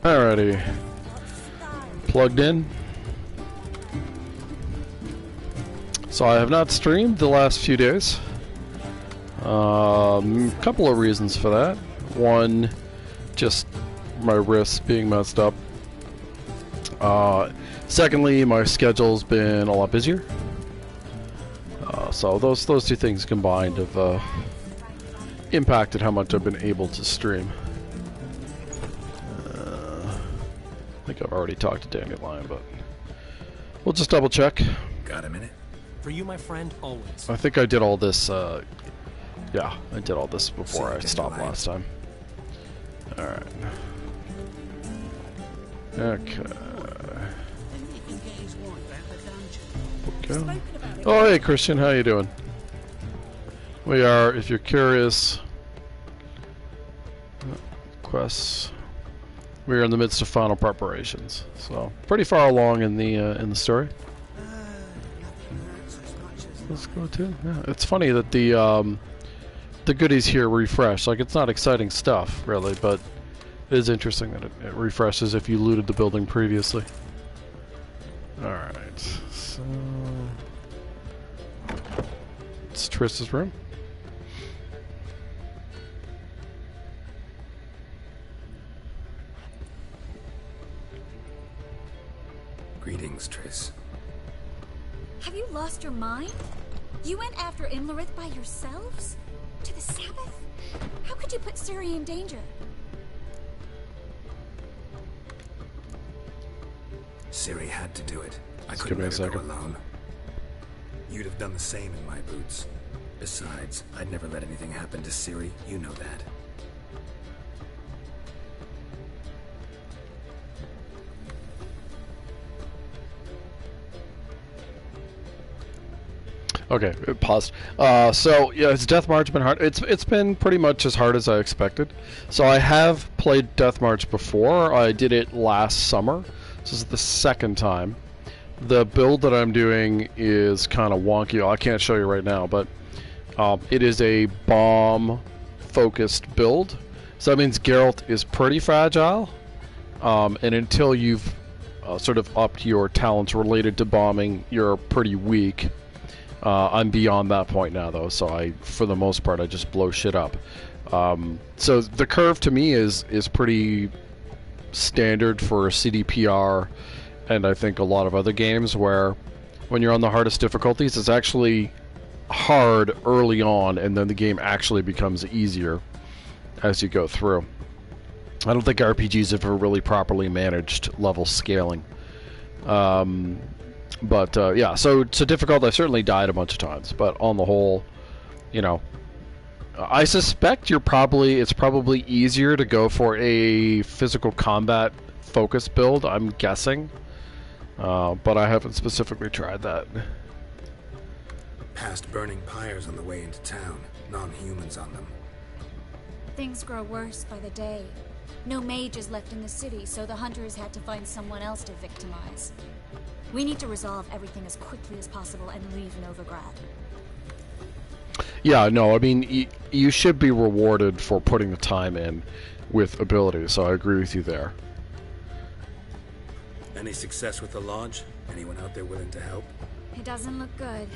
Alrighty. Plugged in. So I have not streamed the last few days. Couple of reasons for that. One, just my wrists being messed up. Secondly, my schedule's been a lot busier. So those two things combined have impacted how much I've been able to stream. I think I've already talked to Dandelion, but we'll just double check. Got a minute? For you, my friend, always. I think I did all this, yeah, I did all this before I stopped last time. Alright. Okay. Okay. Oh, hey, Christian, how you doing? We are, if you're curious, quests. We are in the midst of final preparations, so pretty far along in the story. Let's go to. Yeah, it's funny that the goodies here refresh. Like, it's not exciting stuff really, but it is interesting that it refreshes if you looted the building previously. All right, so it's Triss's room. Greetings, Triss. Have you lost your mind? You went after Imlerith by yourselves? To the Sabbath? How could you put Ciri in danger? Ciri had to do it. I couldn't let her go alone. You'd have done the same in my boots. Besides, I'd never let anything happen to Ciri. You know that. Okay, it paused. So yeah, it's Deathmarch been hard. It's been pretty much as hard as I expected. So I have played Deathmarch before. I did it last summer. This is the second time. The build that I'm doing is kind of wonky. I can't show you right now, but it is a bomb-focused build. So that means Geralt is pretty fragile, and until you've sort of upped your talents related to bombing, you're pretty weak. I'm beyond that point now, though, so for the most part, I just blow shit up. So the curve to me is pretty standard for CDPR, and I think a lot of other games where when you're on the hardest difficulties, it's actually hard early on, and then the game actually becomes easier as you go through. I don't think RPGs have ever really properly managed level scaling. But yeah, so difficult. I certainly died a bunch of times, but on the whole, you know, I suspect it's probably easier to go for a physical combat focus build. I'm guessing, but I haven't specifically tried that. Past burning pyres on the way into town, non-humans on them. Things grow worse by the day. No mages left in the city, so the hunters had to find someone else to victimize. We need to resolve everything as quickly as possible and leave Novigrad. Yeah, no, I mean, you should be rewarded for putting the time in with ability, so I agree with you there. Any success with the lodge? Anyone out there willing to help? It doesn't look good.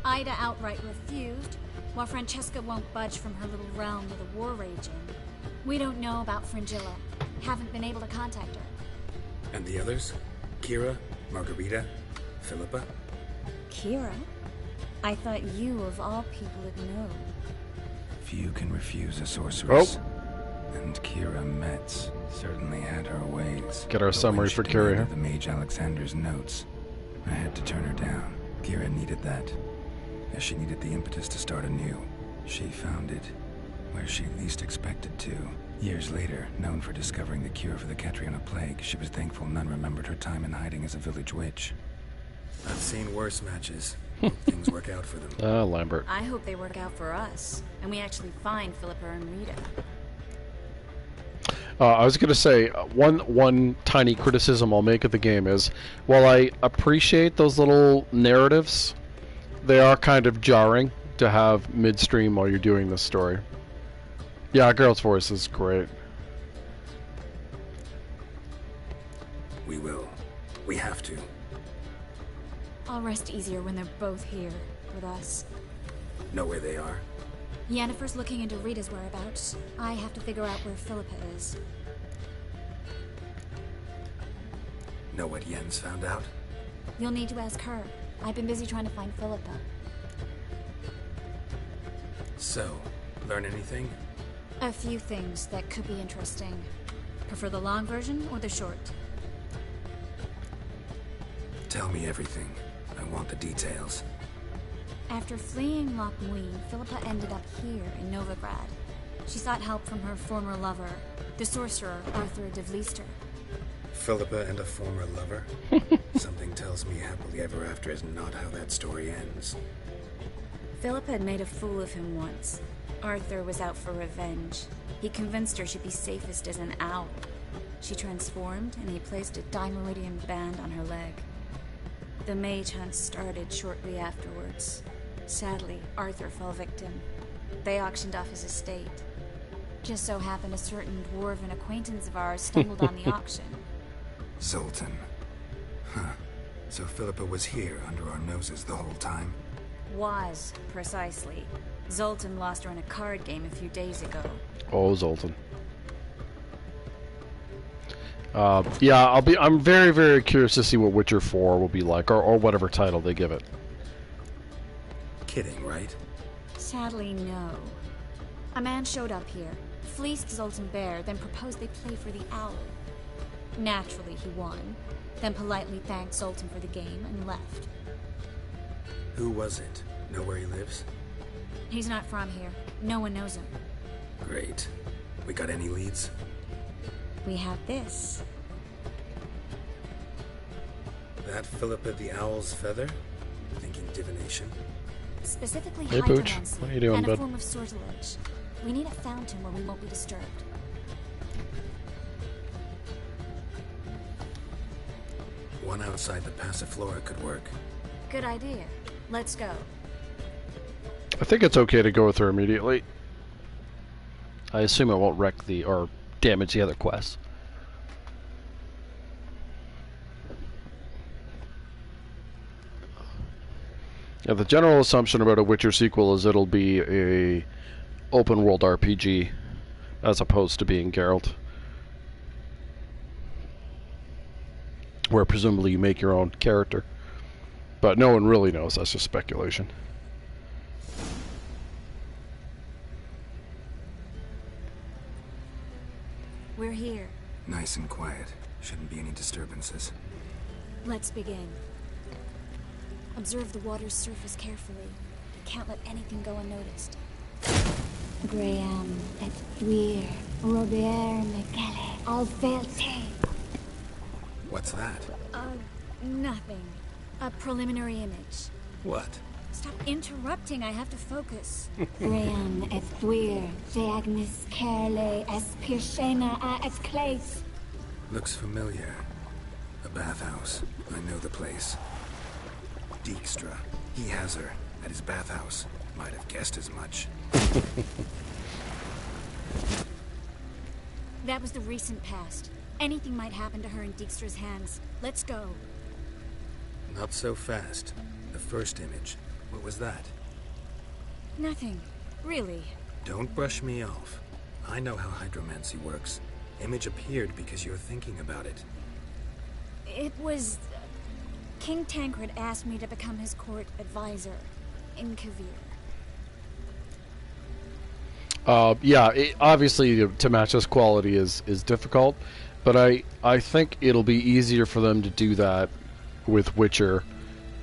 Ida outright refused, while Francesca won't budge from her little realm with a war raging. We don't know about Fringilla. Haven't been able to contact her. And the others? Kira? Margarita? Philippa? Kira? I thought you, of all people, would know. Few can refuse a sorceress. Oh. And Kira Metz certainly had her ways. Get our summary for Kira here. The Mage Alexander's notes. I had to turn her down. Kira needed that. As she needed the impetus to start anew. She found it where she least expected to. Years later, known for discovering the cure for the Catriona plague, she was thankful none remembered her time in hiding as a village witch. I've seen worse matches. Hope things work out for them. Lambert. I hope they work out for us, and we actually find Philippa and Rita. I was going to say, one tiny criticism I'll make of the game is, while I appreciate those little narratives, they are kind of jarring to have midstream while you're doing this story. Yeah, Geralt's voice is great. We will. We have to. I'll rest easier when they're both here with us. Know where they are? Yennefer's looking into Rita's whereabouts. I have to figure out where Philippa is. Know what Yen's found out? You'll need to ask her. I've been busy trying to find Philippa. So, learn anything? A few things that could be interesting. Prefer the long version or the short? Tell me everything. I want the details. After fleeing Loch Muin, Philippa ended up here in Novigrad. She sought help from her former lover, the sorcerer Arthur de Vlister. Philippa and a former lover? Something tells me happily ever after is not how that story ends. Philippa had made a fool of him once. Arthur was out for revenge. He convinced her she'd be safest as an owl. She transformed, and he placed a Dimeridian band on her leg. The mage hunt started shortly afterwards. Sadly, Arthur fell victim. They auctioned off his estate. Just so happened a certain dwarven acquaintance of ours stumbled on the auction. Zoltan. Huh. So Philippa was here under our noses the whole time? Was, precisely. Zoltan lost her in a card game a few days ago. Oh, Zoltan. Yeah, I'm very, very curious to see what Witcher 4 will be like, or whatever title they give it. Kidding, right? Sadly, no. A man showed up here, fleeced Zoltan bare, then proposed they play for the owl. Naturally, he won, then politely thanked Zoltan for the game and left. Who was it? Know where he lives? He's not from here. No one knows him. Great. We got any leads? We have this. That Philippa the Owl's feather? Thinking divination? Specifically Hey, Pooch. hydromancy What are you doing, and a bud? form of sortilege. We need a fountain where we won't be disturbed. One outside the Passiflora could work. Good idea. Let's go. I think it's okay to go with her immediately. I assume it won't wreck or damage the other quests. Yeah, the general assumption about a Witcher sequel is it'll be a open world RPG as opposed to being Geralt, where presumably you make your own character. But no one really knows, that's just speculation. We're here. Nice and quiet. Shouldn't be any disturbances. Let's begin. Observe the water's surface carefully. Can't let anything go unnoticed. Graham et Thuir, Robert Mcgalley, Alvelte. What's that? Nothing. A preliminary image. What? Stop interrupting, I have to focus. Graham et Thuir, Deagnis Kerle, es Pirshena a es Claes. Looks familiar. A bathhouse. I know the place. Dijkstra. He has her at his bathhouse. Might have guessed as much. That was the recent past. Anything might happen to her in Dijkstra's hands. Let's go. Not so fast. The first image. What was that? Nothing. Really. Don't brush me off. I know how hydromancy works. Image appeared because you're thinking about it. It was... King Tancred asked me to become his court advisor in Kavir. Yeah, obviously to match this quality is difficult, but I think it'll be easier for them to do that with Witcher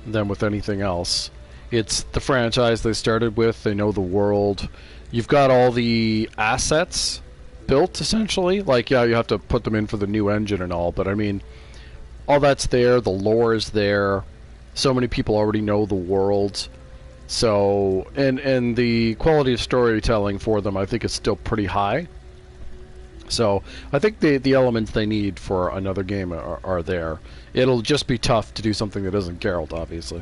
than with anything else. It's the franchise they started with, they know the world. You've got all the assets built, essentially. Like, yeah, you have to put them in for the new engine and all, but I mean, all that's there, the lore is there, so many people already know the world. So, and the quality of storytelling for them, I think, is still pretty high. So, I think the elements they need for another game are there. It'll just be tough to do something that isn't Geralt, obviously.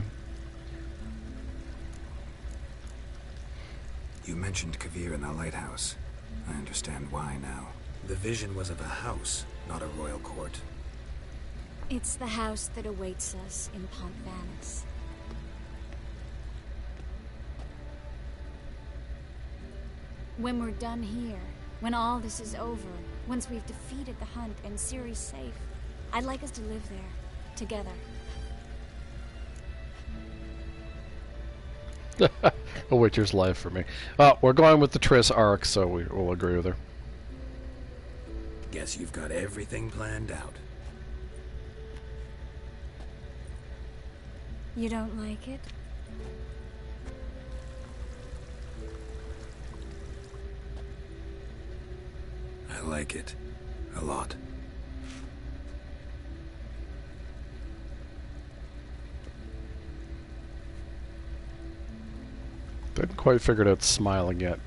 You mentioned Kavir and the lighthouse. I understand why now. The vision was of a house, not a royal court. It's the house that awaits us in Pont Vanis. When we're done here, when all this is over, once we've defeated the hunt and Ciri's safe, I'd like us to live there, together. A Witcher's life for me. We're going with the Triss arc, so we'll agree with her. Guess you've got everything planned out. You don't like it? I like it. A lot. Didn't quite figure out smiling yet.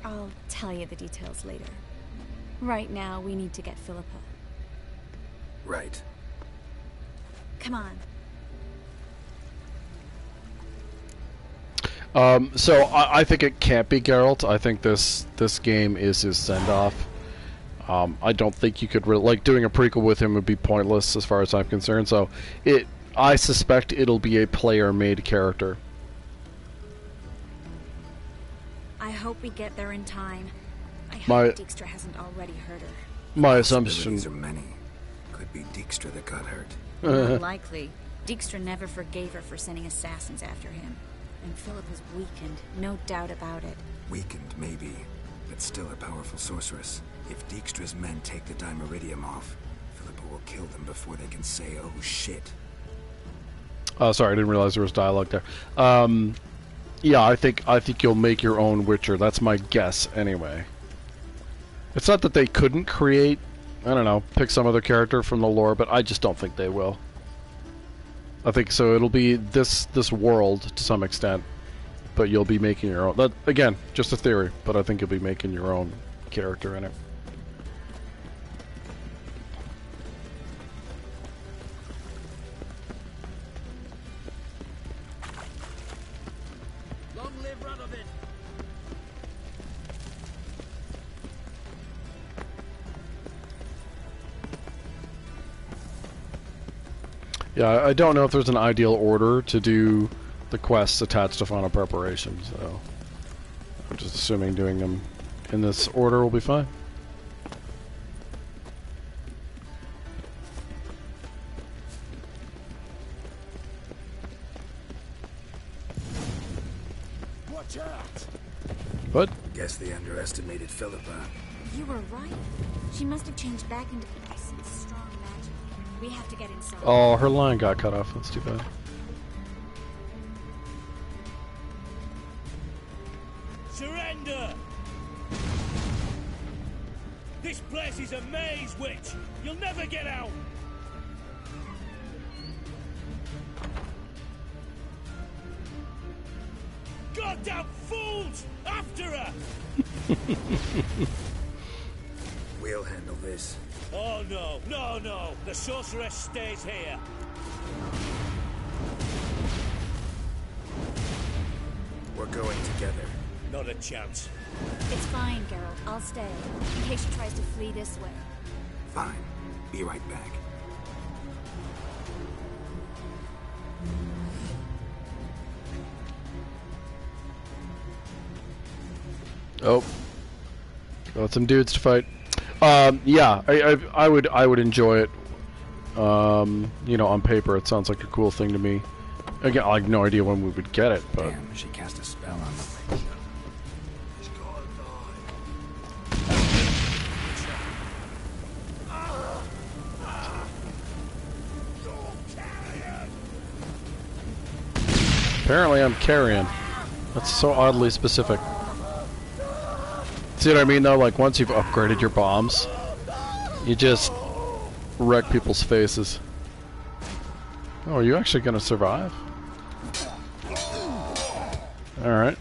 I'll tell you the details later. Right now, we need to get Philippa. Right. Come on. So I think it can't be Geralt. I think this game is his send-off. I don't think you could like doing a prequel with him would be pointless as far as I'm concerned. So I suspect it'll be a player-made character. I hope we get there in time. I hope Dijkstra hasn't already hurt her. My assumption. Possibilities are many. Could be Dijkstra that got hurt. Unlikely. Dijkstra never forgave her for sending assassins after him. And Philip is weakened, no doubt about it. Weakened, maybe, but still a powerful sorceress. If Dijkstra's men take the Dimeridium off, Philippa will kill them before they can say, oh shit. Oh, sorry, I didn't realize there was dialogue there. Yeah, I think you'll make your own Witcher. That's my guess, anyway. It's not that they couldn't create, I don't know, pick some other character from the lore, but I just don't think they will. I think so. It'll be this world to some extent, but you'll be making your own. That, again, just a theory, but I think you'll be making your own character in it. Long live Radovid! Yeah, I don't know if there's an ideal order to do the quests attached to final preparation, so I'm just assuming doing them in this order will be fine. Watch out! But Guess they underestimated Philippa. You were right. She must have changed back into some strong magic. We have to get inside. oh, her line got cut off. That's too bad. Surrender! This place is a maze, witch! You'll never get out! Goddamn fools! After her! We'll handle this. Oh no, no, no! The sorceress stays here! We're going together. Not a chance. It's fine, Geralt. I'll stay, in case she tries to flee this way. Fine. Be right back. Oh, got some dudes to fight. Yeah, I would enjoy it. You know, on paper, it sounds like a cool thing to me. Again, I have no idea when we would get it, but Damn, she cast a spell on the lady. apparently I'm carrion. That's so oddly specific. See what I mean, though? Like, once you've upgraded your bombs, you just wreck people's faces. Oh, are you actually gonna survive? Alright.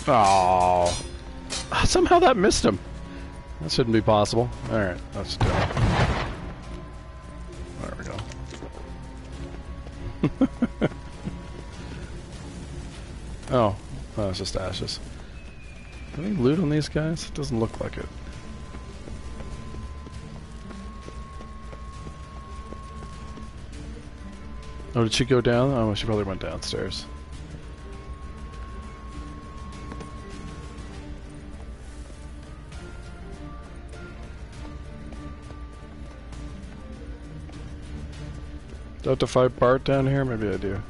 Oh, somehow that missed him. That shouldn't be possible. Alright, let's do it. There we go. Oh, oh, it's just ashes. Any loot on these guys? It doesn't look like it. Oh, did she go down? Oh, she probably went downstairs. Do I have to fight Bart down here? Maybe I do.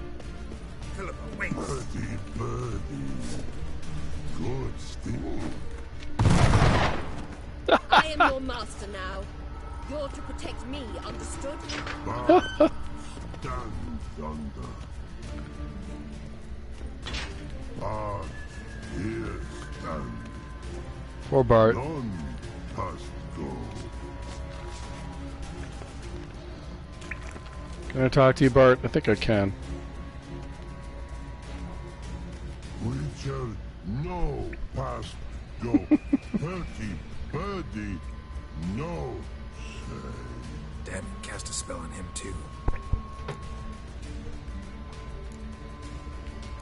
Philippa, wait. Birdie, birdie. Good still. I am your master now. You're to protect me, understood? Bard, stand thunder. Bard, here stand. Poor Bart. None must go. Can I talk to you, Bart? I think I can. Witcher, no past go. Birdie, birdie, no say. Damn it, cast a spell on him too.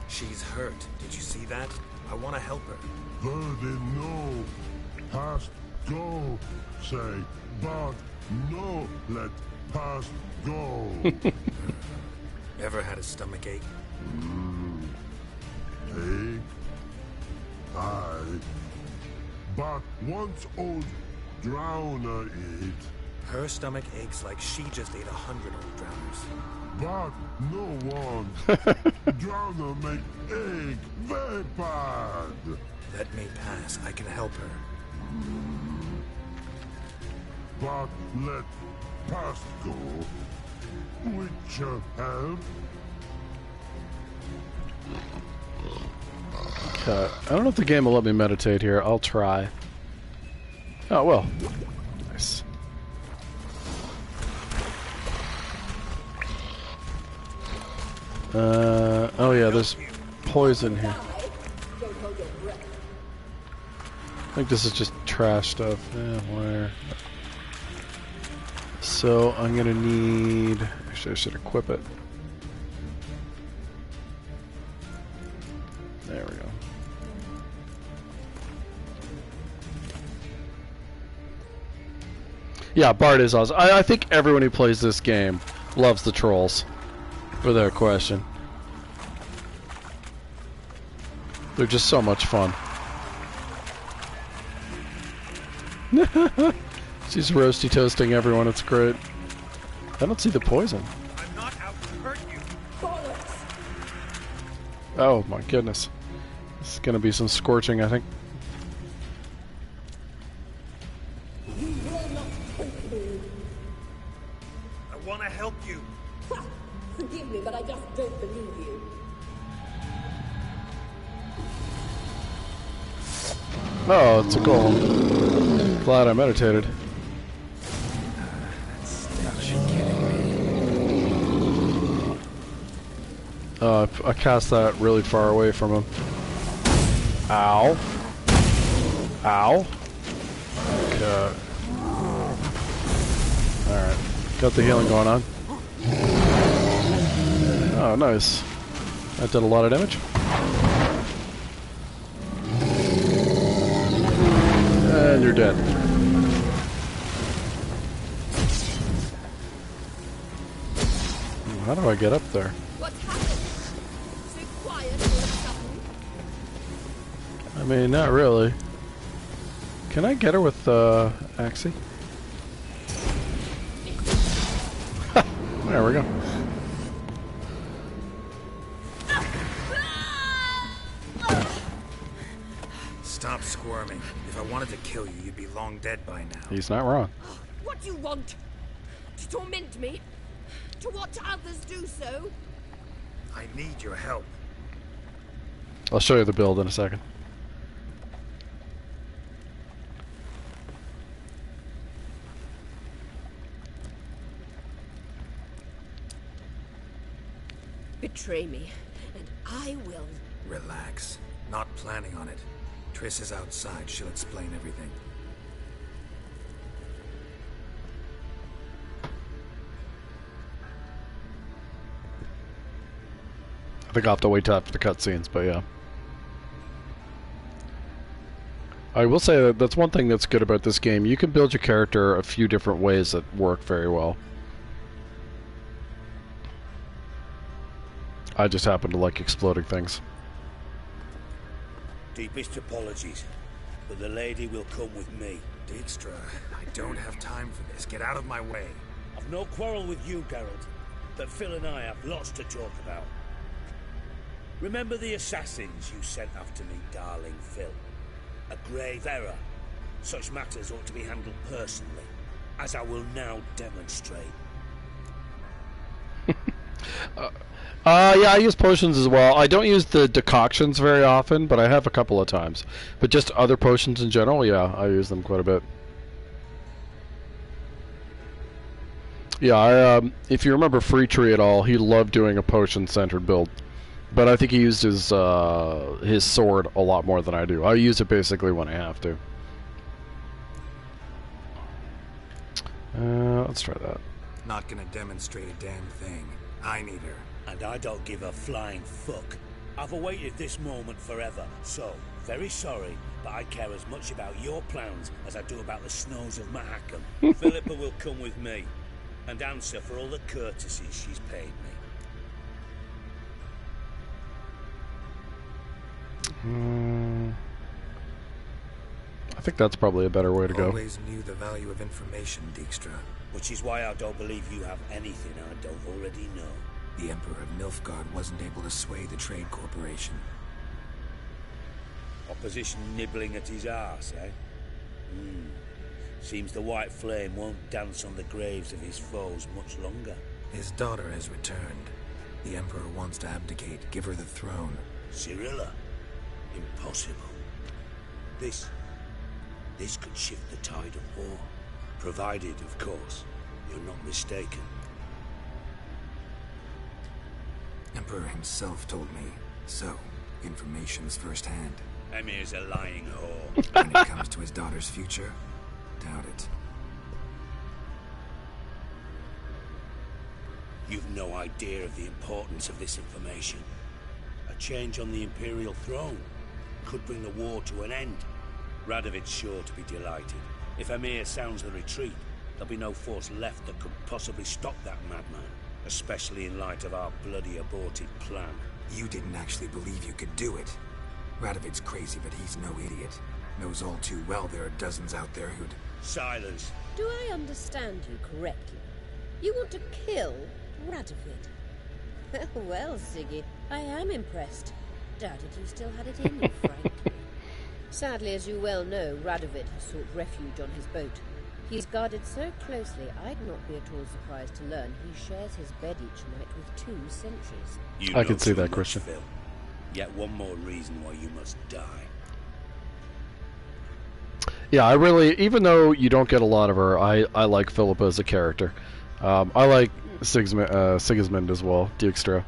She's hurt. Did you see that? I want to help her. Birdie, no past go. Say, but no let past go. Ever had a stomach ache? Ache? Aye. But once old drowner eat, Her stomach aches like she just ate 100 old drowners. but no one drowner make ache very bad. That may pass. I can help her. But let past go. Witcher help. I don't know if the game will let me meditate here. I'll try. Oh, well. Nice. Oh yeah, there's poison here. I think this is just trash stuff. Yeah, where? So I'm gonna need. Actually, I should equip it. There we go. Yeah, Bart is awesome. I think everyone who plays this game loves the trolls, without question. They're just so much fun. She's roasty toasting everyone. It's great. I don't see the poison. I'm not out to hurt you. Oh my goodness. This is gonna be some scorching, I think. I want to help you. Forgive me, but I just don't believe you. Oh, it's a goal. Glad I meditated. I cast that really far away from him. Ow. Ow. Okay. Alright. Got the healing going on. Oh, nice. That did a lot of damage. And you're dead. How do I get up there? What's happened? So quiet all of a sudden. I mean, not really. Can I get her with Axie? There we go. Stop squirming. If I wanted to kill you, you'd be long dead by now. He's not wrong. What do you want? To torment me? To watch others do so? I need your help. I'll show you the build in a second. Betray me, and I will. Relax. Not planning on it. Triss is outside. She'll explain everything. I think I'll have to wait till after the cutscenes, but yeah. I will say that that's one thing that's good about this game. You can build your character a few different ways that work very well. I just happen to like exploding things. Deepest apologies, but the lady will come with me. Dijkstra, I don't have time for this. Get out of my way. I've no quarrel with you, Geralt, but Phil and I have lots to talk about. Remember the assassins you sent after me, darling Phil? A grave error. Such matters ought to be handled personally, as I will now demonstrate. Yeah, I use potions as well. I don't use the decoctions very often, but I have a couple of times. But just other potions in general, yeah, I use them quite a bit. Yeah, if you remember Free Tree at all, he loved doing a potion-centered build. But I think he used his sword a lot more than I do. I use it basically when I have to. Let's try that. Not gonna demonstrate a damn thing. I need her. And I don't give a flying fuck. I've awaited this moment forever, so, very sorry, but I care as much about your plans as I do about the snows of Mahakam. Philippa will come with me, and answer for all the courtesies she's paid me. I think that's probably a better way to go. Always knew the value of information, Dijkstra. Which is why I don't believe you have anything I don't already know. The Emperor of Nilfgaard wasn't able to sway the Trade Corporation. Opposition nibbling at his arse, eh? Seems the White Flame won't dance on the graves of his foes much longer. His daughter has returned. The Emperor wants to abdicate, give her the throne. Cyrilla? Impossible. This could shift the tide of war. Provided, of course, you're not mistaken. Emperor himself told me. So, information's firsthand. Emir's a lying whore. When it comes to his daughter's future, doubt it. You've no idea of the importance of this information. A change on the Imperial throne could bring the war to an end. Radovid's sure to be delighted. If Emir sounds the retreat, there'll be no force left that could possibly stop that madman. Especially in light of our bloody aborted plan. You didn't actually believe you could do it. Radovid's crazy, but he's no idiot. Knows all too well there are dozens out there who'd... Silence. Do I understand you correctly? You want to kill Radovid? Well, Siggy, I am impressed. Doubted you still had it in you, frankly. Sadly, as you well know, Radovid has sought refuge on his boat. He's guarded so closely, I'd not be at all surprised to learn he shares his bed each night with 2 sentries. I can see that, much, Christian. Phil. Yet one more reason why you must die. Yeah, I really, even though you don't get a lot of her, I like Philippa as a character. I like Sigismund as well, Dijkstra.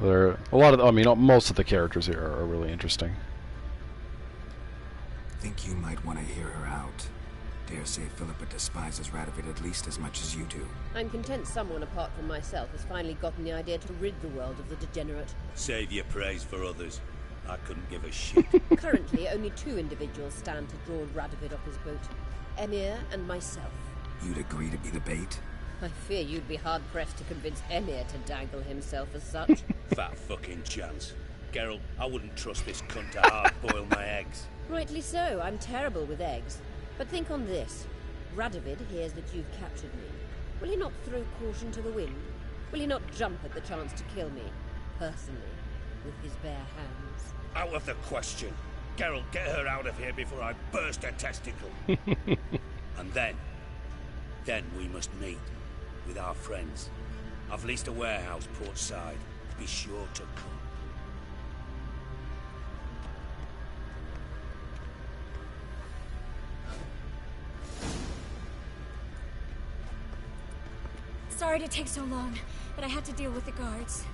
There, a lot of, I mean, most of the characters here are really interesting. Think you might want to hear her out. Dare say Philippa despises Radovid at least as much as you do. I'm content someone apart from myself has finally gotten the idea to rid the world of the degenerate. Save your praise for others. I couldn't give a shit. Currently, only 2 individuals stand to draw Radovid off his boat. Emir and myself. You'd agree to be the bait? I fear you'd be hard-pressed to convince Emir to dangle himself as such. Fat fucking chance. Geralt, I wouldn't trust this cunt to hard-boil my eggs. Rightly so, I'm terrible with eggs. But think on this. Radovid hears that you've captured me. Will he not throw caution to the wind? Will he not jump at the chance to kill me, personally, with his bare hands? Out of the question. Geralt, get her out of here before I burst her testicle. And then we must meet with our friends. I've leased a warehouse port side. Be sure to come. Sorry to take so long, but I had to deal with the guards.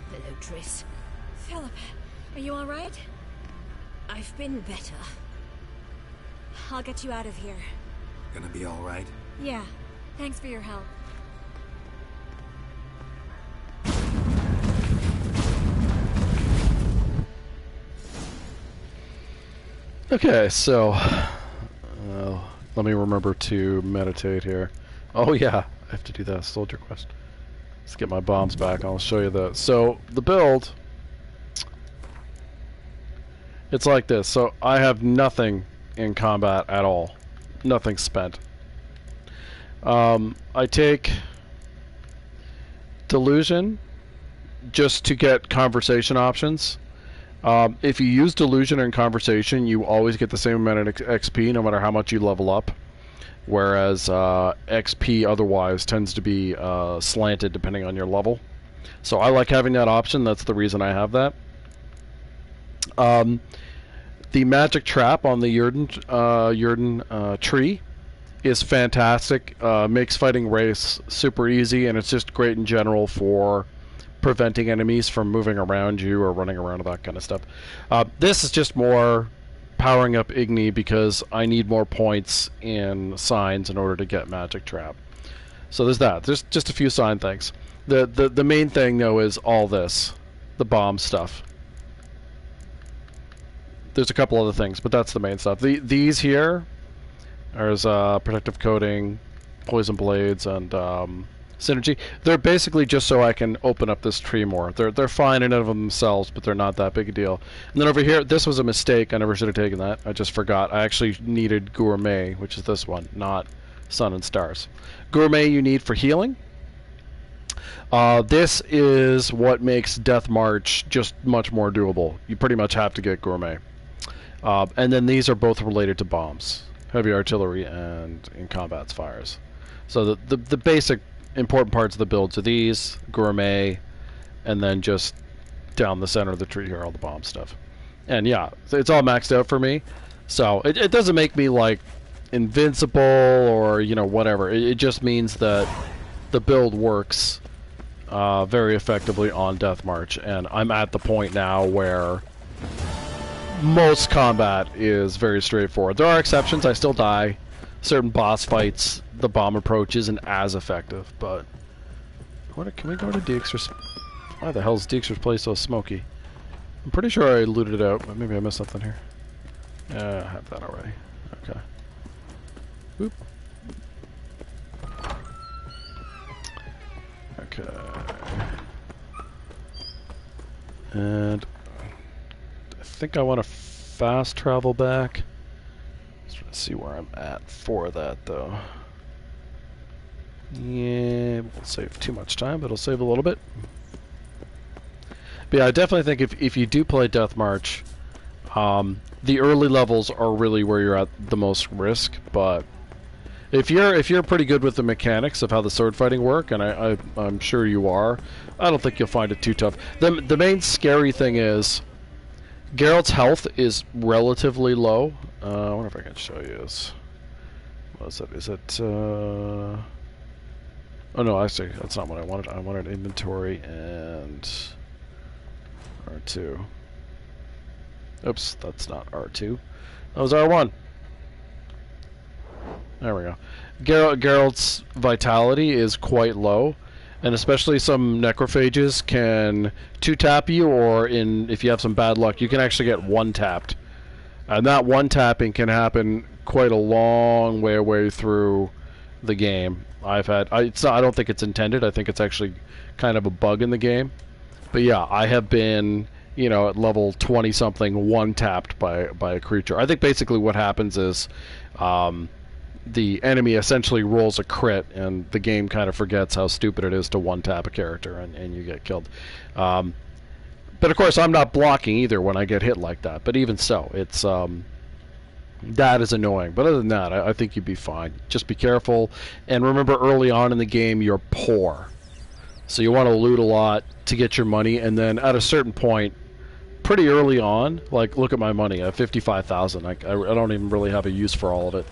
Hello, Triss. Philip, are you all right? I've been better. I'll get you out of here. Gonna be alright? Yeah, thanks for your help. Okay, so let me remember to meditate here. Oh yeah, I have to do that soldier quest. Let's get my bombs back. I'll show you that. So the build, it's like this. So I have nothing in combat at all. Nothing spent. I take Delusion just to get conversation options. If you use Delusion in conversation, you always get the same amount of XP no matter how much you level up. Whereas XP otherwise tends to be slanted depending on your level. So I like having that option. That's the reason I have that. The magic trap on the Yurden tree is fantastic. Makes fighting race super easy, and it's just great in general for preventing enemies from moving around you or running around and that kind of stuff. This is just more powering up Igni because I need more points in signs in order to get magic trap. So there's that. There's just a few sign things. The main thing though is all this, the bomb stuff. There's a couple other things, but that's the main stuff. These here, there's protective coating, poison blades, and synergy. They're basically just so I can open up this tree more. They're fine in and of themselves, but they're not that big a deal. And then over here, this was a mistake. I never should have taken that. I just forgot. I actually needed Gourmet, which is this one, not Sun and Stars. Gourmet you need for healing. This is what makes Deathmarch just much more doable. You pretty much have to get Gourmet. And then these are both related to bombs. Heavy artillery and in combat's fires. So the basic important parts of the builds are these, Gourmet, and then just down the center of the tree here, all the bomb stuff. And yeah, it's all maxed out for me. So it doesn't make me like invincible or, you know, whatever. It just means that the build works very effectively on Deathmarch. And I'm at the point now where most combat is very straightforward. There are exceptions. I still die. Certain boss fights, the bomb approach isn't as effective, but... Can we go to Dijkstra's? Why the hell is Dijkstra's place so smoky? I'm pretty sure I looted it out, but maybe I missed something here. Yeah, I have that already. Okay. Oop. Okay. And... I think I want to fast travel back. Let's see where I'm at for that, though. Yeah, it won't save too much time, but it'll save a little bit. But yeah, I definitely think if you do play Deathmarch, the early levels are really where you're at the most risk. But if you're pretty good with the mechanics of how the sword fighting work, and I'm sure you are, I don't think you'll find it too tough. The main scary thing is Geralt's health is relatively low. I wonder if I can show you this. What is it? Is it... Oh no, actually, that's not what I wanted. I wanted inventory and... R2. Oops, that's not R2. That was R1. There we go. Geralt's vitality is quite low. And especially some necrophages can 2-tap you, or if you have some bad luck, you can actually get 1-tapped. And that 1-tapping can happen quite a long way through the game. I don't think it's intended. I think it's actually kind of a bug in the game. But yeah, I have been, you know, at level 20-something 1-tapped by a creature. I think basically what happens is the enemy essentially rolls a crit, and the game kind of forgets how stupid it is to 1-tap a character, and you get killed. But of course, I'm not blocking either when I get hit like that. But even so, it's that is annoying. But other than that, I think you'd be fine. Just be careful, and remember, early on in the game, you're poor, so you want to loot a lot to get your money, and then at a certain point, pretty early on, like look at my money, I have 55,000. I don't even really have a use for all of it.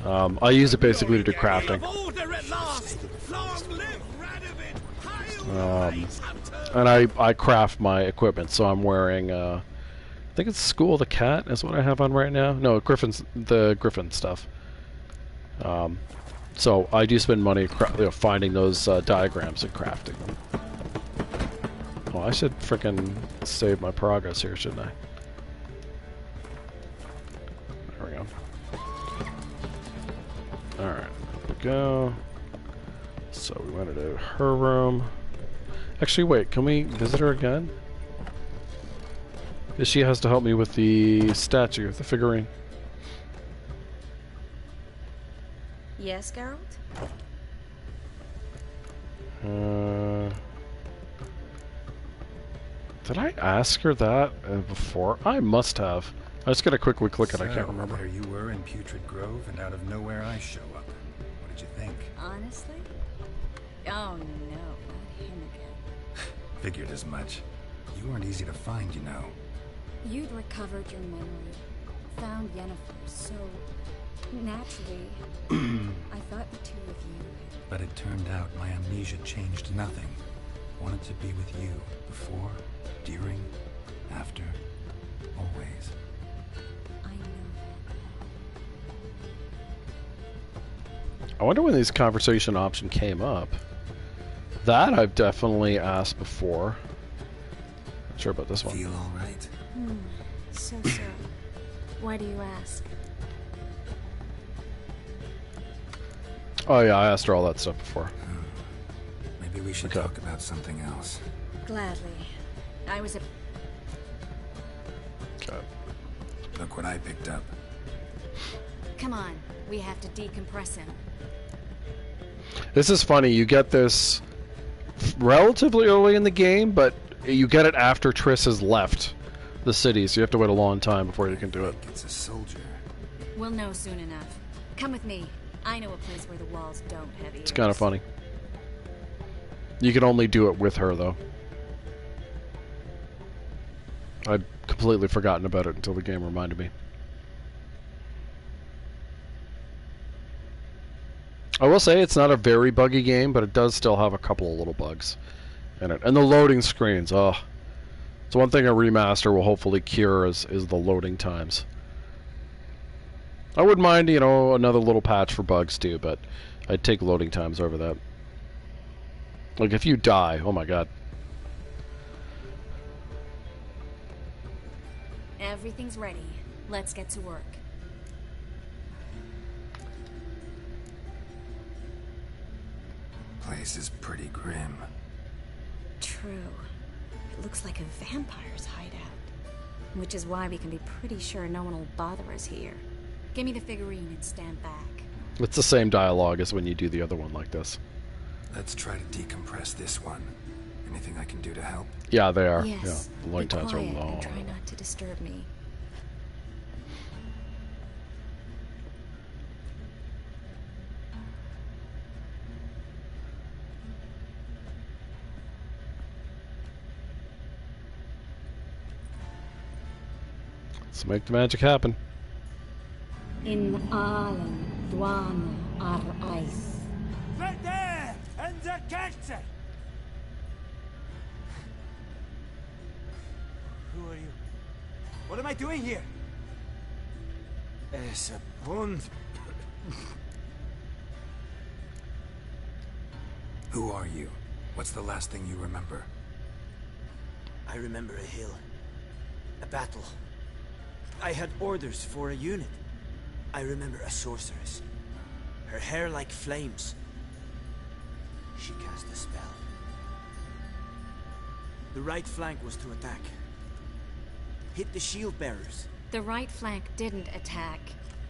I use it basically to do crafting. And I craft my equipment, so I'm wearing, I think it's School of the Cat is what I have on right now. No, the Griffin stuff. So I do spend money finding those diagrams and crafting them. Oh, I should frickin' save my progress here, shouldn't I? go. So we went into her room. Actually, wait, can we visit her again? Because she has to help me with the statue, the figurine. Yes, Geralt? Did I ask her that before? I must have. I just got a quick look and I can't remember. There you were in Putrid Grove, and out of nowhere I show up. What did you think? Honestly? Oh no, not him again. Figured as much. You weren't easy to find, you know. You'd recovered your memory, found Yennefer, so naturally, I thought the two of you. But it turned out my amnesia changed nothing. Wanted to be with you before, during, after, always. I know that. I wonder when this conversation option came up. That I've definitely asked before. Not sure about this one. Feel all right? So. Why do you ask? Oh yeah, I asked her all that stuff before. Maybe we should talk about something else. Gladly. I was a... Okay. Look what I picked up. Come on, we have to decompress him. This is funny, you get this relatively early in the game, but you get it after Triss has left the city, so you have to wait a long time before you can do it. It's a soldier. We'll know soon enough. Come with me. I know a place where the walls don't have ears. It's kind of funny. You can only do it with her, though. I'd completely forgotten about it until the game reminded me. I will say it's not a very buggy game, but it does still have a couple of little bugs in it. And the loading screens, oh. It's one thing a remaster will hopefully cure is the loading times. I wouldn't mind, you know, another little patch for bugs too, but I'd take loading times over that. Like if you die, oh my god. Everything's ready. Let's get to work. Place is pretty grim. True. It looks like a vampire's hideout. Which is why we can be pretty sure no one will bother us here. Give me the figurine and stand back. It's the same dialogue as when you do the other one like this. Let's try to decompress this one. Anything I can do to help? Yeah, they are. Yes. Yeah, the loading Be times are quiet long. and try not to disturb me. Let's make the magic happen. In Allen, Dwana, ar Ice. There! And the cancer! Who are you? What am I doing here? Es a pond. Who are you? What's the last thing you remember? I remember a hill. A battle. I had orders for a unit. I remember a sorceress. Her hair like flames. She cast a spell. The right flank was to attack. Hit the shield bearers. The right flank didn't attack,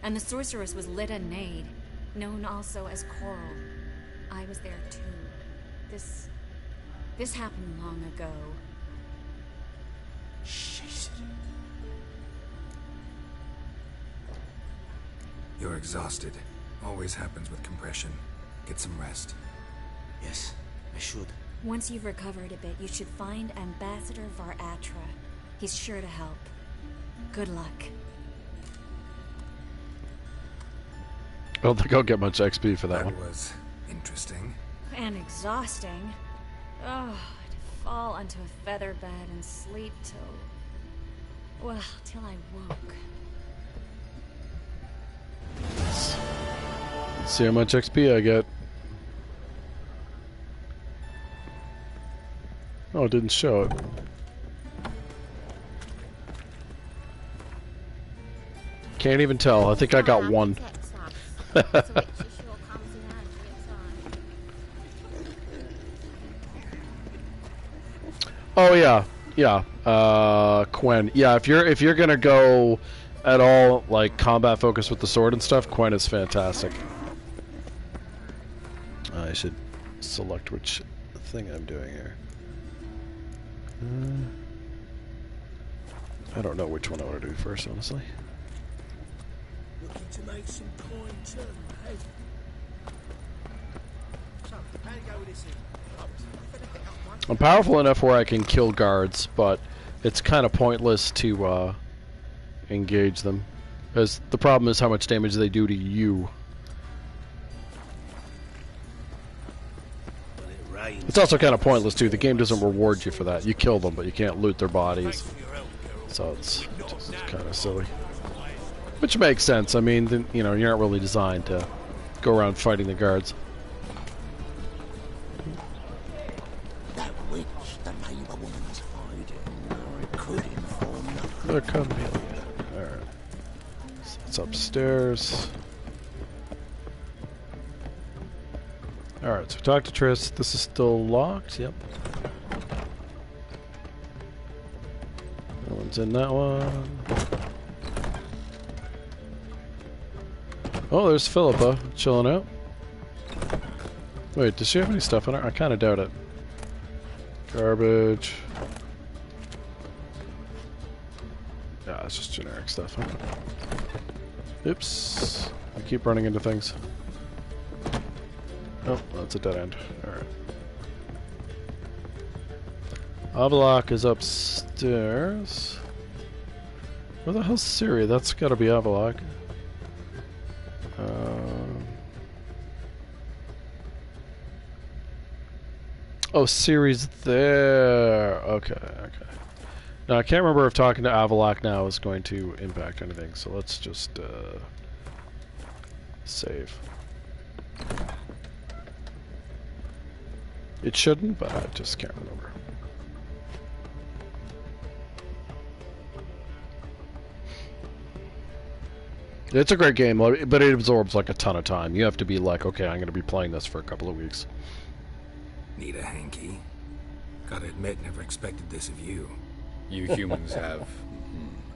and the sorceress was Lita Nade, known also as Coral. I was there too. This happened long ago. Chase it. You're exhausted. Always happens with compression. Get some rest. Yes, I should. Once you've recovered a bit, you should find Ambassador Varatra. He's sure to help. Good luck. I don't think I'll get much XP for that one. was interesting. And exhausting. Oh, to fall onto a feather bed and sleep till... well, till I woke. Let's see how much XP I get. Oh, it didn't show it. Can't even tell. I think I got one. Oh yeah, yeah. Quen. Yeah, if you're gonna go at all like combat focus with the sword and stuff, Quen is fantastic. I should select which thing I'm doing here. I don't know which one I want to do first, honestly. Looking to make some coins, hey? So, how you go with this thing? I'm powerful enough where I can kill guards, but it's kind of pointless to engage them, because the problem is how much damage they do to you. It's also kind of pointless too. The game doesn't reward you for that. You kill them, but you can't loot their bodies. So it's just kind of silly. Which makes sense. I mean, you know, you're not really designed to go around fighting the guards. That witch, the neighbour woman's hiding. It could inform nothing. There could be. Alright. So it's upstairs. Alright, so talk to Triss. This is still locked. Yep. No one's in that one. Oh, there's Philippa chilling out. Wait, does she have any stuff in her? I kind of doubt it. Garbage. Yeah, it's just generic stuff, huh? Oops. I keep running into things. Oh, that's a dead end. Alright. Avalok is upstairs. Where the hell's Ciri? That's gotta be Avalok. Oh, Ciri's there. Okay, okay. Now, I can't remember if talking to Avalok now is going to impact anything, so let's just save. It shouldn't, but I just can't remember. It's a great game, but it absorbs like a ton of time. You have to be like, okay, I'm going to be playing this for a couple of weeks. Need a hanky? Gotta admit, never expected this of you. You humans have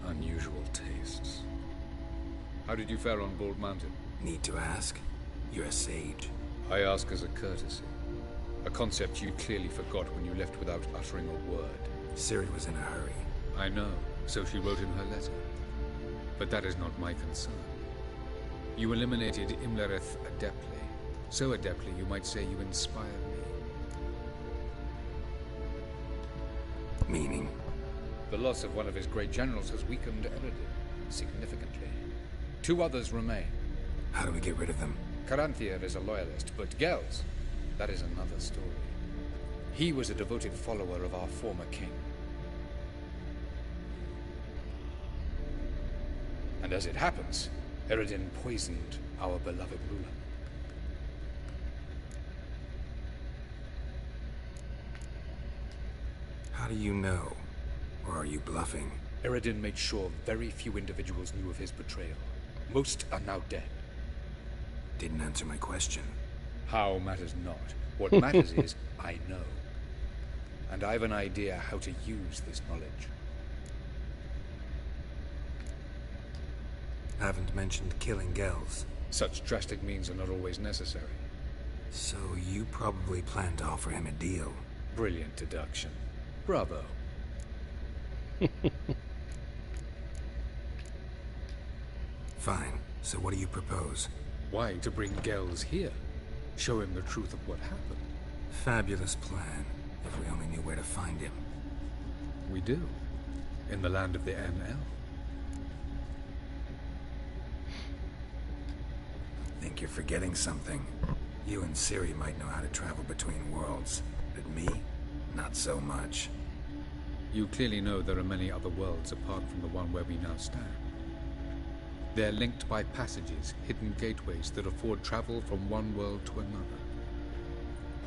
unusual tastes. How did you fare on Bald Mountain? Need to ask? You're a sage. I ask as a courtesy. A concept you clearly forgot when you left without uttering a word. Ciri was in a hurry. I know, so she wrote in her letter. But that is not my concern. You eliminated Imlerith adeptly. So adeptly, you might say you inspired me. Meaning? The loss of one of his great generals has weakened Eredin significantly. 2 others remain. How do we get rid of them? Caranthir is a loyalist, but Gels, that is another story. He was a devoted follower of our former king. And as it happens, Eredin poisoned our beloved ruler. How do you know? Or are you bluffing? Eredin made sure very few individuals knew of his betrayal. Most are now dead. Didn't answer my question. How matters not. What matters is, I know. And I have an idea how to use this knowledge. Haven't mentioned killing Gels. Such drastic means are not always necessary. So you probably plan to offer him a deal. Brilliant deduction. Bravo. Fine. So what do you propose? Why, to bring Gels here. Show him the truth of what happened. Fabulous plan. If we only knew where to find him. We do. In the land of the NL. Think you're forgetting something. You and Ciri might know how to travel between worlds. But me? Not so much. You clearly know there are many other worlds apart from the one where we now stand. They're linked by passages, hidden gateways that afford travel from one world to another.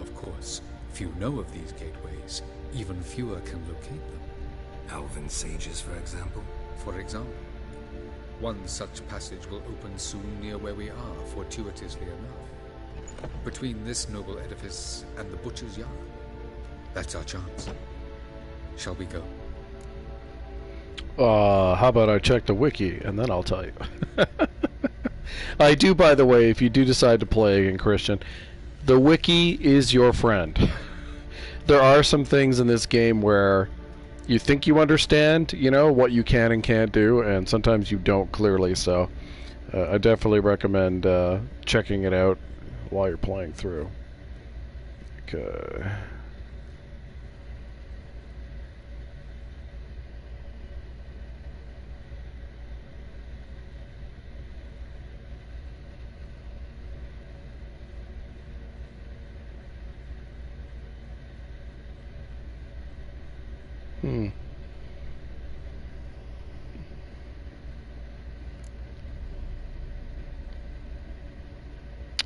Of course, few know of these gateways. Even fewer can locate them. Elven sages, for example? For example. One such passage will open soon near where we are, fortuitously enough. Between this noble edifice and the butcher's yard. That's our chance. Shall we go? How about I check the wiki and then I'll tell you. I do, by the way, if you do decide to play again, Christian, the wiki is your friend. There are some things in this game where you think you understand, you know, what you can and can't do, and sometimes you don't clearly, so I definitely recommend checking it out while you're playing through. Okay.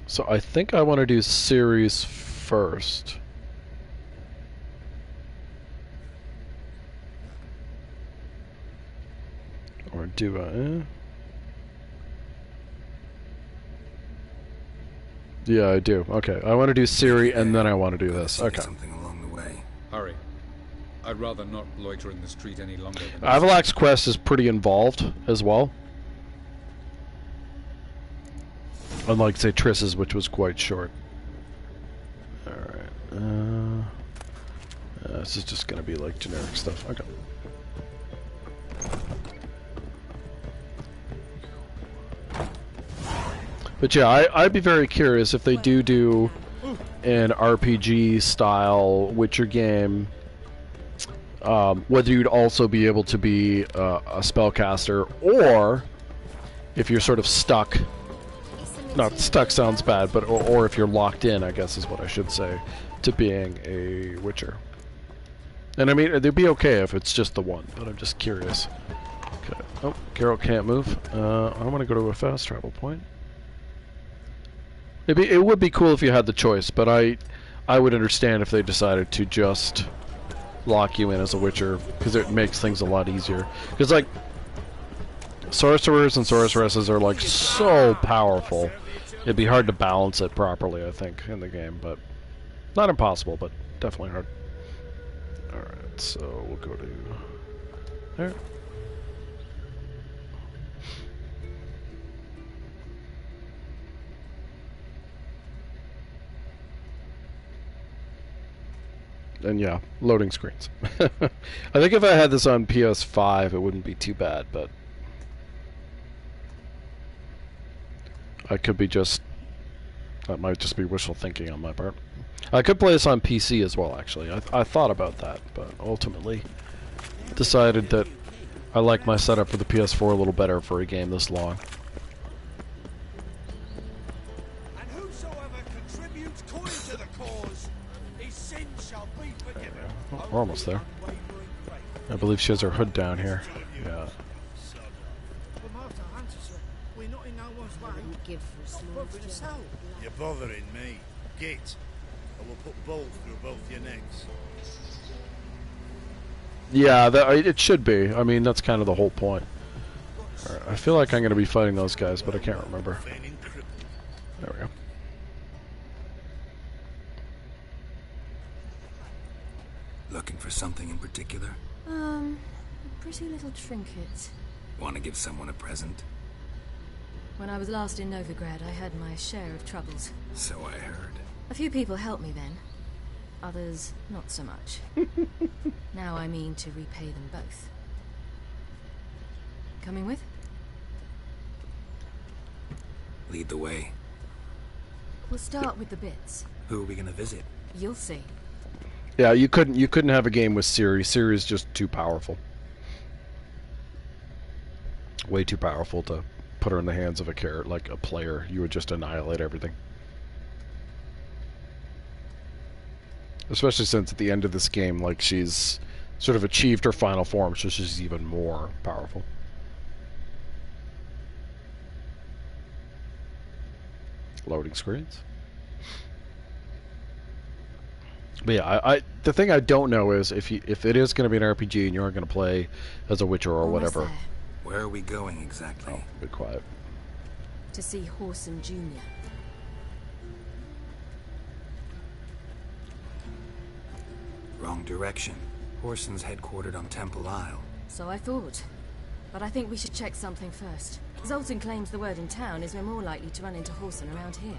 So I think I want to do series first. Or do I? Yeah, I do. Okay, I want to do Siri and then I want to do this. Okay. Something along the way. Hurry. I'd rather not loiter in the street any longer than... Avalak's quest is pretty involved as well. Unlike, say, Triss's, which was quite short. Alright. This is just going to be like generic stuff. Okay. But yeah, I'd be very curious if they do an RPG style Witcher game, whether you'd also be able to be a spellcaster, or if you're sort of stuck. Not stuck sounds bad, but or if you're locked in, I guess is what I should say, to being a Witcher. And I mean, they'd be okay if it's just the one, but I'm just curious. Okay. Oh, Geralt can't move. I want to go to a fast travel point. It would be cool if you had the choice, but I would understand if they decided to just lock you in as a Witcher, because it makes things a lot easier. Because, like, sorcerers and sorceresses are, like, so powerful. It'd be hard to balance it properly, I think, in the game, but not impossible, but definitely hard. Alright, so we'll go to there. And yeah, loading screens. I think if I had this on PS5, it wouldn't be too bad, but I could be just... That might just be wishful thinking on my part. I could play this on PC as well, actually. I thought about that, but ultimately decided that I like my setup for the PS4 a little better for a game this long. And whosoever contributes coin to the cause, his sins shall be forgiven. Oh, we're almost there. I believe she has her hood down here. Yeah. You're bothering me. Git. I will put bolts through both your necks. Yeah, it should be. I mean, that's kind of the whole point. Right, I feel like I'm going to be fighting those guys, but I can't remember. There we go. Looking for something in particular? A pretty little trinket. Want to give someone a present? When I was last in Novigrad, I had my share of troubles. So I heard. A few people helped me then. Others, not so much. Now I mean to repay them both. Coming with? Lead the way. We'll start with the bits. Who are we gonna visit? You'll see. Yeah, you couldn't have a game with Ciri. Ciri is just too powerful. Way too powerful to put her in the hands of a character, like a player. You would just annihilate everything. Especially since at the end of this game, like, she's sort of achieved her final form, so she's even more powerful. Loading screens. But yeah, the thing I don't know is if it is going to be an RPG and you're going to play as a Witcher or whatever. There. Where are we going exactly? Oh, be quiet. To see Whoreson Jr. Wrong direction. Orson's headquartered on Temple Isle. So I thought. But I think we should check something first. Zoltan claims the word in town is we're more likely to run into Horson around here.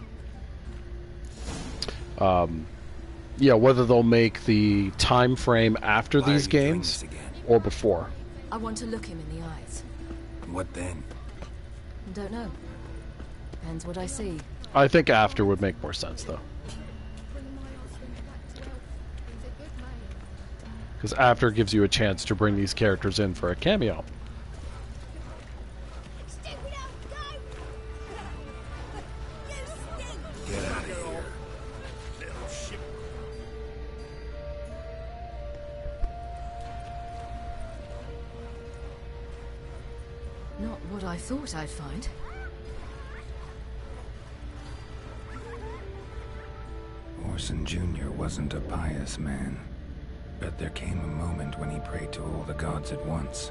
Yeah, whether they'll make the time frame after these games or before. I want to look him in the eyes. What then? Don't know. Depends what I see. I think after would make more sense, though. Because after gives you a chance to bring these characters in for a cameo. Get out of here. Not what I thought I'd find. Orson Jr. wasn't a pious man, but there came a moment when he prayed to all the gods at once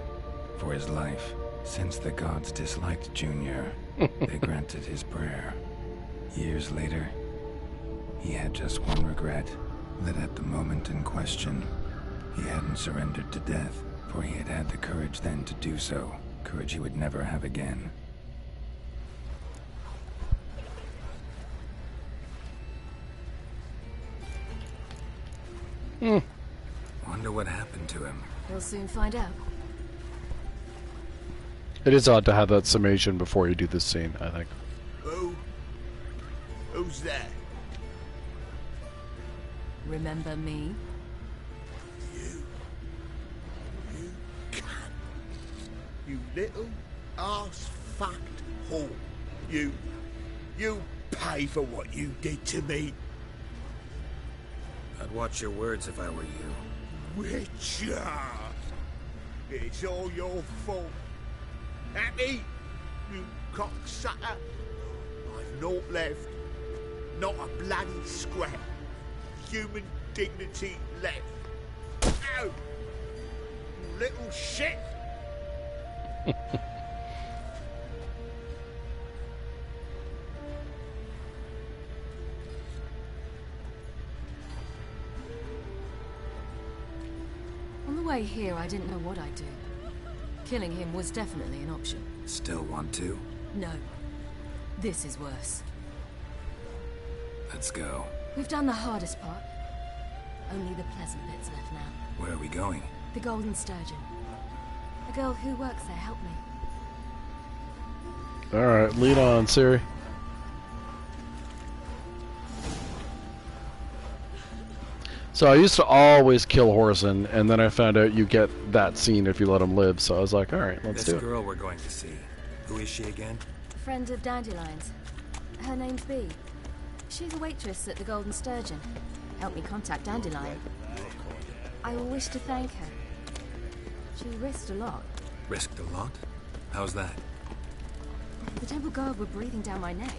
for his life. Since the gods disliked Jr., they granted his prayer. Years later, he had just one regret, that at the moment in question, he hadn't surrendered to death, for he had had the courage then to do so, courage he would never have again. Wonder what happened to him. We'll soon find out. It is odd to have that summation before you do this scene, I think. Who's there? Remember me? You can. You little ass-fucked whore. You pay for what you did to me. I'd watch your words if I were you. Witcher! It's all your fault. Happy? You cocksucker? I've naught left. Not a bloody scrap. Human dignity left. Ow! You little shit! On the way here, I didn't know what I'd do. Killing him was definitely an option. Still want to? No. This is worse. Let's go. We've done the hardest part. Only the pleasant bits left now. Where are we going? The Golden Sturgeon. A girl who works there helped me. Alright, lead on, Siri. So I used to always kill Horson, and then I found out you get that scene if you let him live, so I was like, alright, let's do it. This girl we're going to see. Who is she again? Friend of Dandelion's. Her name's Bee. She's a waitress at the Golden Sturgeon. Helped me contact Dandelion. I wish to thank her. She risked a lot. Risked a lot? How's that? The Temple Guard were breathing down my neck.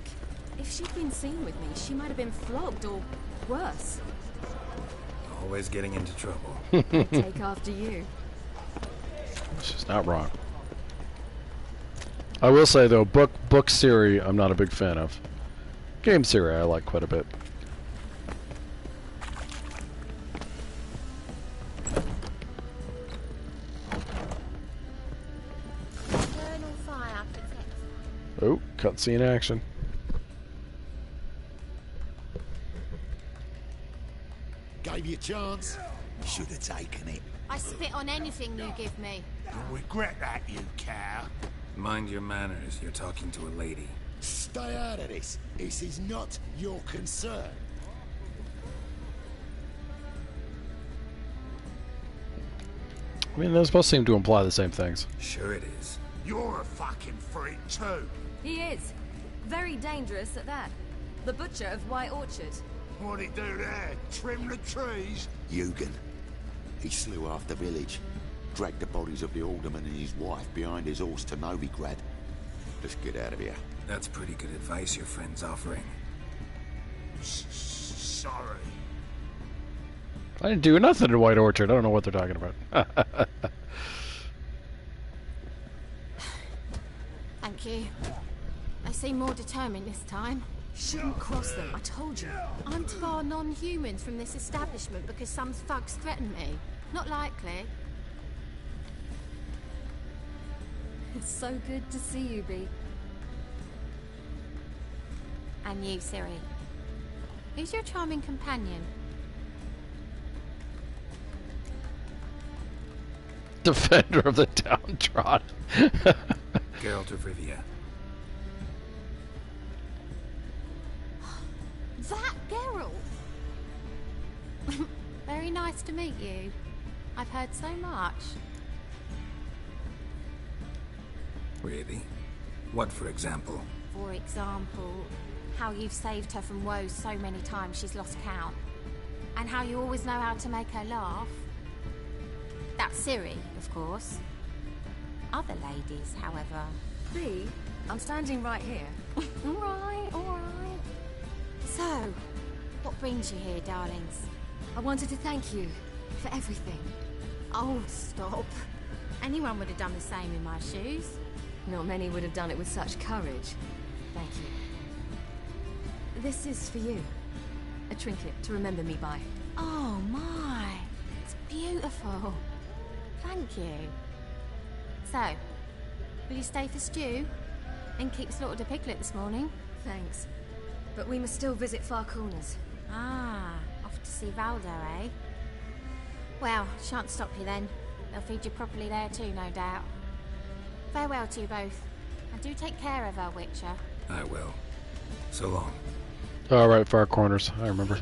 If she'd been seen with me, she might have been flogged or worse. Always getting into trouble. Take after you. She's not wrong. I will say though, book Siri I'm not a big fan of. Game Siri I like quite a bit. Oh, cutscene action. Gave you a chance. You should have taken it. I spit on anything you give me. You'll regret that, you cow. Mind your manners, you're talking to a lady. Stay out of this. This is not your concern. I mean, those both seem to imply the same things. Sure it is. You're a fucking freak too. He is. Very dangerous at that. The butcher of White Orchard. What'd he do there? Trim the trees? Eugen. He slew half the village. Dragged the bodies of the alderman and his wife behind his horse to Novigrad. Let's get out of here. That's pretty good advice your friend's offering. Sorry. I didn't do nothing in White Orchard. I don't know what they're talking about. Thank you. I seem more determined this time. Shouldn't cross them, I told you. I'm to bar non-humans from this establishment because some thugs threaten me. Not likely. It's so good to see you, B. And you, Siri. Who's your charming companion? Defender of the downtrodden. Geralt of Rivia. That Geralt! Very nice to meet you. I've heard so much. Really? What, for example? For example, how you've saved her from woes so many times she's lost count. And how you always know how to make her laugh. That's Siri, of course. Other ladies, however... B, I'm standing right here. Alright, alright. So, what brings you here, darlings? I wanted to thank you for everything. Oh, stop. Anyone would have done the same in my shoes. Not many would have done it with such courage. Thank you. This is for you. A trinket to remember me by. Oh my, it's beautiful. Thank you. So, will you stay for stew? And keep slaughtered a piglet this morning? Thanks. But we must still visit Far Corners. Ah, off to see Valdo, eh? Well, shan't stop you then. They'll feed you properly there too, no doubt. Farewell to you both. And do take care of our Witcher. I will. So long. All right, Far Corners. I remember.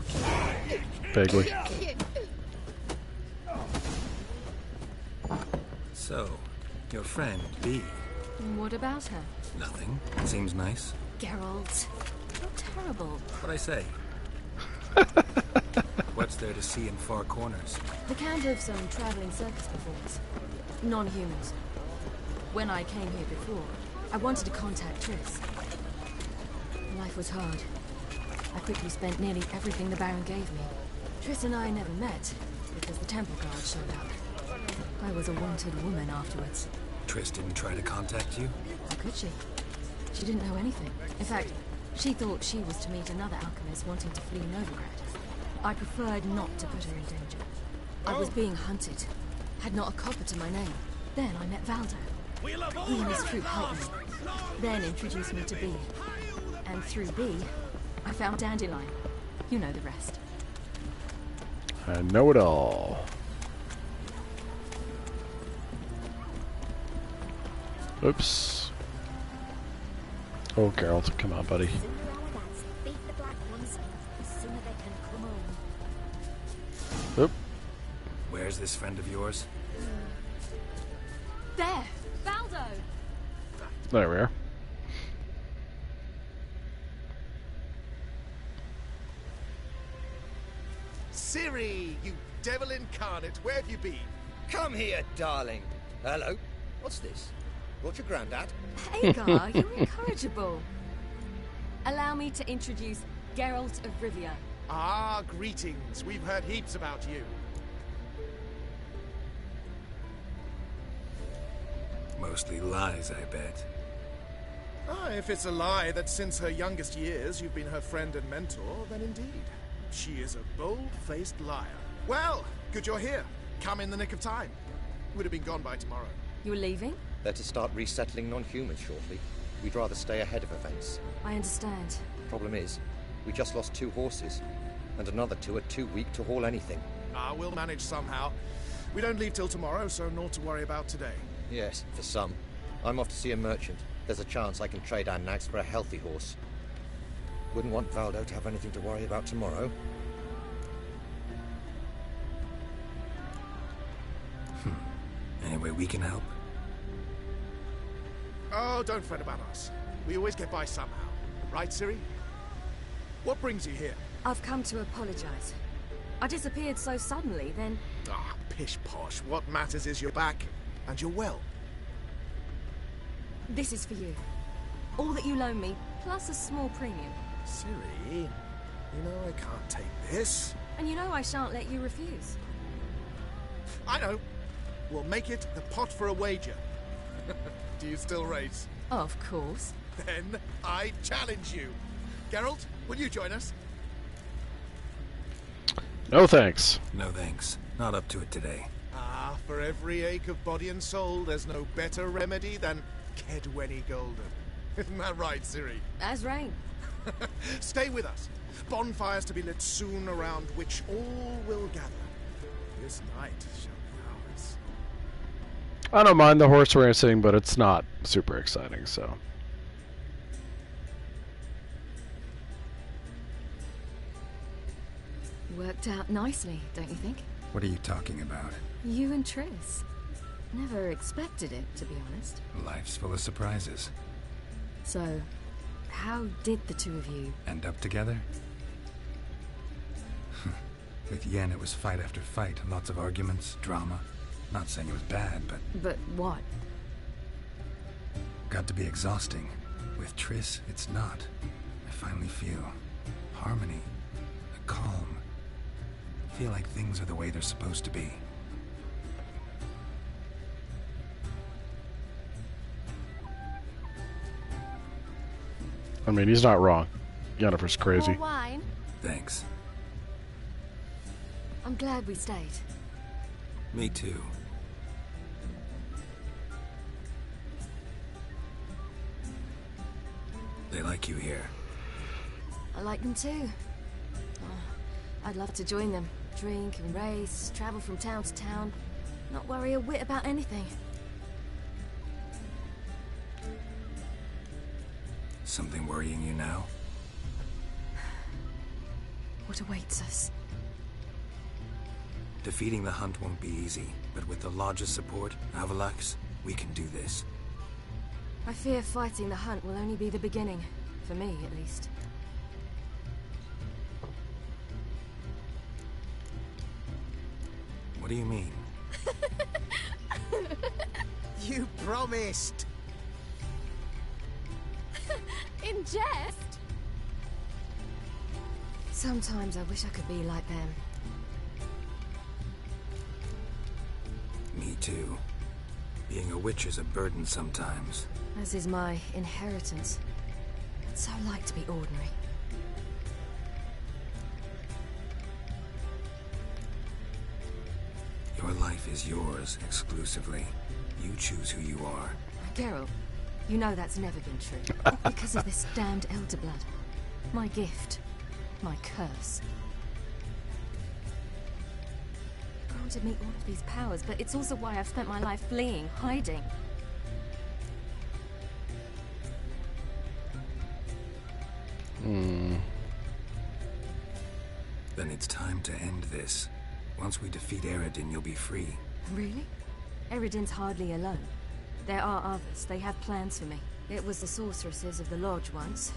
Vaguely. So, your friend, B. What about her? Nothing. Seems nice. Geralt. You're terrible. What'd I say? What's there to see in Far Corners? The count of some traveling circus performers. Non-humans. When I came here before, I wanted to contact Triss. Life was hard. I quickly spent nearly everything the Baron gave me. Triss and I never met, because the temple guard showed up. I was a wanted woman afterwards. Triss didn't try to contact you? How could she? She didn't know anything. In fact, she thought she was to meet another alchemist wanting to flee Novigrad. I preferred not to put her in danger. I was being hunted. Had not a copper to my name. Then I met Valdo. He and his troop helped me. Then introduced me to B. And through B, I found Dandelion. You know the rest. I know it all. Oops. Oh, Geralt, come on, buddy. Oop. Where's this friend of yours? There! Valdo! There we are. Ciri, you devil incarnate, where have you been? Come here, darling. Hello. What's this? Brought your granddad? Hagar, you're incorrigible. Allow me to introduce Geralt of Rivia. Ah, greetings. We've heard heaps about you. Mostly lies, I bet. Ah, if it's a lie that since her youngest years you've been her friend and mentor, then indeed. She is a bold-faced liar. Well, good you're here. Come in the nick of time. Would have been gone by tomorrow. You're leaving? They're to start resettling non-humans shortly. We'd rather stay ahead of events. I understand. Problem is, we just lost 2 horses, and another 2 are too weak to haul anything. Ah, we'll manage somehow. We don't leave till tomorrow, so naught to worry about today. Yes, for some. I'm off to see a merchant. There's a chance I can trade our nags for a healthy horse. Wouldn't want Valdo to have anything to worry about tomorrow. Any way we can help? Oh, don't fret about us. We always get by somehow. Right, Ciri? What brings you here? I've come to apologize. I disappeared so suddenly, then... Ah, pish-posh. What matters is you're back, and you're well. This is for you. All that you loan me, plus a small premium. Ciri, you know I can't take this. And you know I shan't let you refuse. I know. We'll make it the pot for a wager. Do you still race? Of course. Then I challenge you. Geralt, will you join us? No thanks. No thanks. Not up to it today. Ah, for every ache of body and soul, there's no better remedy than Kedwenny Golden. Isn't that right, Ciri? As rain. Stay with us. Bonfires to be lit soon, around which all will gather. This night shall be ours. I don't mind the horse racing, but it's not super exciting, so. Worked out nicely, don't you think? What are you talking about? You and Triss. Never expected it, to be honest. Life's full of surprises. So, how did the two of you... End up together? With Yen, it was fight after fight. Lots of arguments, drama. Not saying it was bad, but... But what? Got to be exhausting. With Triss, it's not. I finally feel harmony, a calm. Feel like things are the way they're supposed to be. I mean, he's not wrong. Yennefer's crazy. More wine? Thanks. I'm glad we stayed. Me too. They like you here. I like them too. Oh, I'd love to join them. Drink and race, travel from town to town. Not worry a whit about anything. Something worrying you now? What awaits us? Defeating the hunt won't be easy, but with the Lodge's support, Avalax, we can do this. I fear fighting the hunt will only be the beginning. For me, at least. What do you mean? You promised! In jest? Sometimes I wish I could be like them. Me too. Being a witch is a burden sometimes. As is my inheritance. I'd so like to be ordinary. Your life is yours, exclusively. You choose who you are. Geralt, you know that's never been true. All because of this damned elder blood. My gift. My curse. Granted me all of these powers, but it's also why I've spent my life fleeing, hiding. Then it's time to end this. Once we defeat Eredin, you'll be free. Really? Eredin's hardly alone. There are others. They have plans for me. It was the sorceresses of the Lodge once.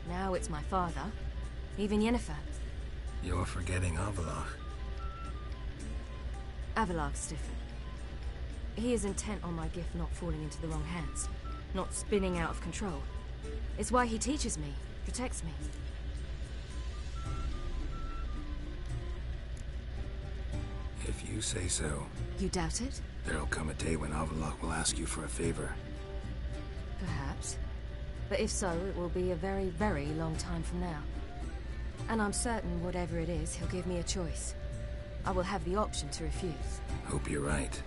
Now it's my father. Even Yennefer. You're forgetting Avalach. Avalach's different. He is intent on my gift not falling into the wrong hands. Not spinning out of control. It's why he teaches me, protects me. If you say so. You doubt it? There'll come a day when Avalach will ask you for a favor. Perhaps. But if so, it will be a very, very long time from now. And I'm certain whatever it is, he'll give me a choice. I will have the option to refuse. Hope you're right.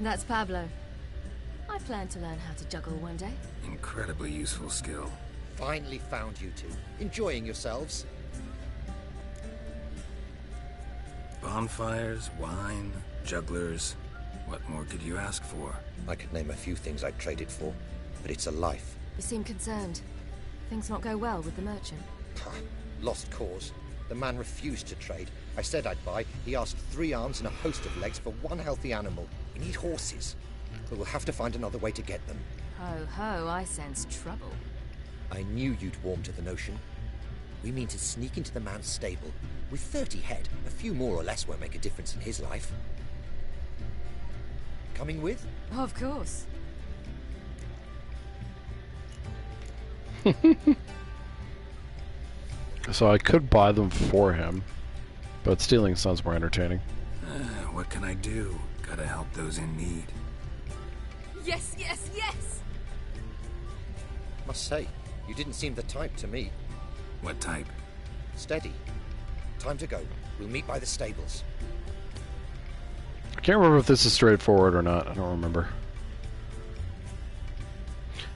That's Pablo. I plan to learn how to juggle one day. Incredibly useful skill. Finally found you two. Enjoying yourselves? Bonfires, wine, jugglers. What more could you ask for? I could name a few things I'd trade it for, but it's a life. You seem concerned. Things not go well with the merchant. Lost cause. The man refused to trade. I said I'd buy. He asked 3 arms and a host of legs for 1 healthy animal. We need horses. But we'll have to find another way to get them. Ho ho, I sense trouble. I knew you'd warm to the notion. We mean to sneak into the man's stable. With 30 head, a few more or less won't make a difference in his life. Coming with? Of course. So I could buy them for him, but stealing sounds more entertaining. What can I do? Gotta help those in need. Yes, yes, yes! Must say, you didn't seem the type to me. What type? Steady. Time to go. We'll meet by the stables. I can't remember if this is straightforward or not. I don't remember.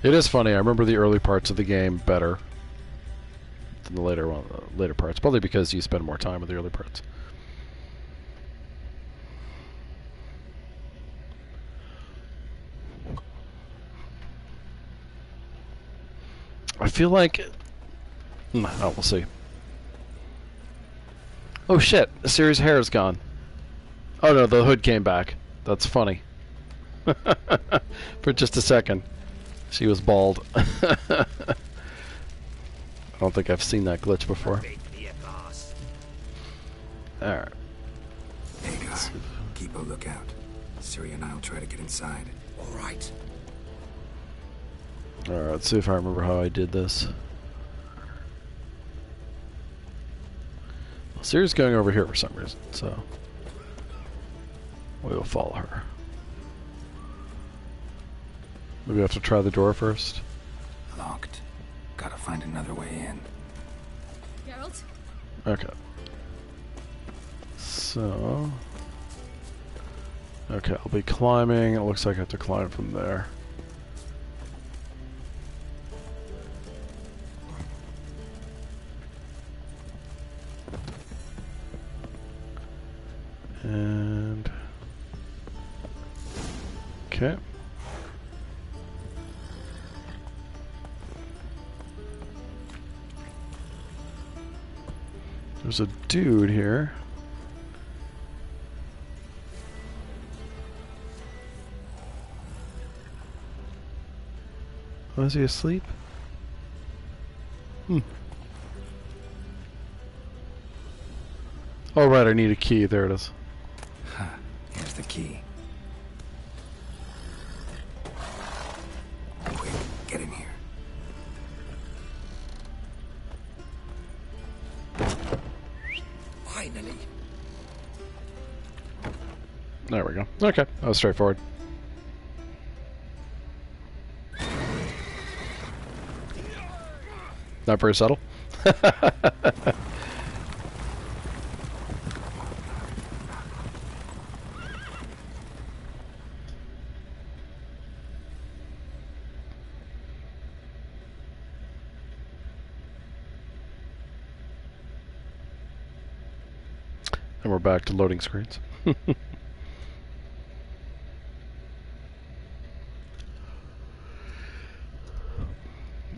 It is funny. I remember the early parts of the game better than the later parts. Probably because you spend more time with the early parts. I feel like... Oh, we'll see. Oh shit! Ciri's hair is gone. Oh no, the hood came back. That's funny. For just a second. She was bald. I don't think I've seen that glitch before. Alright. Hagar, keep a lookout. Ciri and I'll try to get inside. Alright. Alright, let's see if I remember how I did this. Well, Ciri's going over here for some reason, so we will follow her. Maybe we have to try the door first. Locked. Gotta find another way in. Geralt? Okay. So... Okay, I'll be climbing. It looks like I have to climb from there. And... Okay. There's a dude here. Oh, is he asleep? Hmm. Oh, right, I need a key. There it is. Huh. Here's the key. Quick, get in here. Finally. There we go. Okay, that was straightforward. Not very subtle. And we're back to loading screens.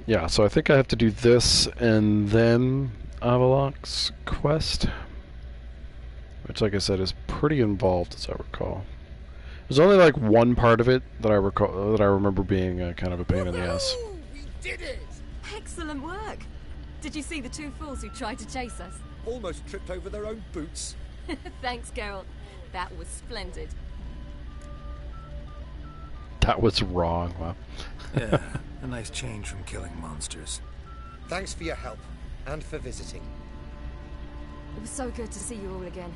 Yeah, so I think I have to do this and then Avalok's quest, which, like I said, is pretty involved, as I recall. There's only like one part of it that I recall that I remember being kind of a pain in the ass. We did it! Excellent work! Did you see the two fools who tried to chase us? Almost tripped over their own boots. Thanks, Geralt. That was splendid. That was wrong, wow. Yeah, a nice change from killing monsters. Thanks for your help, and for visiting. It was so good to see you all again.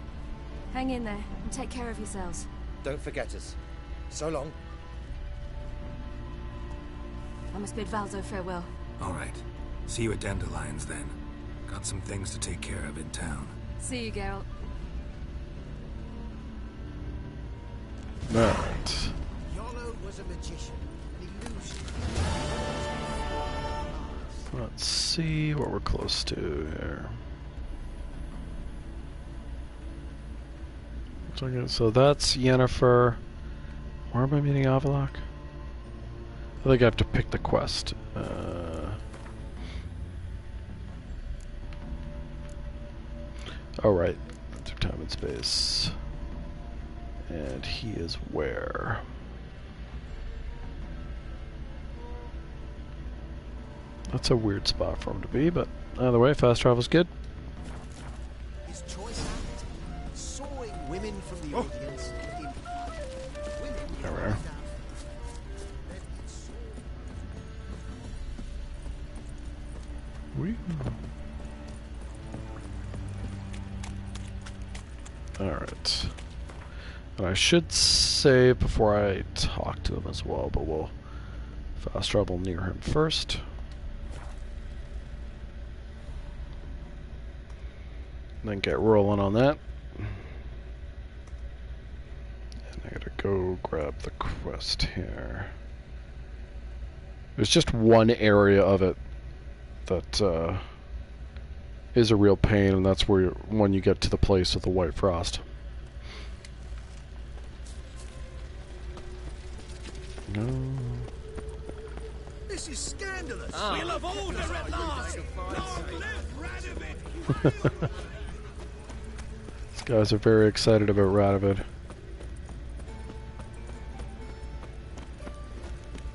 Hang in there, and take care of yourselves. Don't forget us. So long. I must bid Valzo farewell. All right. See you at Dandelions, then. Got some things to take care of in town. See you, Geralt. Alright. Yolo was a magician, an illusion. Let's see what we're close to here. So that's Yennefer. Where am I meeting Avalok? I think I have to pick the quest. Oh, right. Through time and space. And he is where? That's a weird spot for him to be, but either way, fast travel's good. His choice act, sawing women from the audience. There we are. Alright. And I should save before I talk to him as well, but we'll fast travel near him first. And then get rolling on that. And I gotta go grab the quest here. There's just one area of it that is a real pain, and that's where when you get to the place with the white frost. No. This is scandalous. We'll have order at last. Long live Radovid. These guys are very excited about Radovid.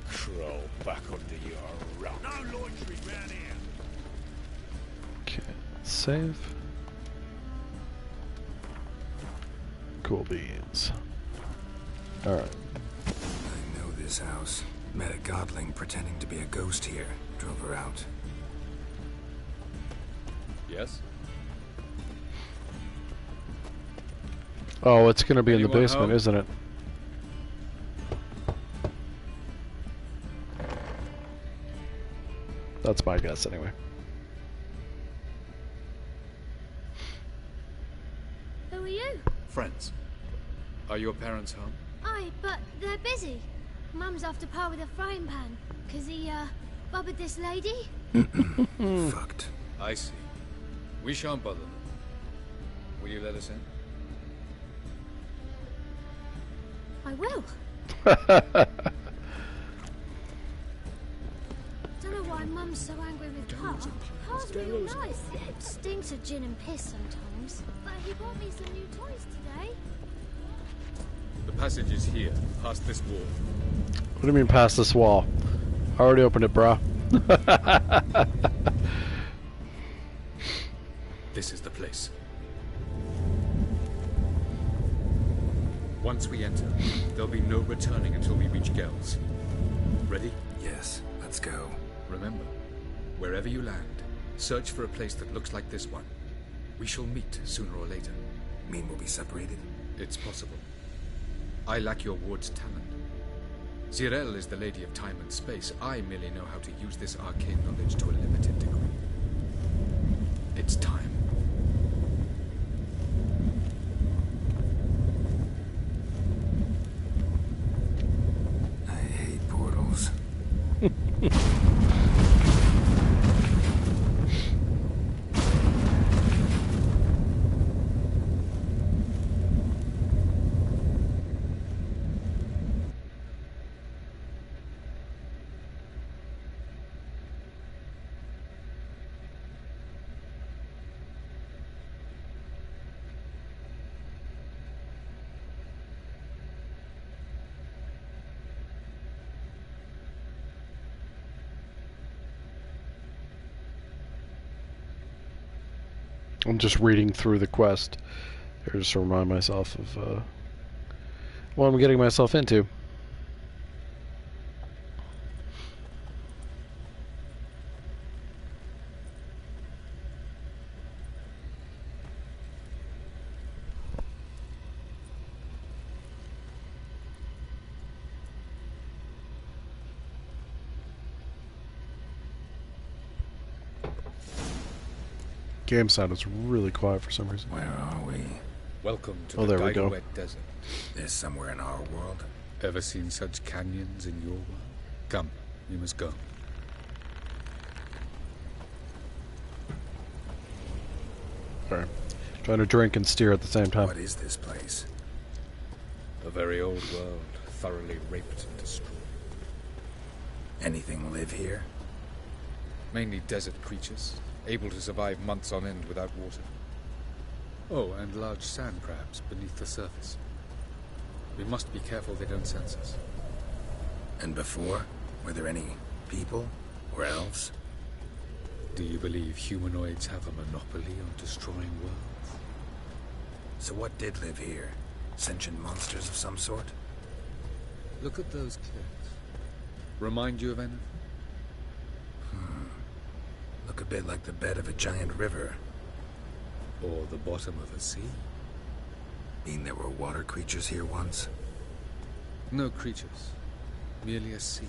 Crawl back under your rock. No loitering round here. Okay, save. Cool beans. Alright. I know this house. Met a godling pretending to be a ghost here. Drove her out. Yes? Oh, it's gonna be in the Anyone basement, home? isn't it? That's my guess, anyway. Who are you? Friends. Are your parents home? Aye, but they're busy. Mum's off to par with a frying pan. 'Cause he, bobbered this lady? Fucked. I see. We shan't bother them. Will you let us in? I will. Don't know why Mum's so angry with Pa. Pa's real nice. Stinks of gin and piss sometimes. But he bought me some new toys today. The passage is here, past this wall. What do you mean past this wall? I already opened it, brah. This is the place. Once we enter, there'll be no returning until we reach Gels. Ready? Yes, let's go. Remember, wherever you land, search for a place that looks like this one. We shall meet sooner or later. Mean we'll be separated? It's possible. I lack your ward's talent. Zirel is the lady of time and space. I merely know how to use this arcane knowledge to a limited degree. It's time. I hate portals. I'm just reading through the quest here just to remind myself of what I'm getting myself into. Game sound is really quiet for some reason. Where are we? Welcome to Oh, the there we go. Wet Desert. This somewhere in our world? Ever seen such canyons in your world? Come, we must go. Sorry. Trying to drink and steer at the same time. What is this place? A very old world, thoroughly raped and destroyed. Anything live here? Mainly desert creatures, able to survive months on end without water. Oh, and large sand crabs beneath the surface. We must be careful they don't sense us. And before? Were there any people? Or elves? Do you believe humanoids have a monopoly on destroying worlds? So what did live here? Sentient monsters of some sort? Look at those cliffs. Remind you of anything? Look a bit like the bed of a giant river. Or the bottom of a sea? Mean there were water creatures here once? No creatures. Merely a sea.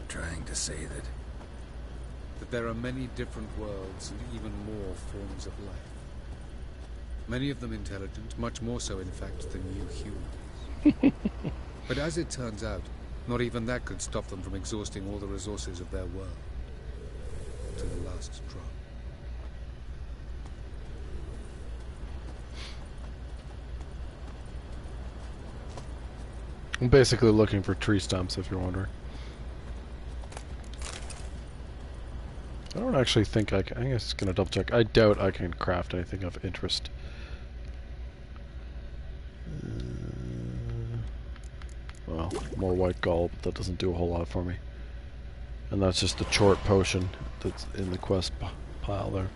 Trying to say that... That there are many different worlds and even more forms of life. Many of them intelligent, much more so in fact than you humans. But as it turns out, not even that could stop them from exhausting all the resources of their world. To the last drop. I'm basically looking for tree stumps, if you're wondering. I don't actually think I can... I'm just gonna double check. I doubt I can craft anything of interest. Well, more white gall, but that doesn't do a whole lot for me. And that's just the chort potion that's in the quest pile there.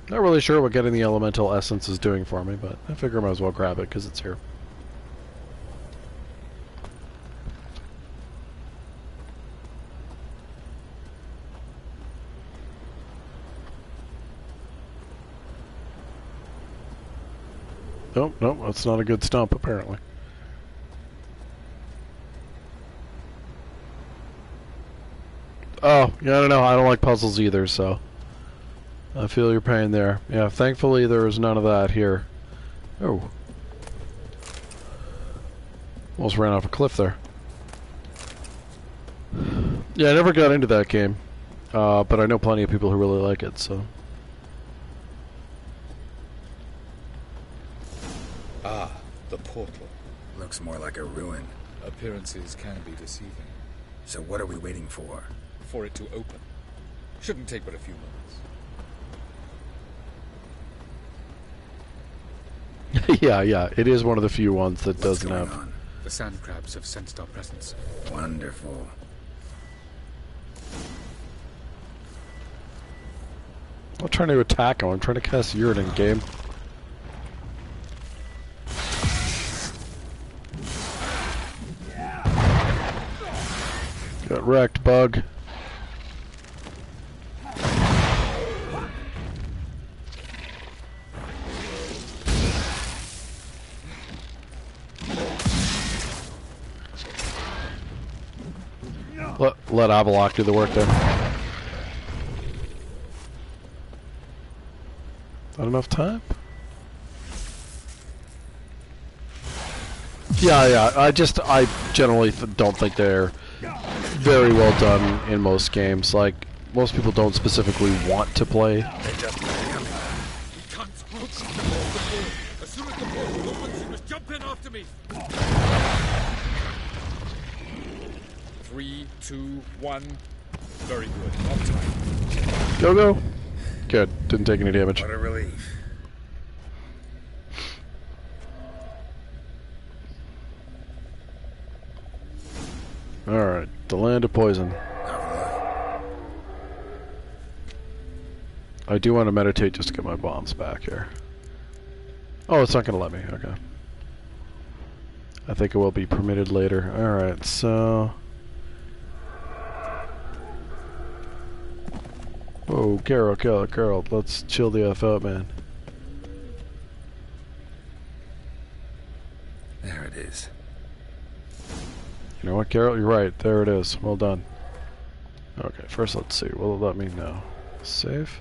Not really sure what getting the elemental essence is doing for me, but I figure I might as well grab it because it's here. Nope, nope, that's not a good stump, apparently. Oh, yeah, I don't know. I don't like puzzles either, so... I feel your pain there. Yeah, thankfully there is none of that here. Oh. Almost ran off a cliff there. Yeah, I never got into that game. But I know plenty of people who really like it, so... Ah, the portal. Looks more like a ruin. Appearances can be deceiving. So what are we waiting for? For it to open. Shouldn't take but a few moments. yeah, it is one of the few ones that doesn't have... On? The sand crabs have sensed our presence. Wonderful. I'm not trying to attack him, I'm trying to cast Uridan, game. Got wrecked, bug. Let Avalok do the work there. Not enough time? Yeah, I generally don't think they're very well done in most games. Like, most people don't specifically want to play. As soon as the portal opens, you must jump in after me. 3, 2, 1. Very good. On time. Go. Good. Didn't take any damage. What a relief. Alright. The land of poison. I do want to meditate just to get my bombs back here. Oh, it's not going to let me. Okay. I think it will be permitted later. Alright, so... Whoa, Carol, let's chill the F out, man. There it is. You know what, Carol? You're right. There it is. Well done. Okay, first let's see. Will it let me know? Save.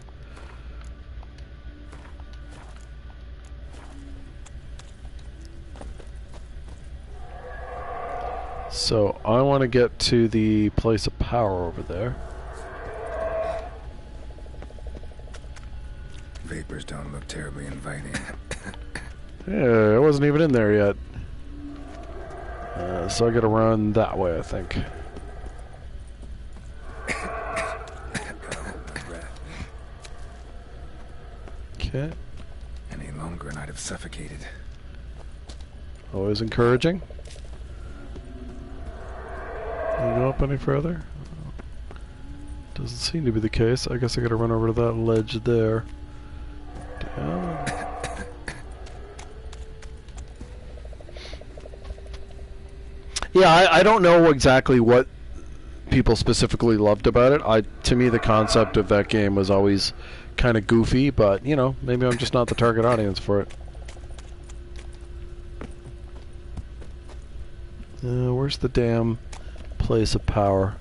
So, I want to get to the place of power over there. Vapors don't look terribly inviting. Yeah, I wasn't even in there yet. So I gotta run that way, I think. Okay. Any longer and I'd have suffocated. Always encouraging. Can you go up any further? Doesn't seem to be the case. I guess I gotta run over to that ledge there. Down. Yeah, I don't know exactly what people specifically loved about it. To me, the concept of that game was always kind of goofy, but, you know, maybe I'm just not the target audience for it. Where's the damn place of power?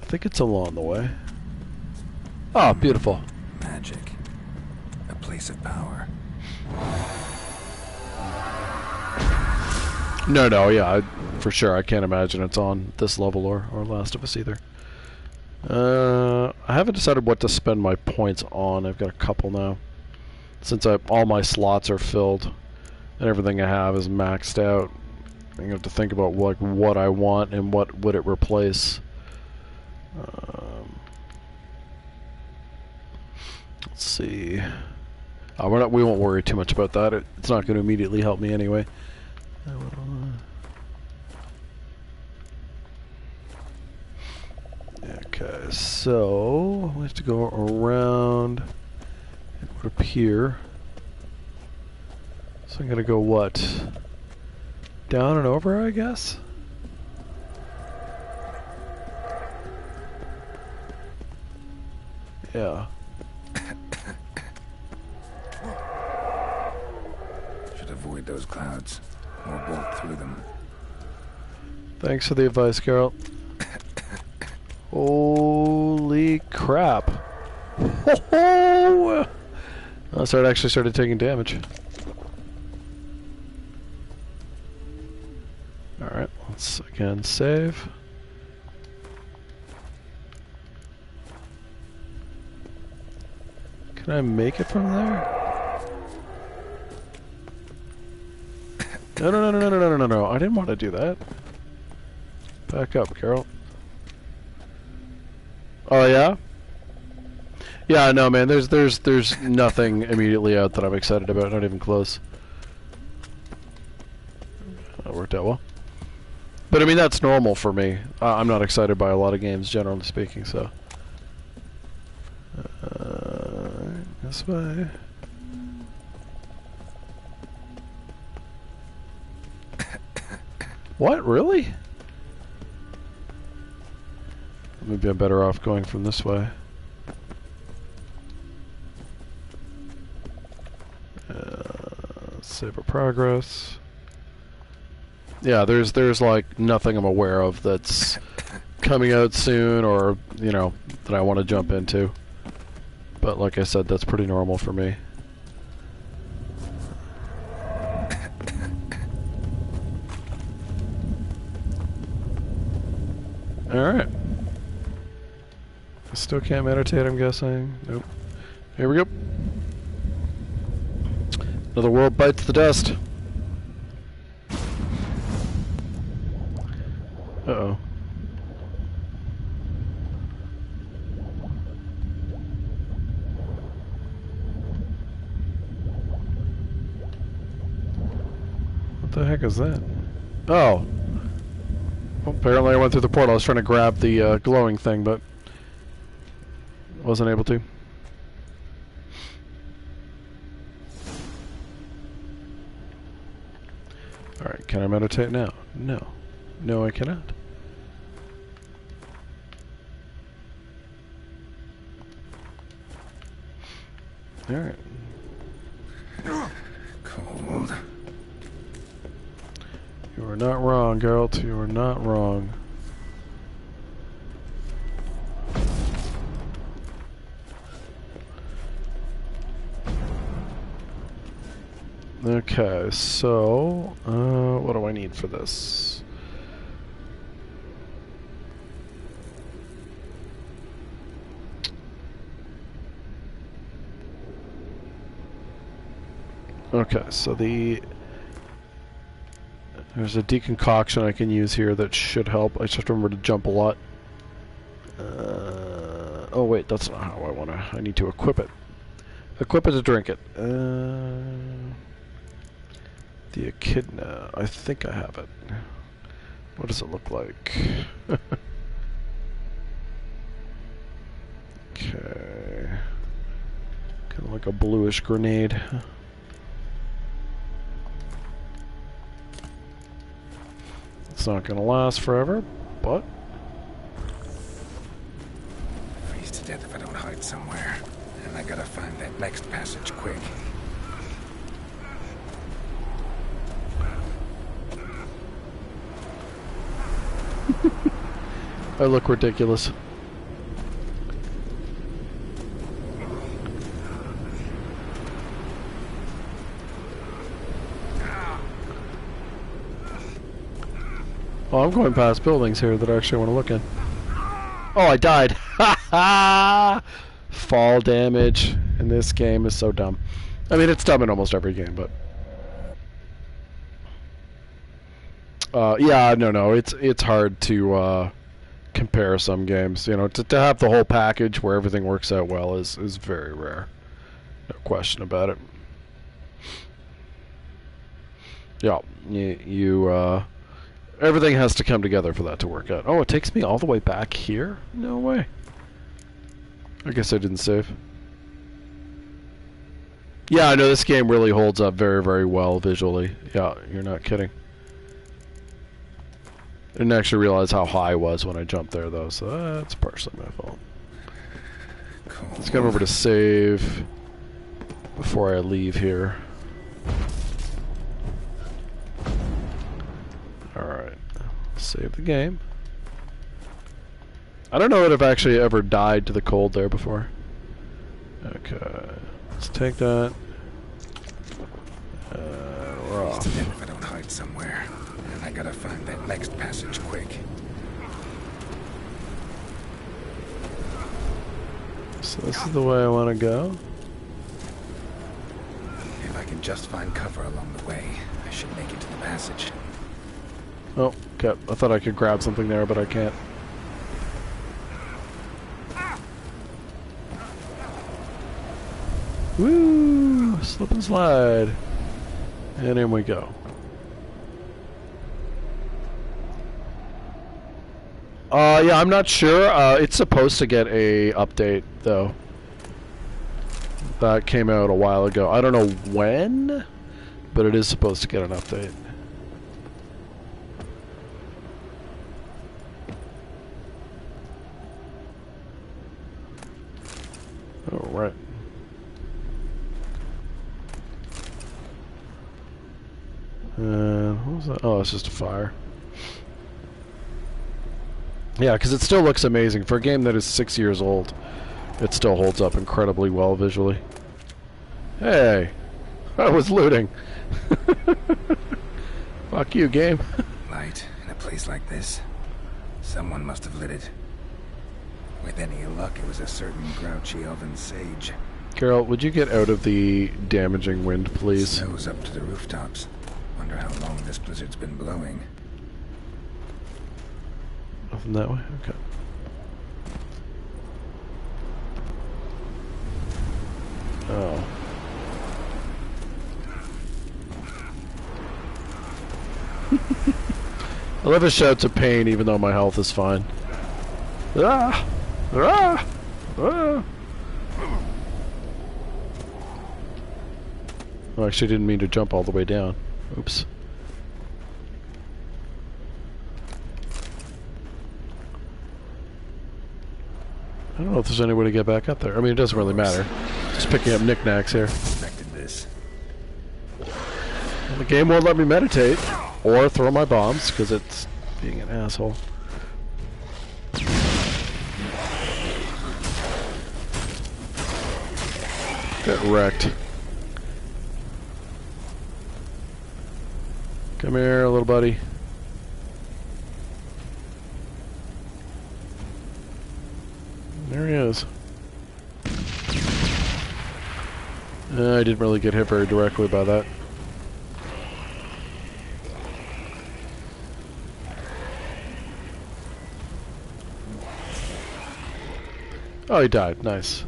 I think it's along the way. Oh, beautiful. Magic. A place of power. No, yeah, for sure. I can't imagine it's on this level or Last of Us either. I haven't decided what to spend my points on. I've got a couple now. Since all my slots are filled and everything I have is maxed out, I have to think about what I want and what would it replace. Let's see. We won't worry too much about that. It's not going to immediately help me anyway. Okay, so we have to go around and up here. So I'm gonna go what? Down and over, I guess? Yeah. Should avoid those clouds or walk through them. Thanks for the advice, Carol. Holy crap. I actually started taking damage. Alright, let's again save. Can I make it from there? No. I didn't want to do that. Back up, Carol. Oh yeah? Yeah, no man, there's nothing immediately out that I'm excited about, not even close. That worked out well. But I mean, that's normal for me. I'm not excited by a lot of games, generally speaking, so. This way. What, really? Maybe I'm better off going from this way. Save our progress. Yeah, there's like nothing I'm aware of that's coming out soon or, you know, that I want to jump into. But like I said, that's pretty normal for me. Alright. I still can't meditate, I'm guessing. Nope. Here we go. Another world bites the dust. Uh-oh. What the heck is that? Oh. Well, apparently I went through the portal. I was trying to grab the glowing thing, but wasn't able to. Alright, can I meditate now? No. No, I cannot. Alright. Cold. You are not wrong, Geralt. You are not wrong. Okay, so what do I need for this? Okay, so there's a deconcoction I can use here that should help. I just have to remember to jump a lot. Oh wait, that's not how I want to. I need to equip it. Equip it to drink it. The echidna. I think I have it. What does it look like? Okay. Kind of like a bluish grenade. It's not going to last forever, but... Freeze to death if I don't hide somewhere. And I gotta find that next passage quick. I look ridiculous. Oh, I'm going past buildings here that I actually want to look in. Oh, I died. Ha ha! Fall damage in this game is so dumb. I mean, it's dumb in almost every game, but... yeah, no, it's hard to compare some games. You know, to have the whole package where everything works out well is very rare. No question about it. Yeah, you everything has to come together for that to work out. Oh, it takes me all the way back here? No way. I guess I didn't save. Yeah, I know this game really holds up very, very well visually. Yeah, you're not kidding. I didn't actually realize how high I was when I jumped there, though, so that's partially my fault. Cool. Let's get over to save before I leave here. Alright. Save the game. I don't know that I've actually ever died to the cold there before. Okay. Let's take that. We're off. If I don't hide somewhere. And I gotta find that next passage quick. So this is the way I want to go. If I can just find cover along the way, I should make it to the passage. Oh, okay. I thought I could grab something there, but I can't. Woo! Slip and slide. And in we go. Yeah, I'm not sure. It's supposed to get a update, though. That came out a while ago. I don't know when, but it is supposed to get an update. Oh, right. What was that? Oh, it's just a fire. Yeah, because it still looks amazing. For a game that is 6 years old, it still holds up incredibly well visually. Hey! I was looting. Fuck you, game. Light in a place like this. Someone must have lit it. With any luck, it was a certain grouchy elven sage. Carol, would you get out of the damaging wind, please? Snow's up to the rooftops. Wonder how long this blizzard's been blowing. Nothing that way? Okay. Oh. I love his shouts of pain even though my health is fine. Ah! Ah! Ah! Oh, I actually didn't mean to jump all the way down. Oops. I don't know if there's any way to get back up there. I mean, it doesn't really matter. Just picking up knickknacks here. Expected this. Well, the game won't let me meditate or throw my bombs because it's being an asshole. Get wrecked. Come here, little buddy. There he is. I didn't really get hit very directly by that. Oh, he died. Nice.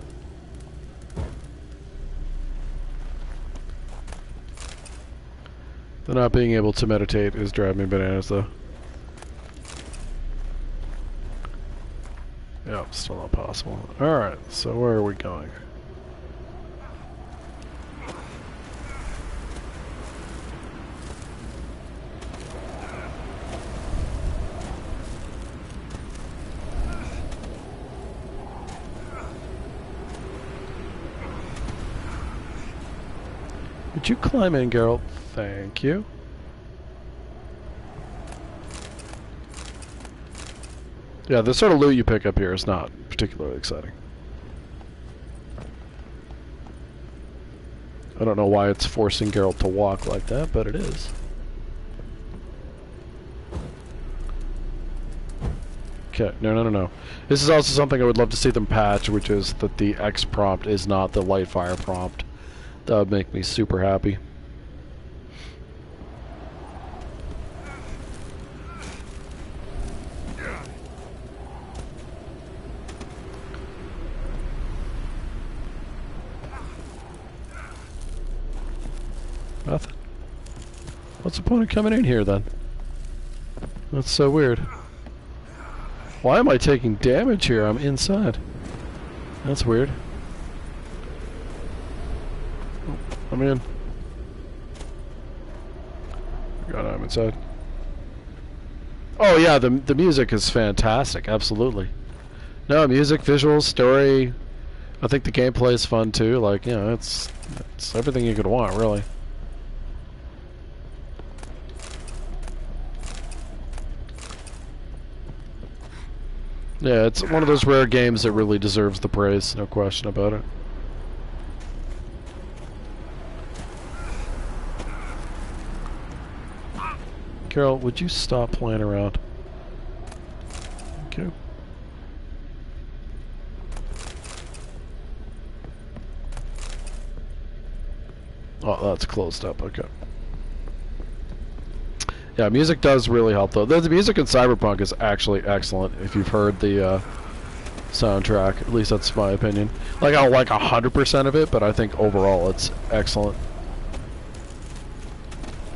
The not being able to meditate is driving me bananas, though. Yep, still not possible. Alright, so where are we going? Would you climb in, Geralt? Thank you. Yeah, the sort of loot you pick up here is not particularly exciting. I don't know why it's forcing Geralt to walk like that, but it is. Okay, no. This is also something I would love to see them patch, which is that the X prompt is not the light fire prompt. That would make me super happy. Nothing. What's the point of coming in here then? That's so weird. Why am I taking damage here? I'm inside. That's weird. I'm in. God, I'm inside. Oh yeah, the music is fantastic. Absolutely. No, music, visuals, story. I think the gameplay is fun too. Like, you know, it's everything you could want, really. Yeah, it's one of those rare games that really deserves the praise, no question about it. Carol, would you stop playing around? Okay. Oh, that's closed up, okay. Yeah, music does really help, though. The music in Cyberpunk is actually excellent, if you've heard the soundtrack. At least that's my opinion. Like, I don't like 100% of it, but I think overall it's excellent.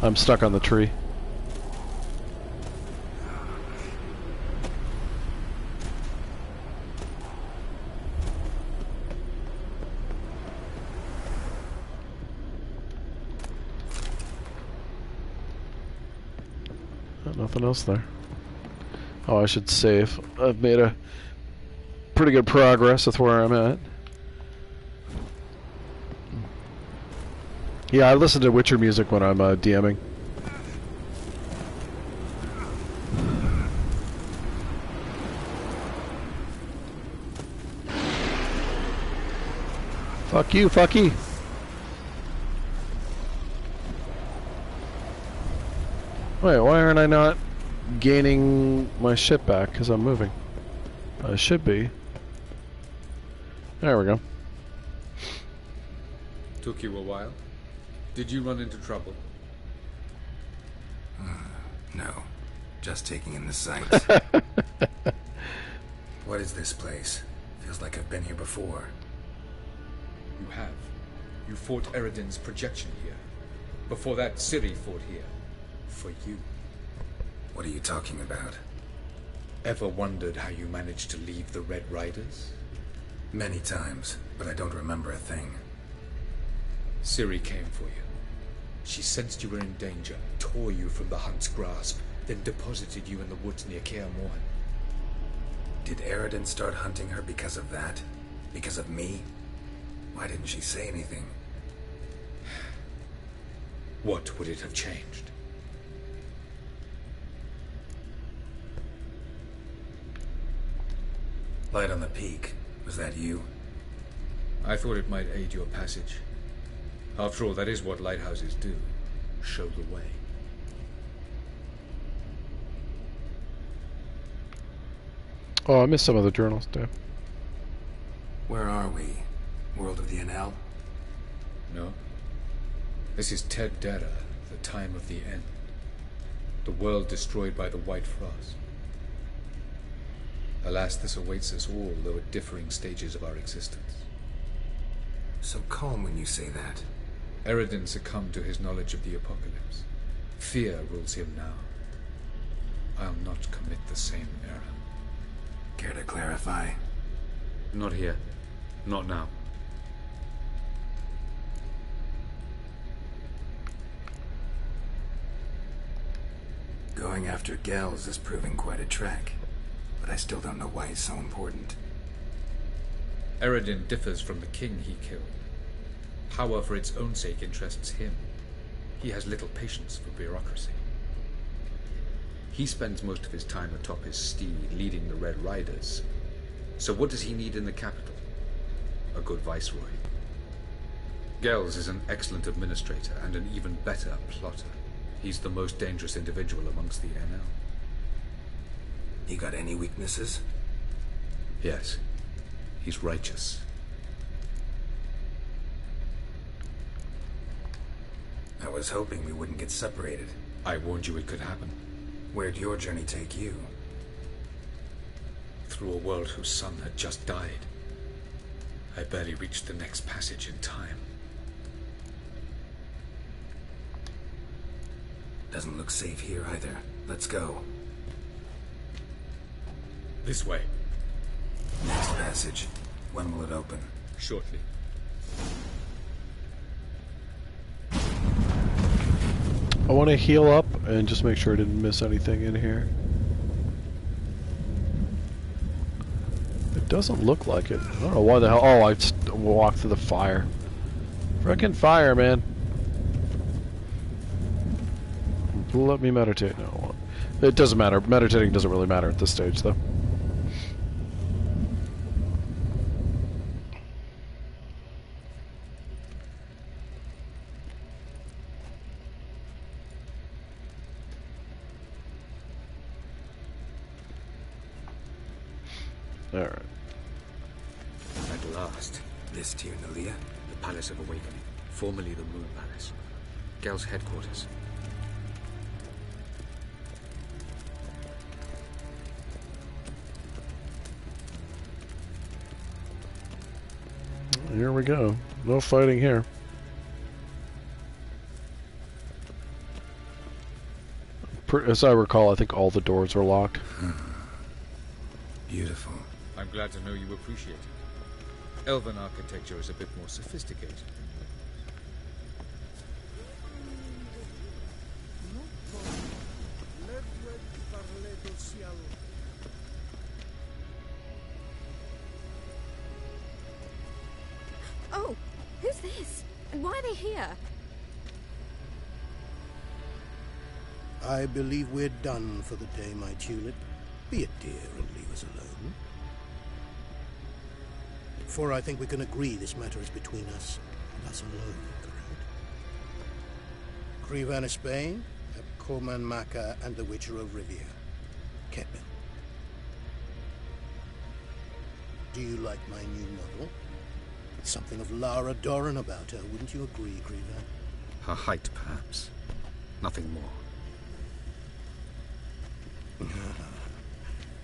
I'm stuck on the tree. Nothing else there. Oh, I should save. I've made a pretty good progress with where I'm at. Yeah, I listen to Witcher music when I'm DMing. Fuck you, fucky. Wait, why aren't I not gaining my ship back? Because I'm moving. I should be. There we go. Took you a while? Did you run into trouble? No. Just taking in the sights. What is this place? Feels like I've been here before. You have. You fought Eridan's projection here. Before that, Ciri fought here. For you. What are you talking about? Ever wondered how you managed to leave the Red Riders? Many times, but I don't remember a thing. Ciri came for you. She sensed you were in danger, tore you from the Hunt's grasp, then deposited you in the woods near Kaer Morhen. Did Eridan start hunting her because of that? Because of me? Why didn't she say anything? What would it have changed? Light on the peak. Was that you? I thought it might aid your passage. After all, that is what lighthouses do. Show the way. Oh, I missed some of the journals, too. Where are we? World of the NL? No. This is Ted Dara, the time of the end. The world destroyed by the White Frost. Alas, this awaits us all, though at differing stages of our existence. So calm when you say that. Eridan succumbed to his knowledge of the apocalypse. Fear rules him now. I'll not commit the same error. Care to clarify? Not here. Not now. Going after Gels is proving quite a trek, but I still don't know why he's so important. Eredin differs from the king he killed. Power for its own sake interests him. He has little patience for bureaucracy. He spends most of his time atop his steed, leading the Red Riders. So what does he need in the capital? A good viceroy. Gels is an excellent administrator and an even better plotter. He's the most dangerous individual amongst the NL. He got any weaknesses? Yes. He's righteous. I was hoping we wouldn't get separated. I warned you it could happen. Where'd your journey take you? Through a world whose son had just died. I barely reached the next passage in time. Doesn't look safe here either. Let's go. This way. Next passage. When will it open? Shortly. I want to heal up and just make sure I didn't miss anything in here. It doesn't look like it. I don't know why the hell. Oh, I just walked through the fire. Frickin' fire, man. Let me meditate. No, it doesn't matter. Meditating doesn't really matter at this stage, though. Alright. At last. This Tyr Nalia? The Palace of Awakening, formerly the Moon Palace. Gel's headquarters. Here we go. No fighting here. As I recall, I think all the doors are locked. Beautiful. I'm glad to know you appreciate it. Elven architecture is a bit more sophisticated. Oh, who's this? And why are they here? I believe we're done for the day, my tulip. Be a dear and leave us alone. For I think we can agree this matter is between us and us alone, correct? Krivan of Spain, Korman Maka, and the Witcher of Rivia. Kepin. Do you like my new model? Something of Lara Doran about her, wouldn't you agree, Krivan? Her height, perhaps. Nothing more.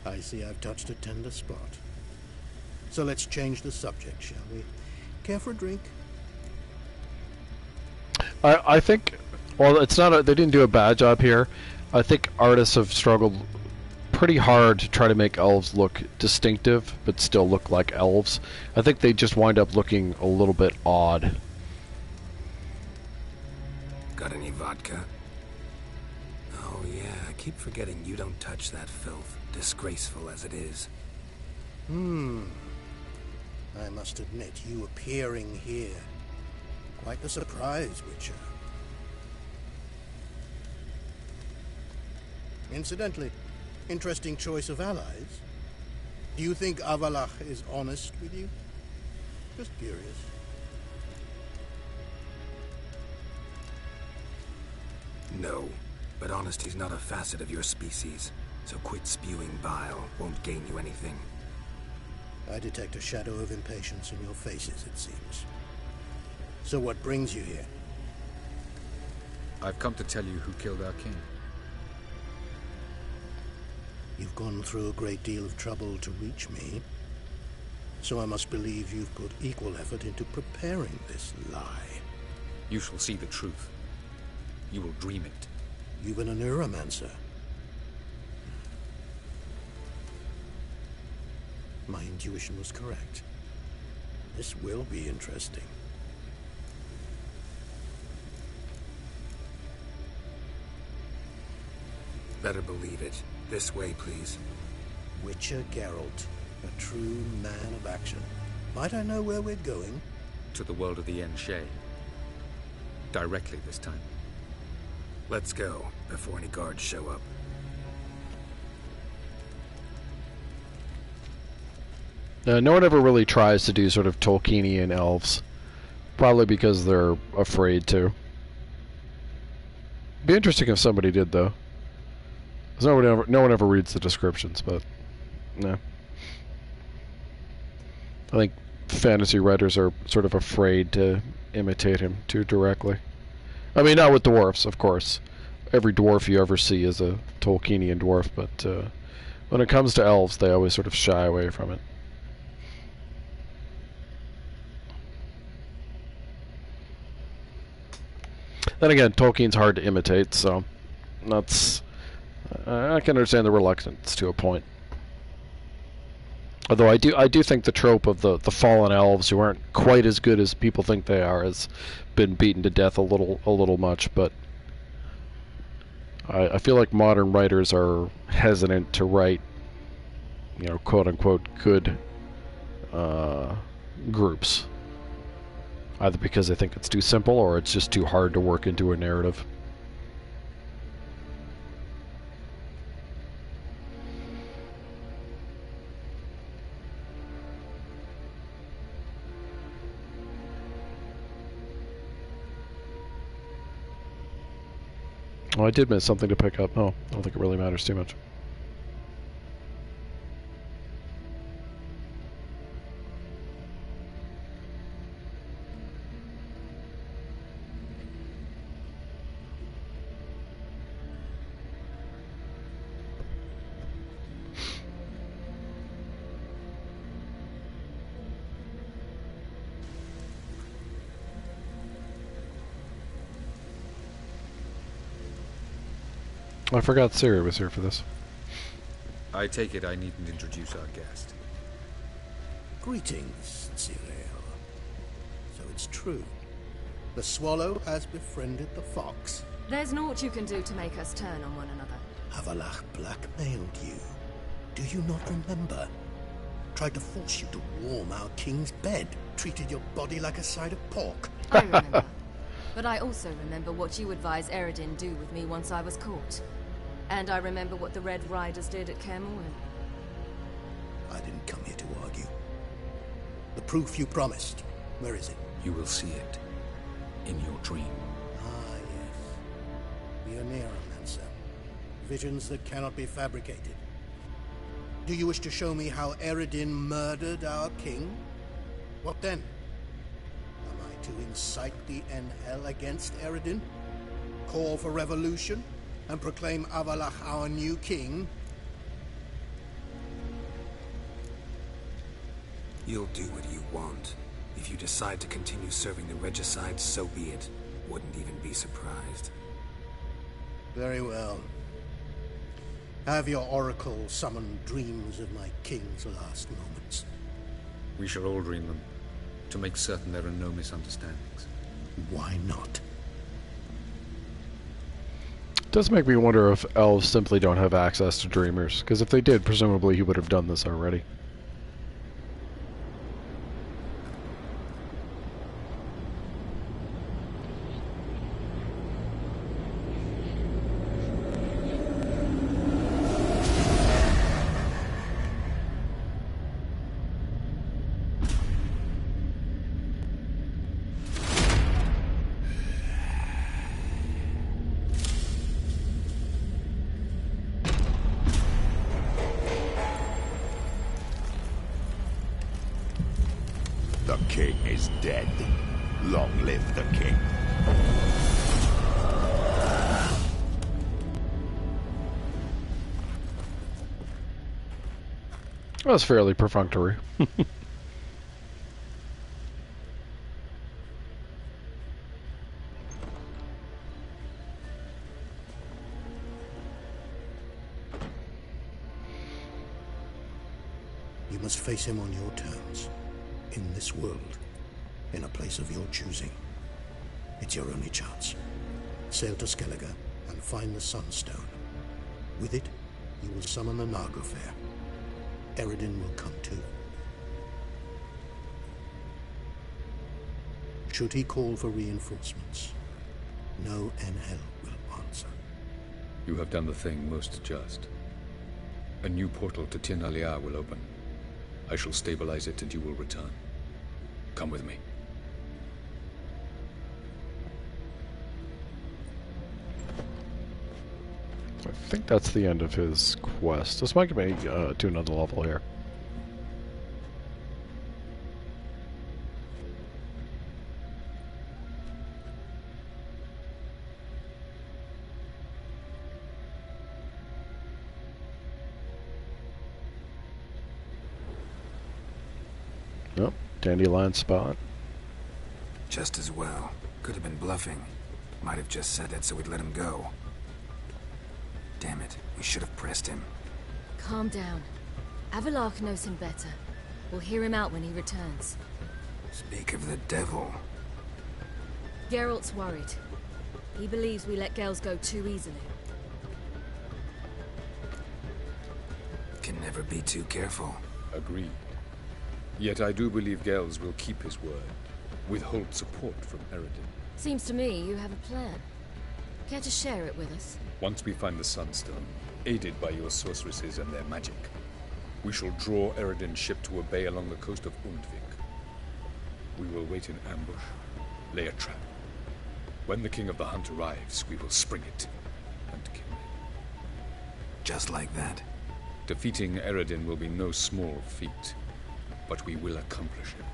I see I've touched a tender spot. So let's change the subject, shall we? Care for a drink? I think, well, it's not they didn't do a bad job here. I think artists have struggled pretty hard to try to make elves look distinctive, but still look like elves. I think they just wind up looking a little bit odd. Got any vodka? Oh yeah, I keep forgetting you don't touch that filth, disgraceful as it is. I must admit, you appearing here, quite the surprise, Witcher. Incidentally, interesting choice of allies. Do you think Avalach is honest with you? Just curious. No, but honesty's not a facet of your species, so quit spewing bile, won't gain you anything. I detect a shadow of impatience in your faces, it seems. So what brings you here? I've come to tell you who killed our king. You've gone through a great deal of trouble to reach me, so I must believe you've put equal effort into preparing this lie. You shall see the truth. You will dream it. You've been a neuromancer. My intuition was correct. This will be interesting. Better believe it. This way, please. Witcher Geralt, a true man of action. Might I know where we're going? To the world of the Enshay. Directly this time. Let's go, before any guards show up. No one ever really tries to do sort of Tolkienian elves. Probably because they're afraid to. Be interesting if somebody did, though. 'Cause no one ever reads the descriptions, but no. I think fantasy writers are sort of afraid to imitate him too directly. I mean, not with dwarves, of course. Every dwarf you ever see is a Tolkienian dwarf, but when it comes to elves, they always sort of shy away from it. Then again, Tolkien's hard to imitate, so that's I can understand the reluctance to a point. Although I do think the trope of the fallen elves who aren't quite as good as people think they are has been beaten to death a little much, but I feel like modern writers are hesitant to write, quote unquote good groups. Either because they think it's too simple or it's just too hard to work into a narrative. Oh, I did miss something to pick up. Oh, I don't think it really matters too much. I forgot Ciri was here for this. I take it I needn't introduce our guest. Greetings, Cyril. So it's true. The swallow has befriended the fox. There's naught you can do to make us turn on one another. Avalach blackmailed you. Do you not remember? Tried to force you to warm our king's bed. Treated your body like a side of pork. I remember. But I also remember what you advised Eredin do with me once I was caught. And I remember what the Red Riders did at Kaer Morhen. I didn't come here to argue. The proof you promised, where is it? You will see it. In your dream. Ah, yes. The Oneiromancer. Visions that cannot be fabricated. Do you wish to show me how Eredin murdered our king? What then? Am I to incite the Enhel against Eredin? Call for revolution? And proclaim Avalach our new king? You'll do what you want. If you decide to continue serving the regicide, so be it. Wouldn't even be surprised. Very well. Have your oracle summon dreams of my king's last moments. We shall all dream them, to make certain there are no misunderstandings. Why not? It does make me wonder if elves simply don't have access to dreamers, because if they did, presumably he would have done this already. The king is dead. Long live the king. That was fairly perfunctory. You must face him on your terms. In this world. In a place of your choosing. It's your only chance. Sail to Skellige and find the Sunstone. With it, you will summon the Nagelfair. Eredin will come too. Should he call for reinforcements, no NL will answer. You have done the thing most just. A new portal to Tirnalia will open. I shall stabilize it and you will return. Come with me. I think that's the end of his quest. This might get me to another level here. Nope, dandelion spot. Just as well. Could have been bluffing. Might have just said it so we'd let him go. Damn it, we should have pressed him. Calm down. Avalark knows him better. We'll hear him out when he returns. Speak of the devil. Geralt's worried. He believes we let Gels go too easily. Can never be too careful. Agreed. Yet I do believe Gels will keep his word. Withhold support from Eredin. Seems to me you have a plan. Care to share it with us? Once we find the Sunstone, aided by your sorceresses and their magic, we shall draw Eredin's ship to a bay along the coast of Undvik. We will wait in ambush, lay a trap. When the King of the Hunt arrives, we will spring it and kill him. Just like that? Defeating Eredin will be no small feat, but we will accomplish it.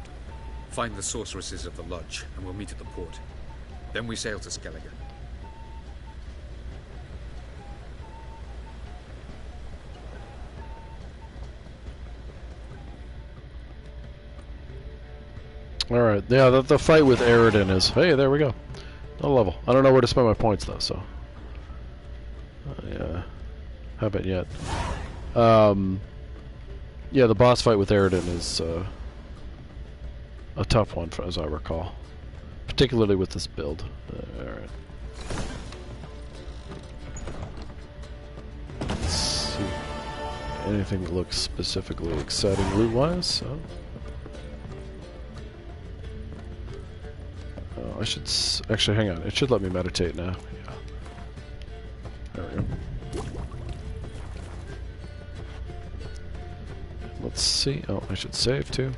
Find the sorceresses of the Lodge, and we'll meet at the port. Then we sail to Skellige. Alright, yeah, the fight with Eredin is... Hey, there we go. No level. I don't know where to spend my points, though, so... yeah. Haven't yet. Yeah, the boss fight with Eredin is a tough one, as I recall. Particularly with this build. Alright. Let's see. Anything that looks specifically exciting loot-wise, so... I should actually hang on. It should let me meditate now. Yeah. There we go. Let's see. Oh, I should save too.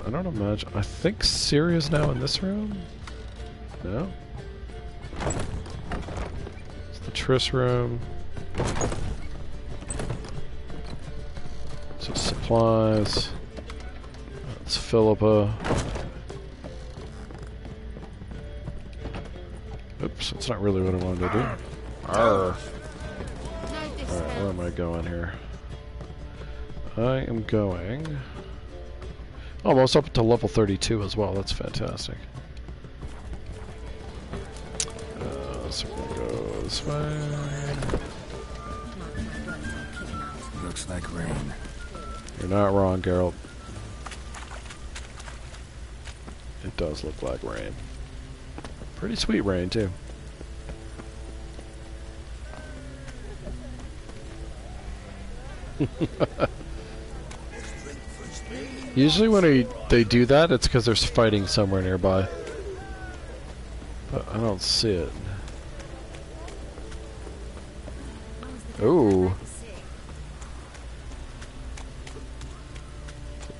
I don't imagine. I think Syria's now in this room. No. It's the Triss room. So supplies. It's Philippa. Oops, that's not really what I wanted to do. Arr. Alright, where am I going here? I am going... almost up to level 32 as well, that's fantastic. So we're gonna go this way. Looks like rain. You're not wrong, Geralt. It does look like rain. Pretty sweet rain, too. Usually when they do that, it's because there's fighting somewhere nearby. But I don't see it. Ooh.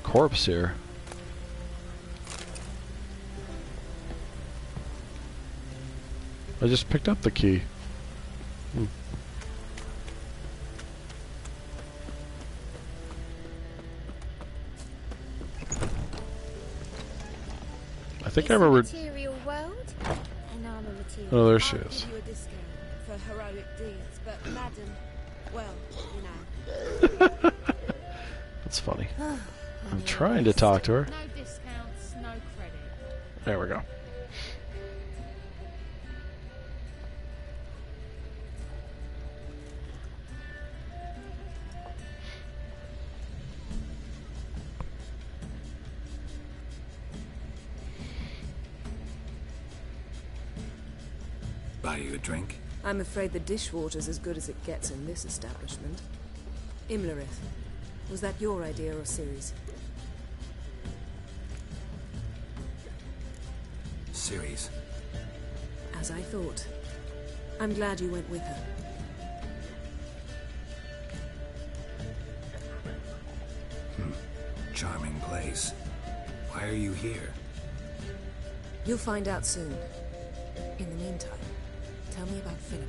Corpse here. I just picked up the key. I think I remember. Material world? And I'm a material. Oh, there she is. I'll give you a discount for heroic deeds, but madam, well, you know. That's funny. I'm trying to talk to her. No discounts, no credit. There we go. Buy you a drink? I'm afraid the dishwater's as good as it gets in this establishment. Imlerith, was that your idea or Ciri's? Ciri's. As I thought. I'm glad you went with her. Charming place. Why are you here? You'll find out soon. In the meantime, tell me about Philippa.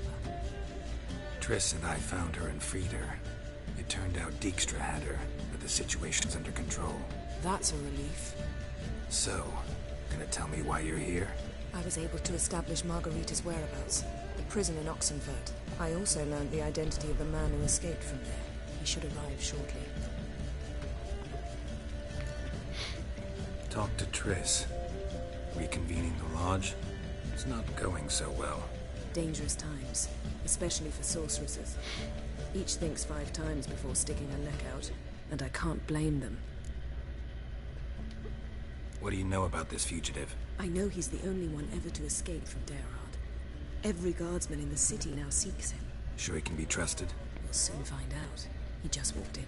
Triss and I found her and freed her. It turned out Dijkstra had her, but the situation's under control. That's a relief. So, gonna tell me why you're here? I was able to establish Margarita's whereabouts, the prison in Oxenfurt. I also learned the identity of the man who escaped from there. He should arrive shortly. Talk to Triss. Reconvening the lodge? It's not going so well. Dangerous times, especially for sorceresses. Each thinks 5 times before sticking a neck out, and I can't blame them. What do you know about this fugitive? I know he's the only one ever to escape from Derard. Every guardsman in the city now seeks him. Sure he can be trusted? We'll soon find out. He just walked in.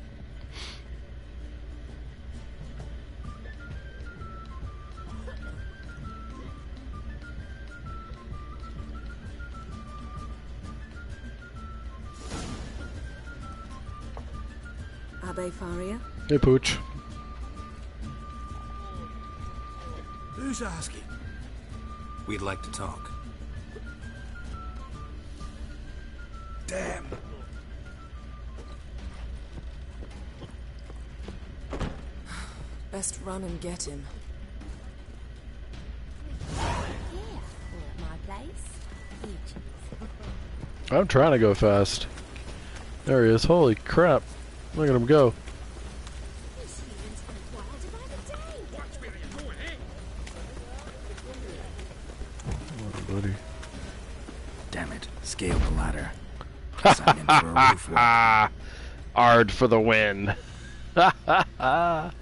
Abbe Faria? Hey, Pooch. Who's asking? We'd like to talk. Damn. Best run and get him. I'm trying to go fast. There he is. Holy crap. Look at him go. Oh, buddy. Damn it. Scale the ladder. Sign in for a roof walk. Ard for the win. Thought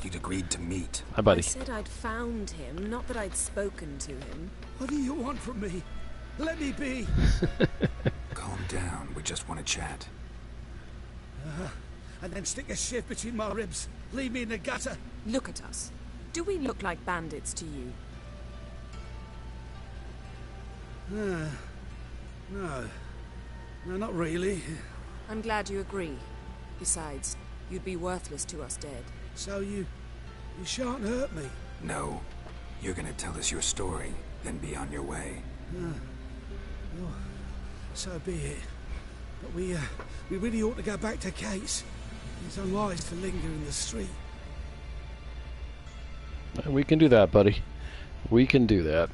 you'd agreed to meet. Hi, buddy. I said I'd found him, not that I'd spoken to him. What do you want from me? Let me be. Calm down. We just want to chat. And then stick a shiv between my ribs. Leave me in the gutter. Look at us. Do we look like bandits to you? No. No, not really. I'm glad you agree. Besides, you'd be worthless to us dead. So you shan't hurt me. No. You're gonna tell us your story, then be on your way. Well, so be it. But we really ought to go back to Kate's. It's unwise to linger in the street. We can do that, buddy. We can do that.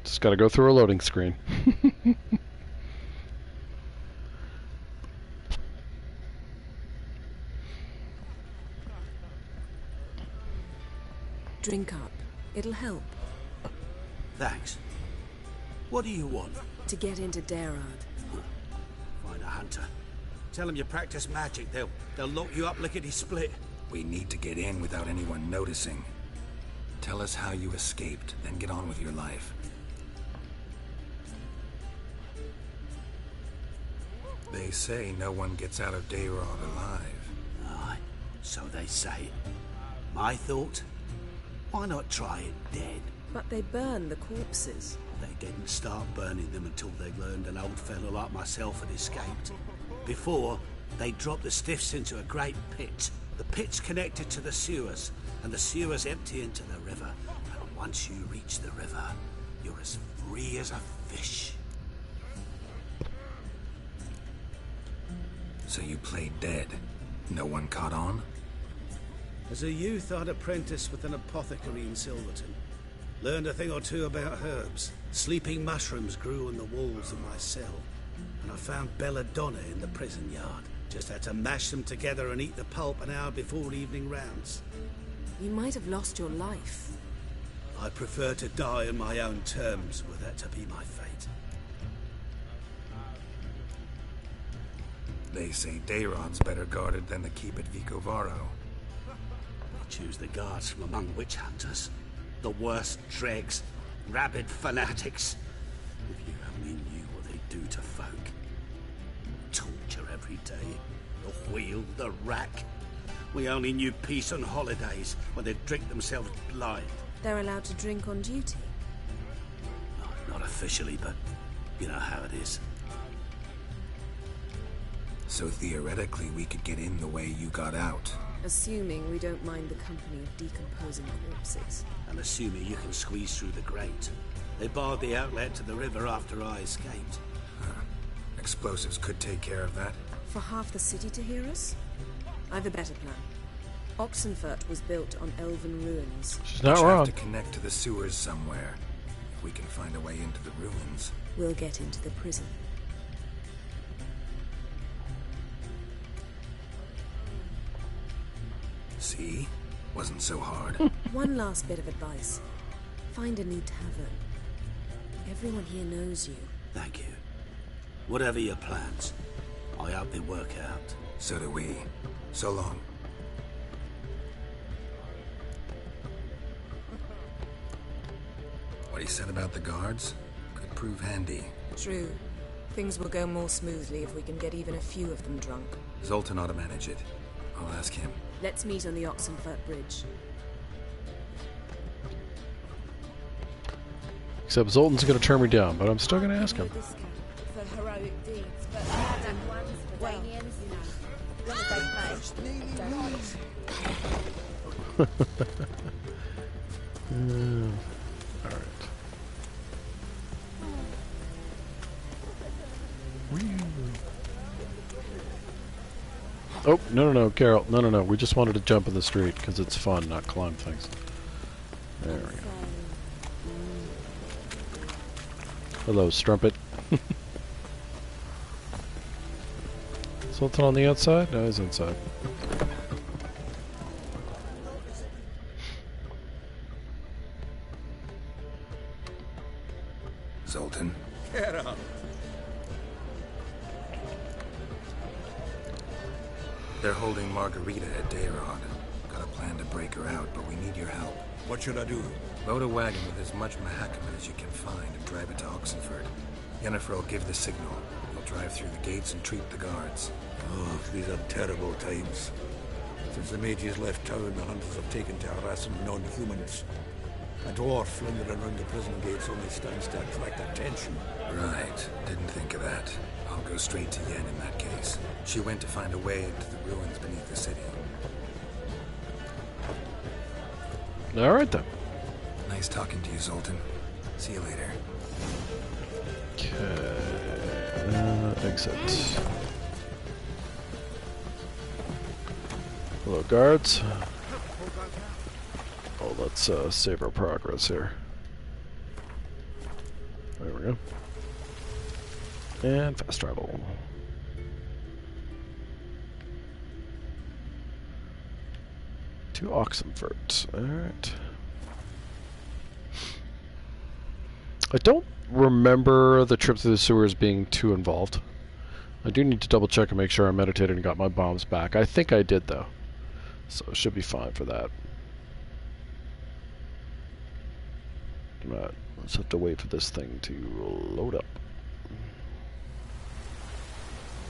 Just gotta go through a loading screen. Drink up. It'll help. Thanks. What do you want? To get into Derard. Find a hunter. Tell them you practice magic. They'll lock you up lickety-split. We need to get in without anyone noticing. Tell us how you escaped, then get on with your life. They say no one gets out of Derard alive. Aye, so they say. My thought? Why not try it dead? But they burn the corpses. They didn't start burning them until they learned an old fellow like myself had escaped. Before, they dropped the stiffs into a great pit. The pit's connected to the sewers, and the sewers empty into the river. And once you reach the river, you're as free as a fish. So you played dead. No one caught on? As a youth, I'd apprenticed with an apothecary in Silverton. Learned a thing or two about herbs. Sleeping mushrooms grew on the walls of my cell. And I found belladonna in the prison yard. Just had to mash them together and eat the pulp an hour before evening rounds. You might have lost your life. I prefer to die on my own terms, were that to be my fate. They say Dayron's better guarded than the keep at Vicovaro. They choose the guards from among witch hunters. The worst dregs, rabid fanatics. If you only knew what they do to folk. Torture every day. The wheel, the rack. We only knew peace on holidays, when they'd drink themselves blind. They're allowed to drink on duty? Not officially, but you know how it is. So theoretically, we could get in the way you got out. Assuming we don't mind the company of decomposing corpses. And assuming you can squeeze through the grate. They barred the outlet to the river after I escaped. Explosives could take care of that. For half the city to hear us? I've a better plan. Oxenfurt was built on elven ruins. She's not We'll wrong. have to connect to the sewers somewhere. If we can find a way into the ruins. We'll get into the prison. See? Wasn't so hard. One last bit of advice. Find a new tavern. Everyone here knows you. Thank you. Whatever your plans, I hope they work out. So do we. So long. What he said about the guards could prove handy. True. Things will go more smoothly if we can get even a few of them drunk. Zoltan ought to manage it. I'll ask him. Let's meet on the Oxenfurt Bridge. Except Zoltan's going to turn me down, but I'm still going to ask him. For heroic deeds, but bad ones for Danians, you know. Alright. Oh, no, Carol. No. We just wanted to jump in the street because it's fun, not climb things. There we go. Hello, Strumpet. Sultan on the outside? No, he's inside. Zoltan. Get up. They're holding Margarita at Dayrod. Got a plan to break her out, but we need your help. What should I do? Load a wagon with as much Mahakaman as you can find and drive it to Oxenfurt. Yennefer will give the signal. They'll drive through the gates and treat the guards. Oh, these are terrible times. Since the mages left town, the hunters have taken to harassing non-humans. A dwarf lingering around the prison gates only stands to attract attention. Right. Didn't think of that. I'll go straight to Yen in that case. She went to find a way into the ruins beneath the city. Alright then. Nice talking to you, Zoltan. See you later. Okay. Exit. Hello, guards. Oh, let's save our progress here. There we go. And fast travel. To Oxenfurt. Alright. I don't remember the trip through the sewers being too involved. I do need to double check and make sure I meditated and got my bombs back. I think I did, though. So it should be fine for that. Right, let's have to wait for this thing to load up.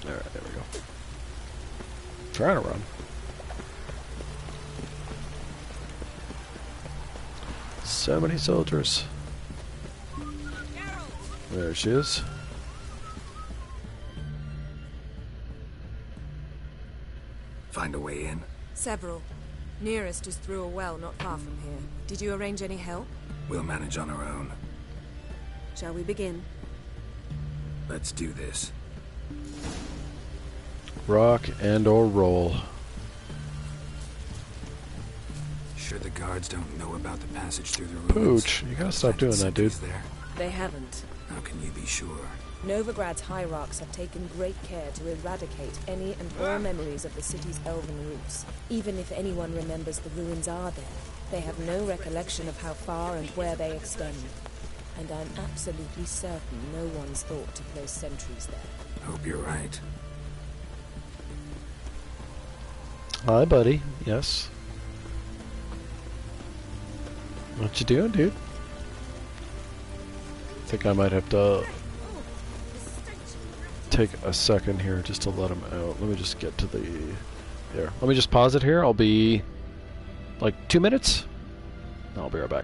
Alright, there we go. Trying to run. So many soldiers. There she is. Find a way in. Several. Nearest is through a well not far from here. Did you arrange any help? We'll manage on our own. Shall we begin? Let's do this. Rock and or roll. Sure the guards don't know about the passage through the ruins? Pooch, you gotta stop doing that, dude. There? They haven't. How can you be sure? Novigrad's hierarchs have taken great care to eradicate any and all memories of the city's elven roots. Even if anyone remembers the ruins are there, they have no recollection of how far and where they extend. And I'm absolutely certain no one's thought to place sentries there. Hope you're right. Hi, buddy. Yes. What you doing, dude? I think I might have to take a second here just to let him out. Let me just get to the... There. Let me just pause it here. I'll be like 2 minutes. I'll be right back.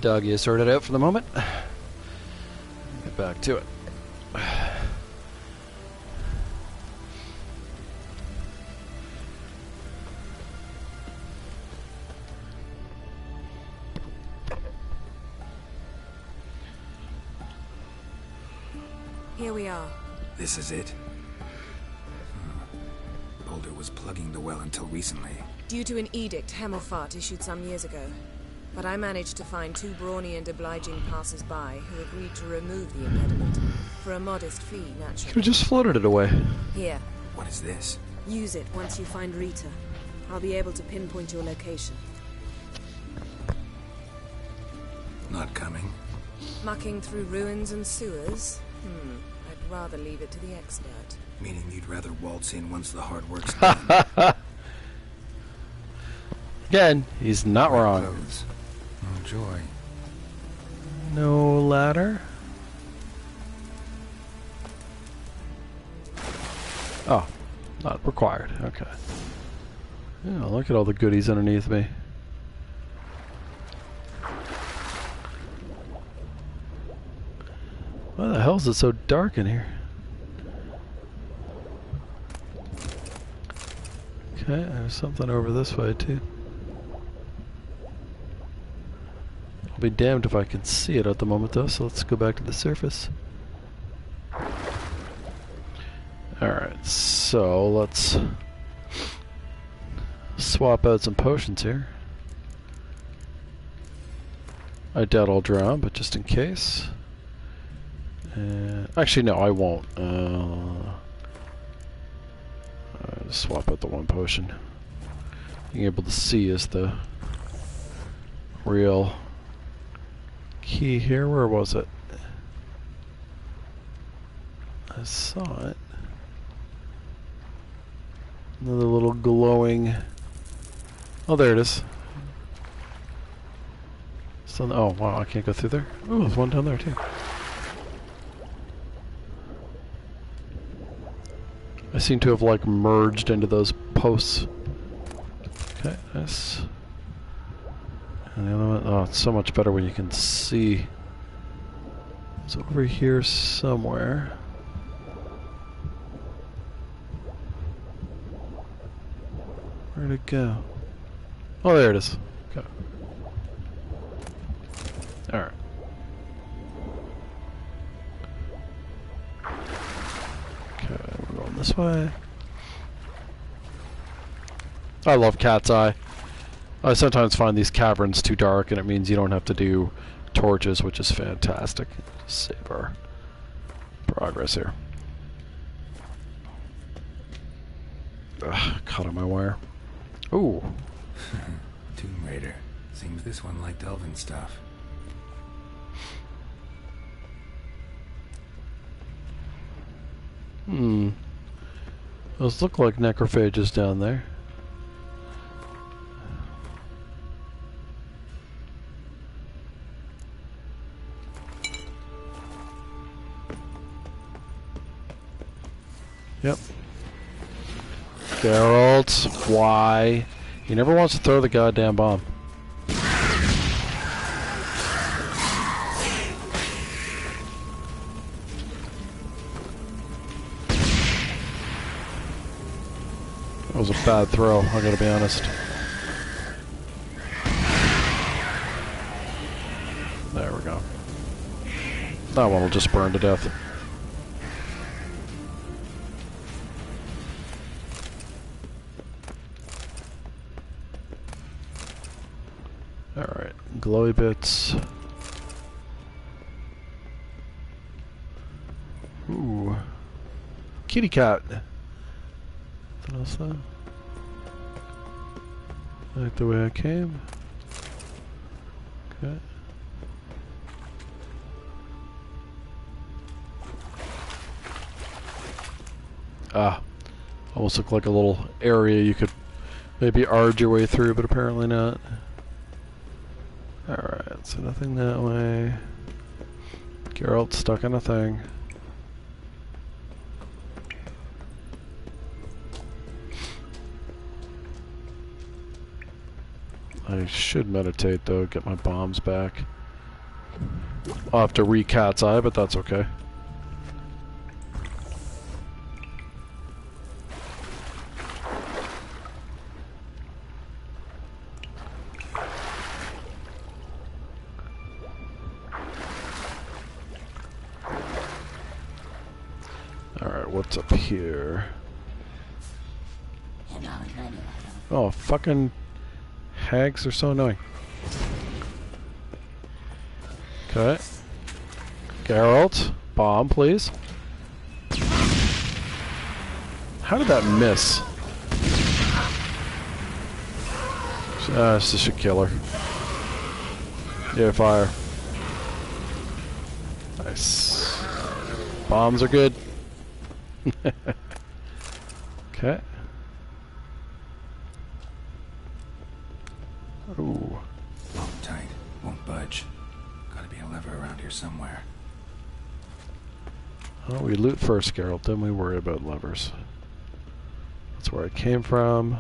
Doggy is sorted out for the moment. Get back to it. Here we are. This is it? Boulder was plugging the well until recently. Due to an edict Hemelfart issued some years ago. But I managed to find 2 brawny and obliging passers-by who agreed to remove the impediment. For a modest fee, naturally. Could have just floated it away. Here. What is this? Use it once you find Rita. I'll be able to pinpoint your location. Not coming. Mucking through ruins and sewers? I'd rather leave it to the expert. Meaning you'd rather waltz in once the hard work's done. Again, he's not wrong. Clothes. Oh, joy. No ladder? Oh, not required. Okay. Yeah, look at all the goodies underneath me. Why the hell is it so dark in here? Okay, there's something over this way too. I'll be damned if I can see it at the moment though, so let's go back to the surface. Alright, so let's swap out some potions here. I doubt I'll drown, but just in case. Actually, no, I won't. Just swap out the one potion. Being able to see is the real key here. Where was it? I saw it. Another little glowing... Oh, there it is. So, oh, wow, I can't go through there. Oh, there's one down there, too. seem to have like merged into those posts. Okay, nice. And the other one, oh, it's so much better when you can see. It's over here somewhere. Where'd it go? Oh, there it is. Okay. Alright. Okay, we're going this way. I love Cat's Eye. I sometimes find these caverns too dark, and it means you don't have to do torches, which is fantastic. Just save our progress here. Ugh, caught on my wire. Ooh. Tomb Raider. Seems this one liked elven stuff. Those look like necrophages down there. Yep. Geralt, why? He never wants to throw the goddamn bomb. That was a bad throw, I gotta be honest. There we go. That one will just burn to death. Alright, glowy bits. Ooh. Kitty cat. What else though? Like the way I came. Okay. Ah. Almost looked like a little area you could maybe arge your way through, but apparently not. Alright, so nothing that way. Geralt stuck in a thing. I should meditate though, get my bombs back. I'll have to re-Cat's Eye, but that's okay. Alright, what's up here? Oh, fucking hags are so annoying. Okay. Geralt, bomb, please. How did that miss? This should kill her. Yeah, fire. Nice. Bombs are good. Okay. Ooh. Hold tight. Won't budge. Gotta be a lever around here somewhere. Well, we loot first, Geralt, then we worry about levers. That's where I came from.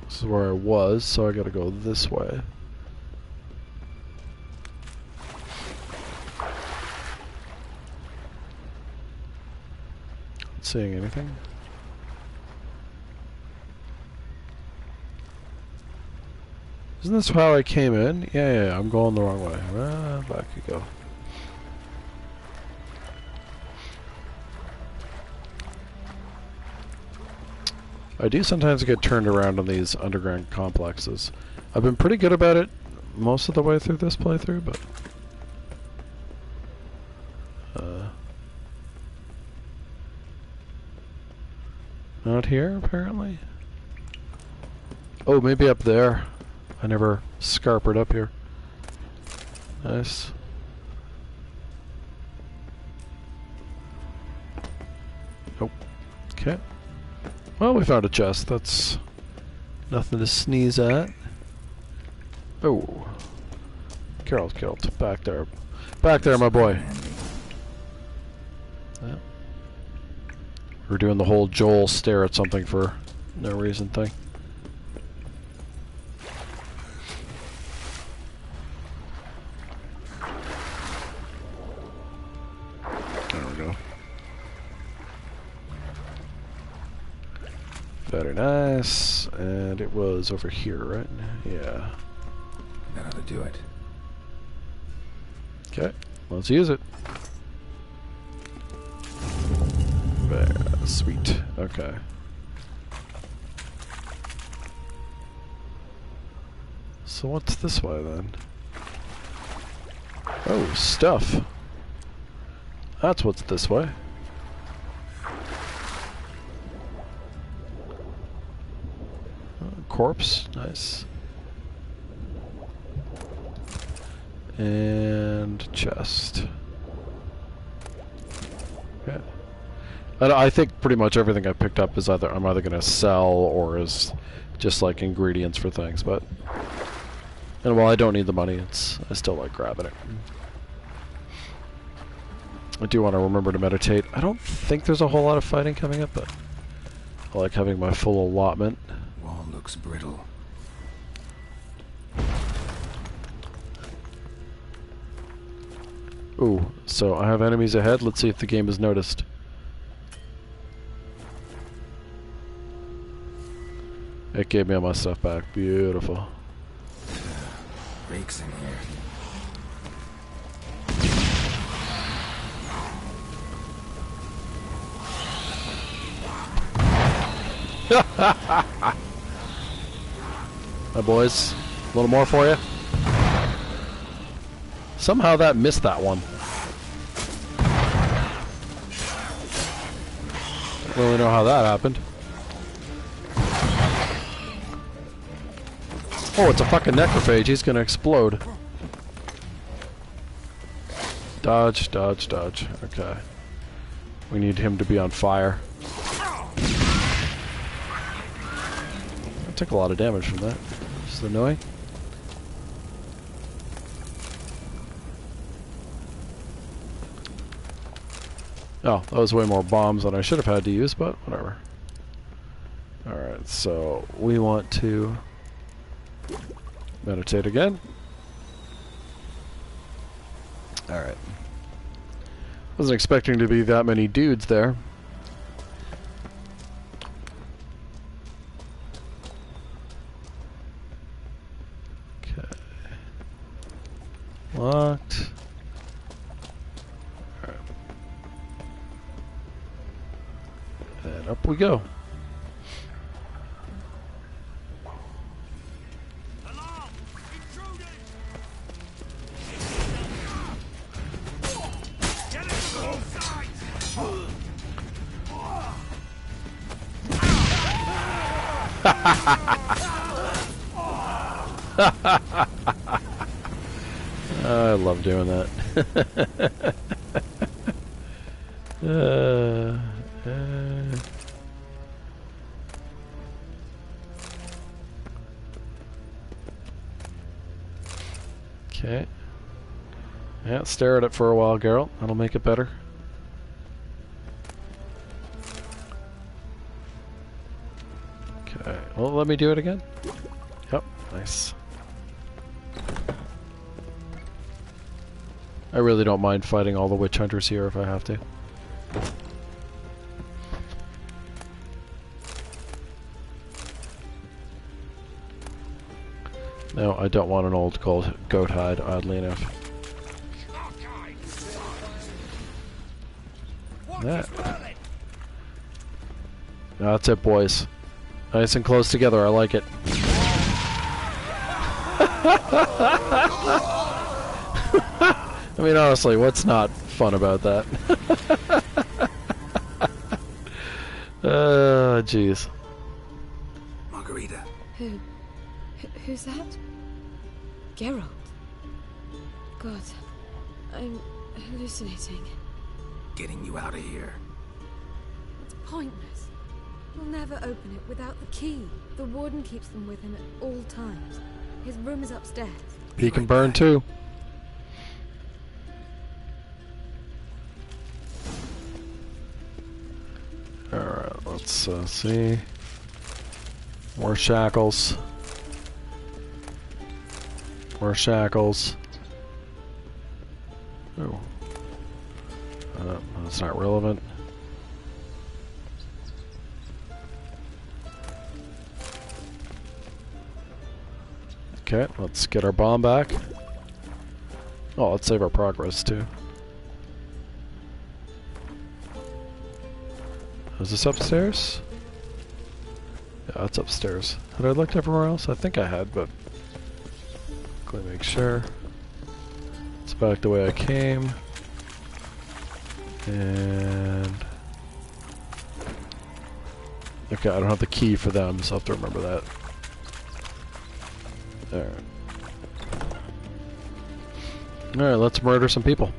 This is where I was, so I gotta go this way. Not seeing anything. Isn't this how I came in? Yeah, I'm going the wrong way. Back you go. I do sometimes get turned around on these underground complexes. I've been pretty good about it most of the way through this playthrough, but... not here, apparently? Oh, maybe up there. I never scarpered up here. Nice. Nope. Okay. Well, we found a chest. That's nothing to sneeze at. Oh. Geralt, back there. Back there, my boy. Yeah. We're doing the whole Joel stare at something for no reason thing. There we go. Very nice. And it was over here, right? Yeah. That ought to do it. Okay, let's use it. There, sweet. Okay. So what's this way then? Oh, stuff. That's what's this way. Corpse, nice. And chest. Okay. I think pretty much everything I picked up is I'm either going to sell or is just like ingredients for things. But and while I don't need the money, I still like grabbing it. I do want to remember to meditate. I don't think there's a whole lot of fighting coming up, but I like having my full allotment. Wall looks brittle. Ooh, so I have enemies ahead. Let's see if the game has noticed. It gave me all my stuff back. Beautiful. Rakes in here. My boys, a little more for you. Somehow that missed that one. Don't really know how that happened. Oh, it's a fucking necrophage. He's gonna explode. Dodge, dodge, dodge. Okay. We need him to be on fire. I took a lot of damage from that. This is annoying. Oh, that was way more bombs than I should have had to use, but whatever. Alright, so we want to meditate again. Alright. Wasn't expecting to be that many dudes there. Okay. Locked. Alright. And up we go. I love doing that. Okay. Yeah, stare at it for a while, Geralt. That'll make it better. Okay. Well, let me do it again. Yep. Nice. I really don't mind fighting all the witch hunters here if I have to. No, I don't want an old goat hide, oddly enough. That. That's it, boys. Nice and close together, I like it. I mean, honestly, what's not fun about that? Jeez. Margarita. Who's that? Geralt. God, I'm hallucinating. Getting you out of here. It's pointless. We'll never open it without the key. The warden keeps them with him at all times. His room is upstairs. He can burn too. let's see. More shackles. More shackles. Oh. That's not relevant. Okay, let's get our bomb back. Oh, let's save our progress too. Is this upstairs? Yeah, it's upstairs. Had I looked everywhere else? I think I had, but quickly make sure. It's back the way I came. And okay, I don't have the key for them, so I'll have to remember that. Alright. Alright, let's murder some people.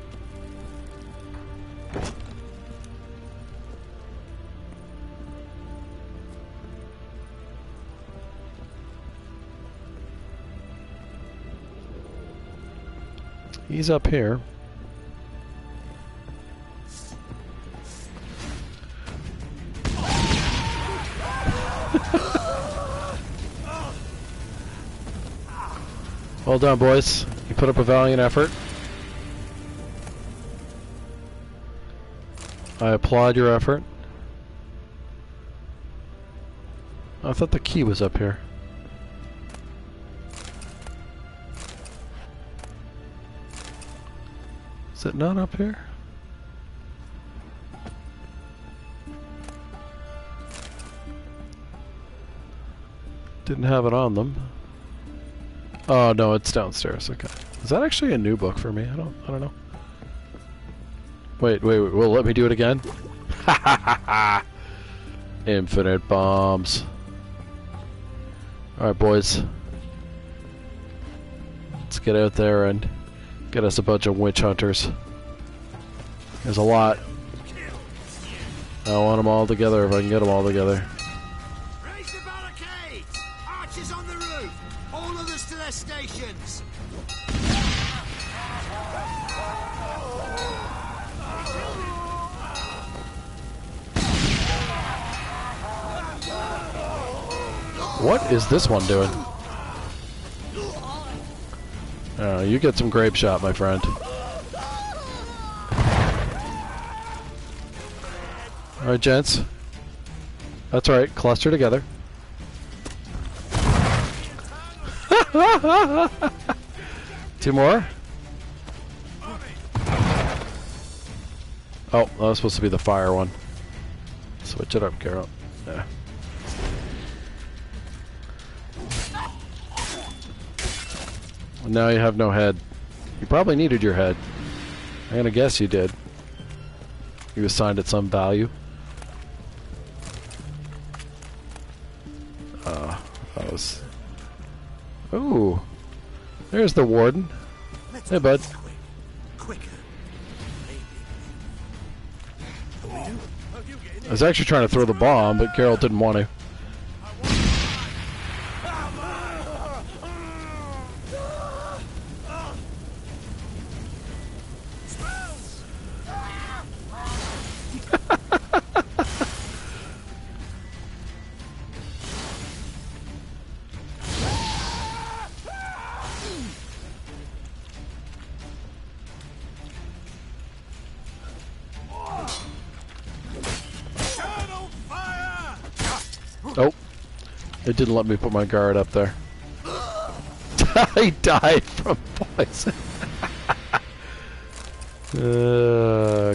He's up here. Well done, boys. You put up a valiant effort. I applaud your effort. I thought the key was up here. Is it not up here? Didn't have it on them. Oh no, it's downstairs. Okay. Is that actually a new book for me? I don't know. Wait. Will it let me do it again? Ha ha ha ha! Infinite bombs. Alright, boys. Let's get out there and get us a bunch of witch hunters. There's a lot. I want them all together if I can get them all together. Raise the barricades! Archers on the roof! All others to their stations! What is this one doing? You get some grape shot, my friend. Alright, gents. That's right, cluster together. Two more? Oh, that was supposed to be the fire one. Switch it up, Carol. Yeah. Now you have no head. You probably needed your head. I'm gonna guess you did. You assigned it some value. That was... Ooh. There's the warden. Hey, bud. I was actually trying to throw the bomb, but Carol didn't want to. Oh, it didn't let me put my guard up there. I died from poison.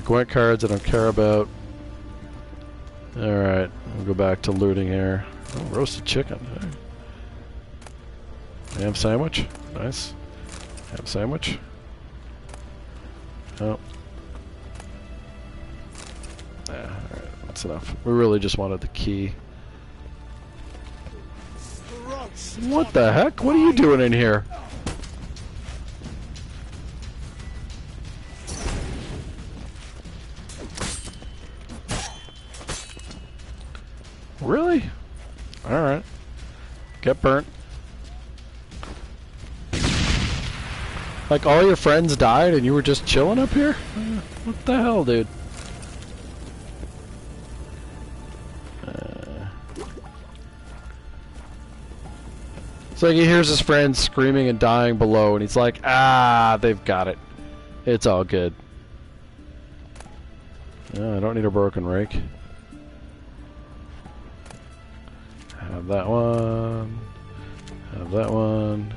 Gwent cards I don't care about. Alright, we'll go back to looting here. Oh, roasted chicken. Ham sandwich. Nice. Ham sandwich. Oh. Yeah, alright, that's enough. We really just wanted the key. What the heck? What are you doing in here? Really? Alright. Get burnt. Like all your friends died and you were just chilling up here? What the hell, dude? So he hears his friends screaming and dying below, and he's like, ah, they've got it. It's all good. I don't need a broken rake. Have that one. Have that one.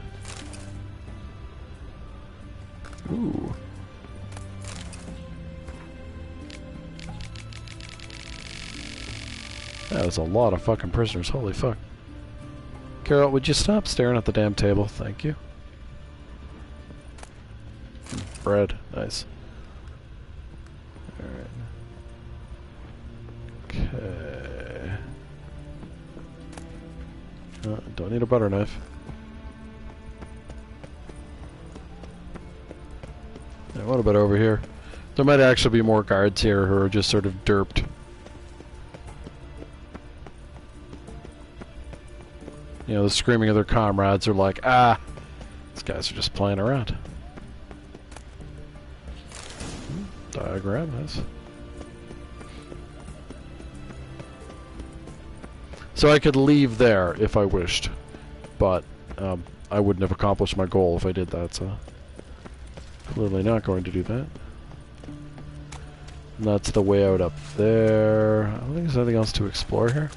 Ooh. That was a lot of fucking prisoners. Holy fuck. Carol, would you stop staring at the damn table? Thank you. Bread. Nice. Alright. Okay. Don't need a butter knife. Yeah, what about over here? There might actually be more guards here who are just sort of derped. You know, the screaming of their comrades are like, ah, these guys are just playing around. Diagram, nice. So I could leave there if I wished, but I wouldn't have accomplished my goal if I did that, so clearly not going to do that. And that's the way out up there. I don't think there's anything else to explore here.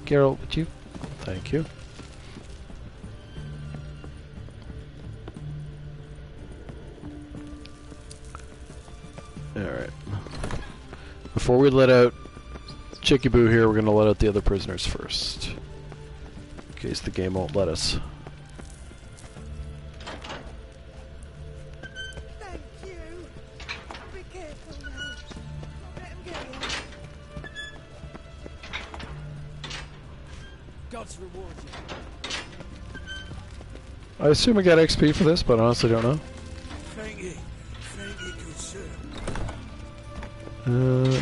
Geralt, would you? Thank you. Alright. Before we let out Chicky Boo here, we're going to let out the other prisoners first. In case the game won't let us. Thank you. Be careful now. Don't let him get you. God's reward you. I assume I got XP for this, but I honestly don't know. Thank you. Thank you, good sir.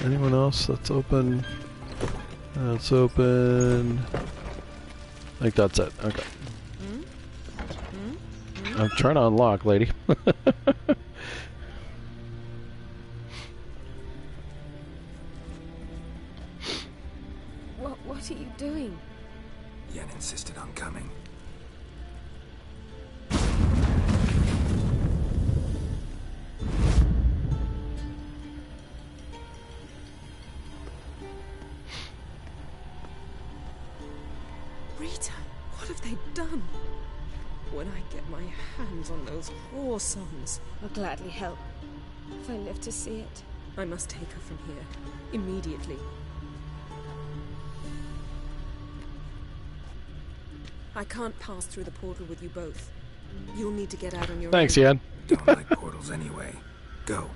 Anyone else that's open? That's open. I think that's it. Okay. I'm trying to unlock, lady. What are you doing? Yen insisted on coming. Rita, what have they done? When I get my hands on those war songs, I'll gladly help. If I live to see it, I must take her from here. Immediately. I can't pass through the portal with you both. You'll need to get out on your Thanks, own. Yen. Don't like portals anyway. Go.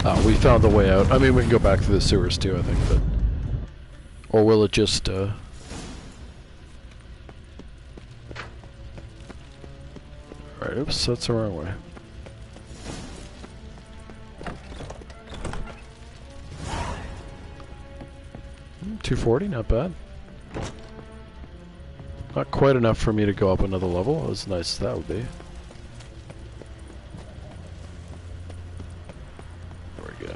Oh, we found the way out. I mean, we can go back through the sewers too, I think, but... Or will it just, Alright, oops, that's the wrong way. $240, not bad. Not quite enough for me to go up another level, as nice as that would be. There we go.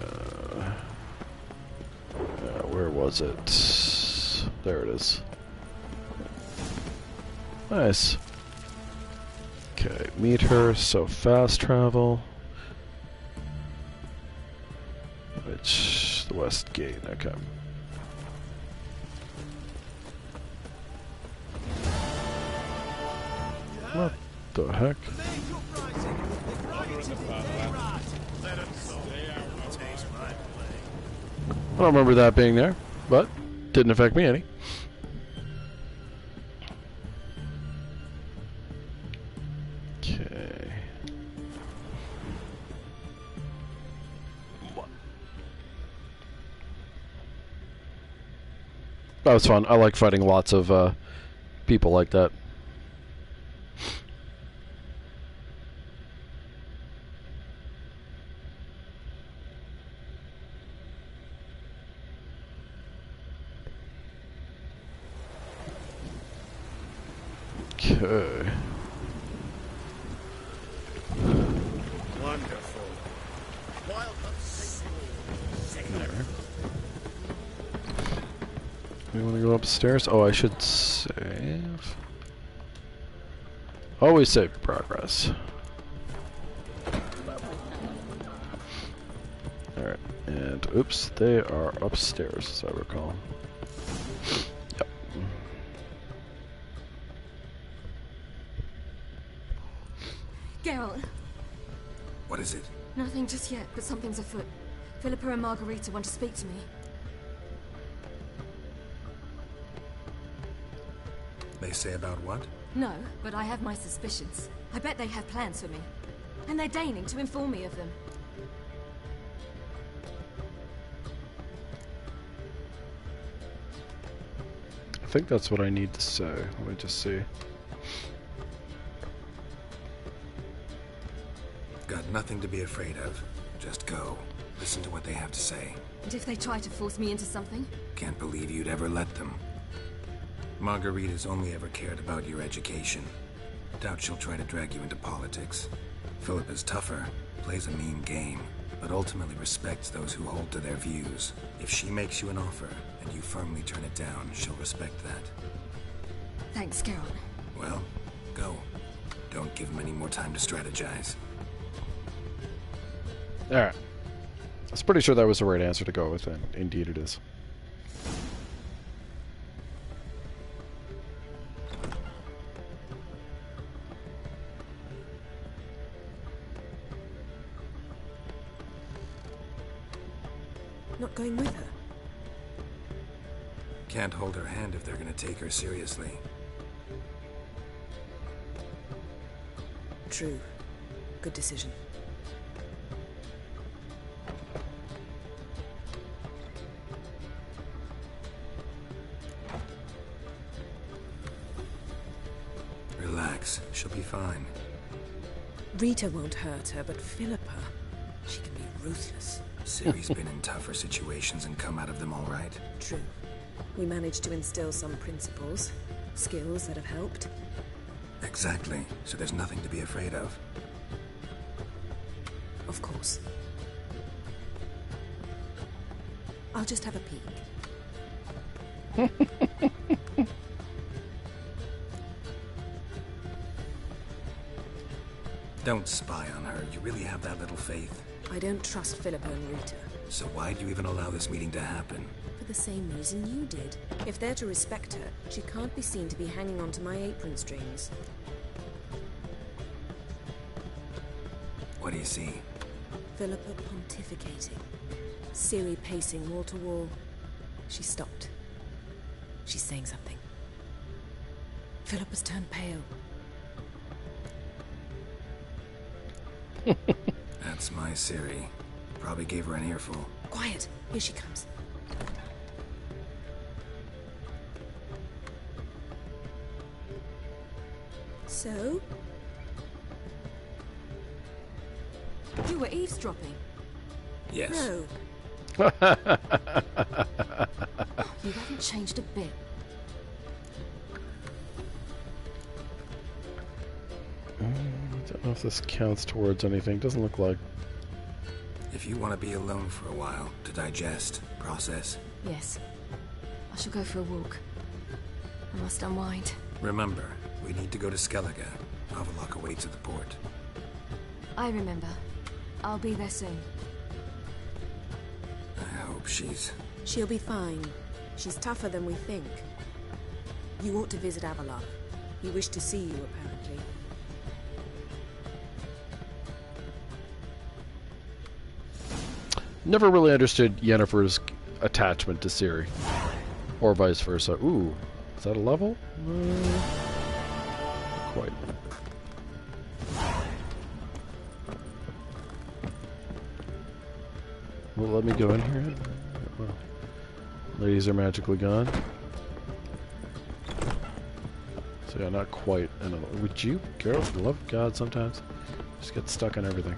Where was it? There it is. Nice. Okay, meet her, so fast travel. Which, the west gate, okay. What the heck? I don't remember that being there, but didn't affect me any. Okay. That was fun. I like fighting lots of people like that. Okay. Wonderful. Wild hunts take You want to go upstairs? Oh, I should save. Always save progress. Alright, and oops, they are upstairs as I recall. Yep. Geralt. What is it? Nothing just yet, but something's afoot. Philippa and Margarita want to speak to me. They say about what? No, but I have my suspicions. I bet they have plans for me. And they're deigning to inform me of them. I think that's what I need to say. Let me just see. Got nothing to be afraid of. Just go. Listen to what they have to say. And if they try to force me into something? Can't believe you'd ever let them. Margarita's only ever cared about your education. Doubt she'll try to drag you into politics. Philippa's tougher, plays a mean game, but ultimately respects those who hold to their views. If she makes you an offer, and you firmly turn it down, she'll respect that. Thanks, Geralt. Well, go. Don't give them any more time to strategize. Alright. I was pretty sure that was the right answer to go with, and indeed it is. Not going with her? Can't hold her hand if they're gonna take her seriously. True. Good decision. Relax. She'll be fine. Rita won't hurt her, but Philippa, she can be ruthless. Ciri's been in tougher situations and come out of them all right. True. We managed to instill some principles, skills that have helped. Exactly. So there's nothing to be afraid of. Of course. I'll just have a peek. Don't spy on her. You really have that little faith? I don't trust Philippa and Rita. So why'd you even allow this meeting to happen? For the same reason you did. If they're to respect her, she can't be seen to be hanging on to my apron strings. What do you see? Philippa pontificating. Ciri pacing wall to wall. She stopped. She's saying something. Philippa's turned pale. That's my Ciri. Probably gave her an earful. Quiet! Here she comes. So? You were eavesdropping? Yes. No. You haven't changed a bit. I don't know if this counts towards anything. Doesn't look like. If you want to be alone for a while, to digest, process. Yes. I shall go for a walk. I must unwind. Remember, we need to go to Skellige. Avallac'h awaits at the port. I remember. I'll be there soon. I hope she's... She'll be fine. She's tougher than we think. You ought to visit Avallac'h. He wished to see you, apparently. Never really understood Yennefer's attachment to Ciri. Or vice versa. Ooh, is that a level? Quite. Will it let me go in here? Well, ladies are magically gone. So yeah, not quite. Would you, Geralt, for the love of God, sometimes just get stuck on everything.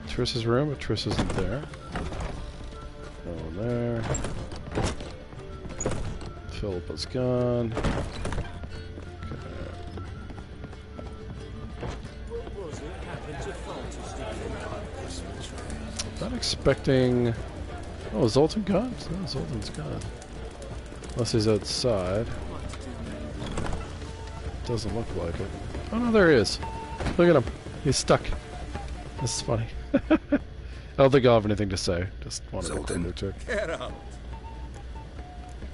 Triss's room, but Triss isn't there. No one there. Philippa's gone. Not expecting Oh, is Zoltan gone? No, Zoltan's gone. Unless he's outside. Doesn't look like it. Oh no, there he is. Look at him. He's stuck. This is funny. I don't think I'll have anything to say. Just wanted to quickly check. Get out.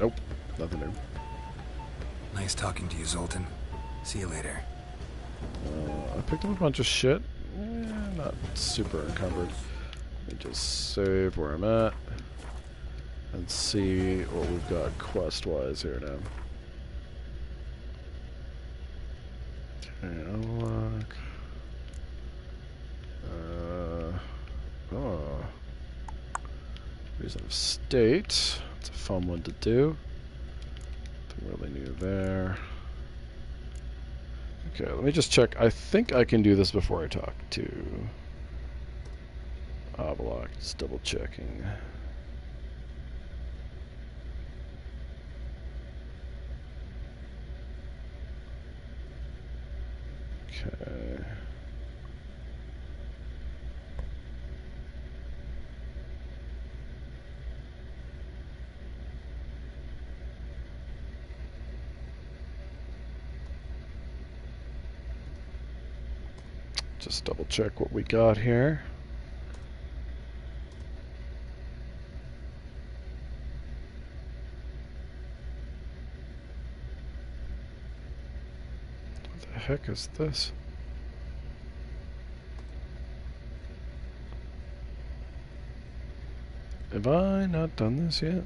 Nope. Nothing new. Nice talking to you, Zoltan. See you later. I picked up a bunch of shit. Not super encumbered. Let me just save where I'm at. And see what we've got quest-wise here now. Okay, unlock. Oh. Reason of state. It's a fun one to do. Nothing really new there. Okay, let me just check. I think I can do this before I talk to Avalok. Just double checking. Okay. Just double check what we got here. What the heck is this? Have I not done this yet?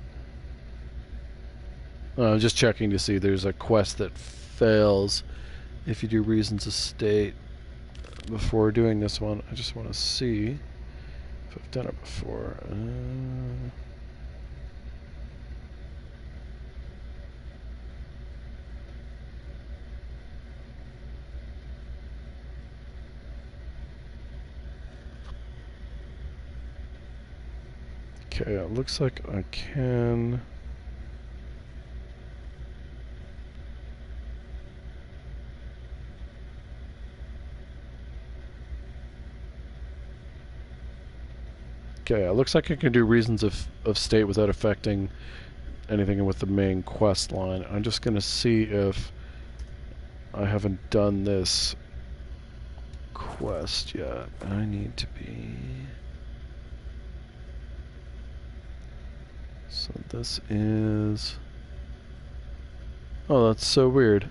I'm just checking to see there's a quest that fails if you do Reasons of State before doing this one. I just want to see if I've done it before. Okay, it looks like I can. Okay, it looks like I can do Reasons of State without affecting anything with the main quest line. I'm just going to see if I haven't done this quest yet. I need to be... So this is... Oh, that's so weird.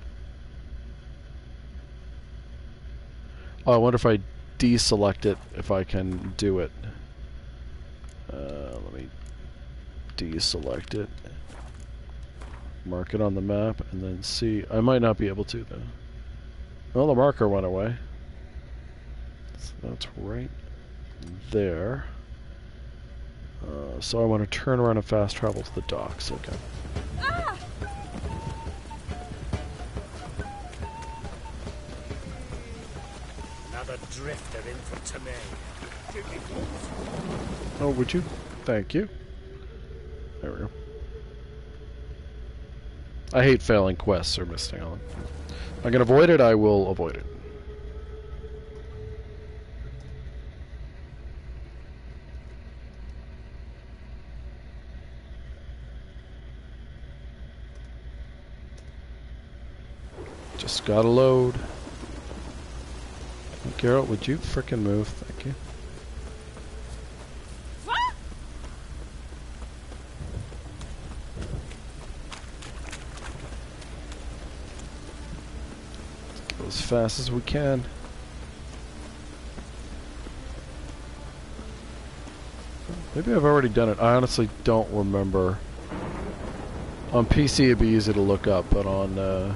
Oh, I wonder if I deselect it, if I can do it. Let me deselect it. Mark it on the map, and then see. I might not be able to, though. Well, the marker went away. So that's right there. So I want to turn around and fast travel to the docks. Okay. Ah! Another drifter in for Tomei. Oh, would you? Thank you. There we go. I hate failing quests or missing on them. If I can avoid it, I will avoid it. Just gotta load. Geralt, would you frickin' move? Thank you. Let's go as fast as we can. Maybe I've already done it. I honestly don't remember. On PC it'd be easy to look up, but on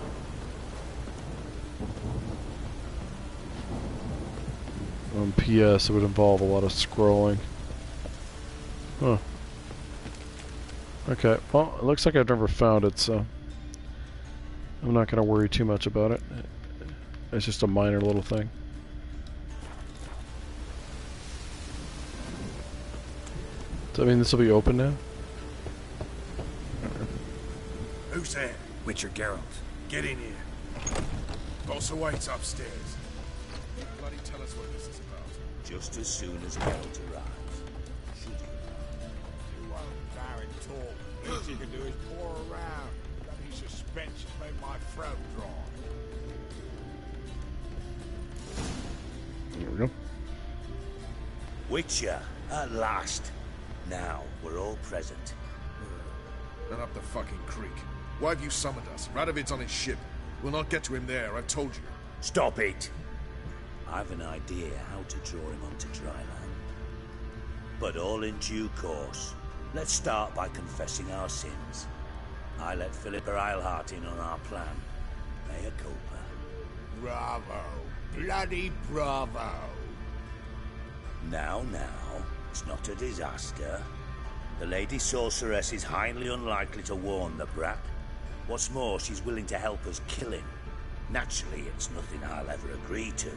PS it would involve a lot of scrolling. Huh. Okay, well, it looks like I've never found it, so I'm not going to worry too much about it. It's just a minor little thing. Does that mean this will be open now? Who's there? Witcher Geralt. Get in here. Boss awaits upstairs. Bloody tell us what this is about. Just as soon as Geralt arrives. Should you? You won't. can do is pour around. Bloody suspense has made my throat dry. There we go. Witcher, at last. Now, we're all present. Then up the fucking creek. Why have you summoned us? Radovid's on his ship. We'll not get to him there, I've told you. Stop it! I've an idea how to draw him onto dry land. But all in due course. Let's start by confessing our sins. I let Philippa Eilhart in on our plan. Mea culpa. Bravo. Bloody bravo. Now, it's not a disaster. The Lady Sorceress is highly unlikely to warn the brat. What's more, she's willing to help us kill him. Naturally, it's nothing I'll ever agree to.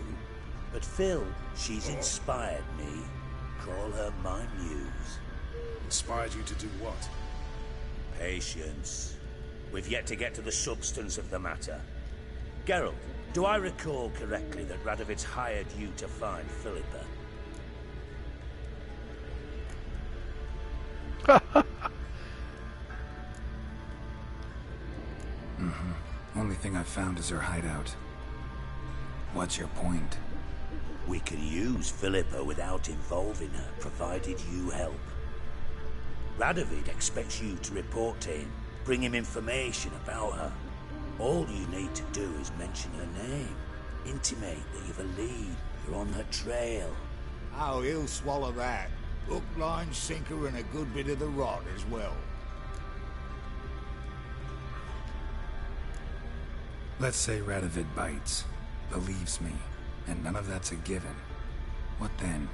But Phil, she's inspired me. Call her my muse. Inspired you to do what? Patience. We've yet to get to the substance of the matter. Geralt, do I recall correctly that Radovid's hired you to find Philippa? Only thing I've found is her hideout. What's your point? We can use Philippa without involving her, provided you help. Radovid expects you to report to him, bring him information about her. All you need to do is mention her name, intimate that you've a lead, you're on her trail. Oh, he'll swallow that. Hook, line, sinker, and a good bit of the rod as well. Let's say Radovid bites, believes me, and none of that's a given. What then?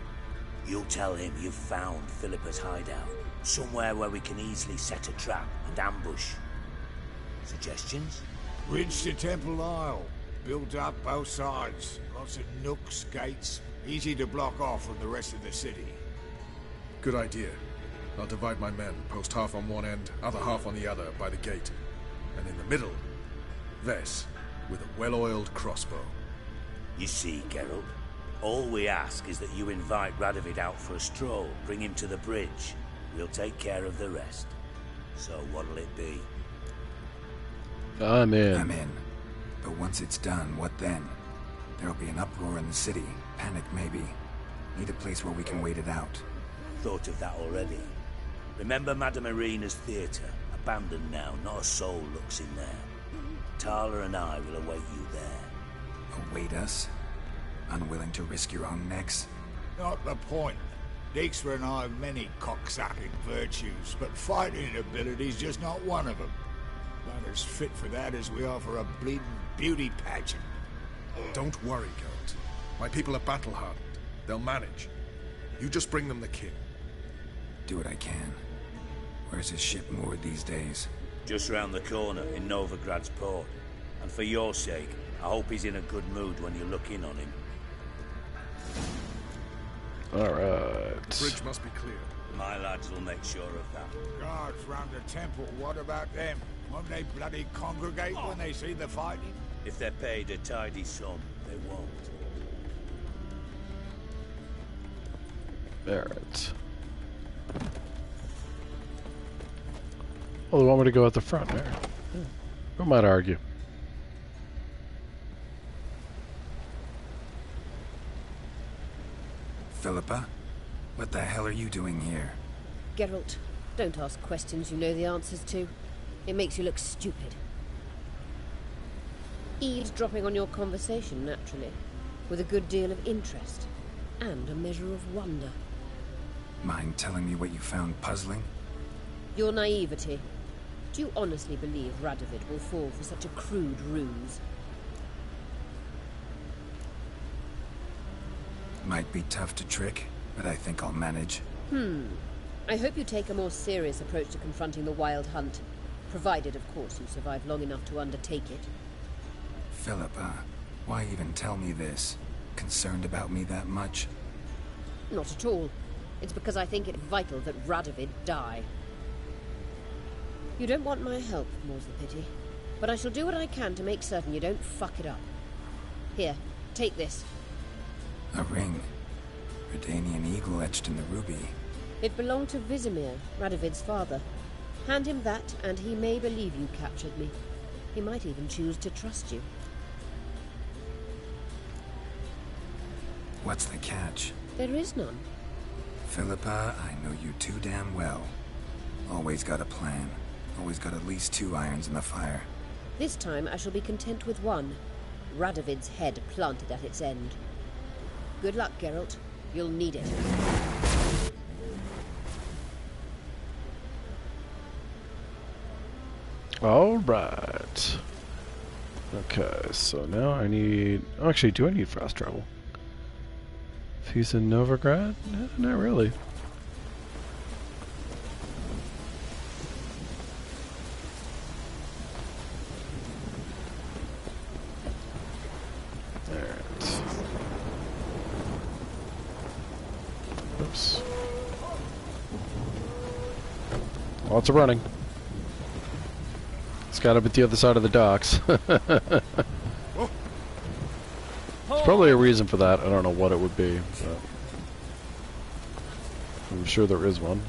You'll tell him you've found Philippa's hideout, somewhere where we can easily set a trap and ambush. Suggestions? Bridge to Temple Isle. Built up both sides. Lots of nooks, gates. Easy to block off from the rest of the city. Good idea. I'll divide my men, post half on one end, other half on the other, by the gate. And in the middle, Vess, with a well-oiled crossbow. You see, Geralt, all we ask is that you invite Radovid out for a stroll, bring him to the bridge. We'll take care of the rest. So what'll it be? I'm in. I'm in. But once it's done, what then? There'll be an uproar in the city. Panic, maybe. Need a place where we can wait it out. Thought of that already. Remember Madame Irina's theatre? Abandoned now, not a soul looks in there. Tala and I will await you there. Await us? Unwilling to risk your own necks? Not the point. Dijkstra and I have many cocksucking virtues, but fighting ability's just not one of them. Not as fit for that as we are for a bleeding beauty pageant. Don't worry, Geralt. My people are battle-hardened. They'll manage. You just bring them the king. Do what I can. Where's his ship moored these days? Just round the corner in Novigrad's port. And for your sake, I hope he's in a good mood when you look in on him. Alright. The bridge must be cleared. My lads will make sure of that. Guards round the temple, what about them? Won't they bloody congregate when they see the fighting? If they're paid a tidy sum, they won't. Alright. Well, they want me to go at the front there. Who might argue? Philippa? What the hell are you doing here? Geralt, don't ask questions you know the answers to. It makes you look stupid. Eavesdropping on your conversation, naturally, with a good deal of interest, and a measure of wonder. Mind telling me what you found puzzling? Your naivety. Do you honestly believe Radovid will fall for such a crude ruse? Might be tough to trick, but I think I'll manage. I hope you take a more serious approach to confronting the Wild Hunt. Provided, of course, you survive long enough to undertake it. Philippa, why even tell me this? Concerned about me that much? Not at all. It's because I think it vital that Radovid die. You don't want my help, more's the pity. But I shall do what I can to make certain you don't fuck it up. Here, take this. A ring. Redanian eagle etched in the ruby. It belonged to Vizimir, Radovid's father. Hand him that, and he may believe you captured me. He might even choose to trust you. What's the catch? There is none. Philippa, I know you too damn well. Always got a plan. Always got at least 2 irons in the fire. This time I shall be content with one. Radovid's head planted at its end. Good luck, Geralt. You'll need it. All right. Okay, so now I need... Oh, actually, do I need fast travel? If he's in Novigrad? No, not really. Alright. Oops. Lots of running. It's got up at the other side of the docks. There's probably a reason for that. I don't know what it would be, but I'm sure there is one.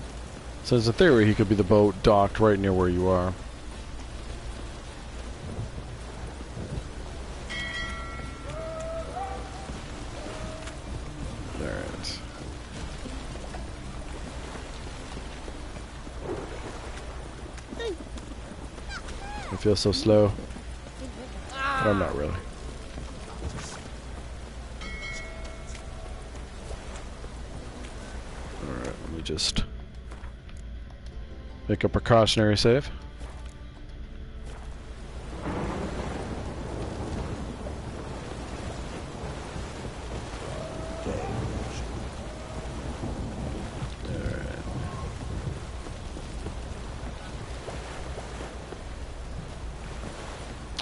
So as a theory, he could be the boat docked right near where you are. There it is. I feel so slow. But I'm not really. Alright, let me just make a precautionary save.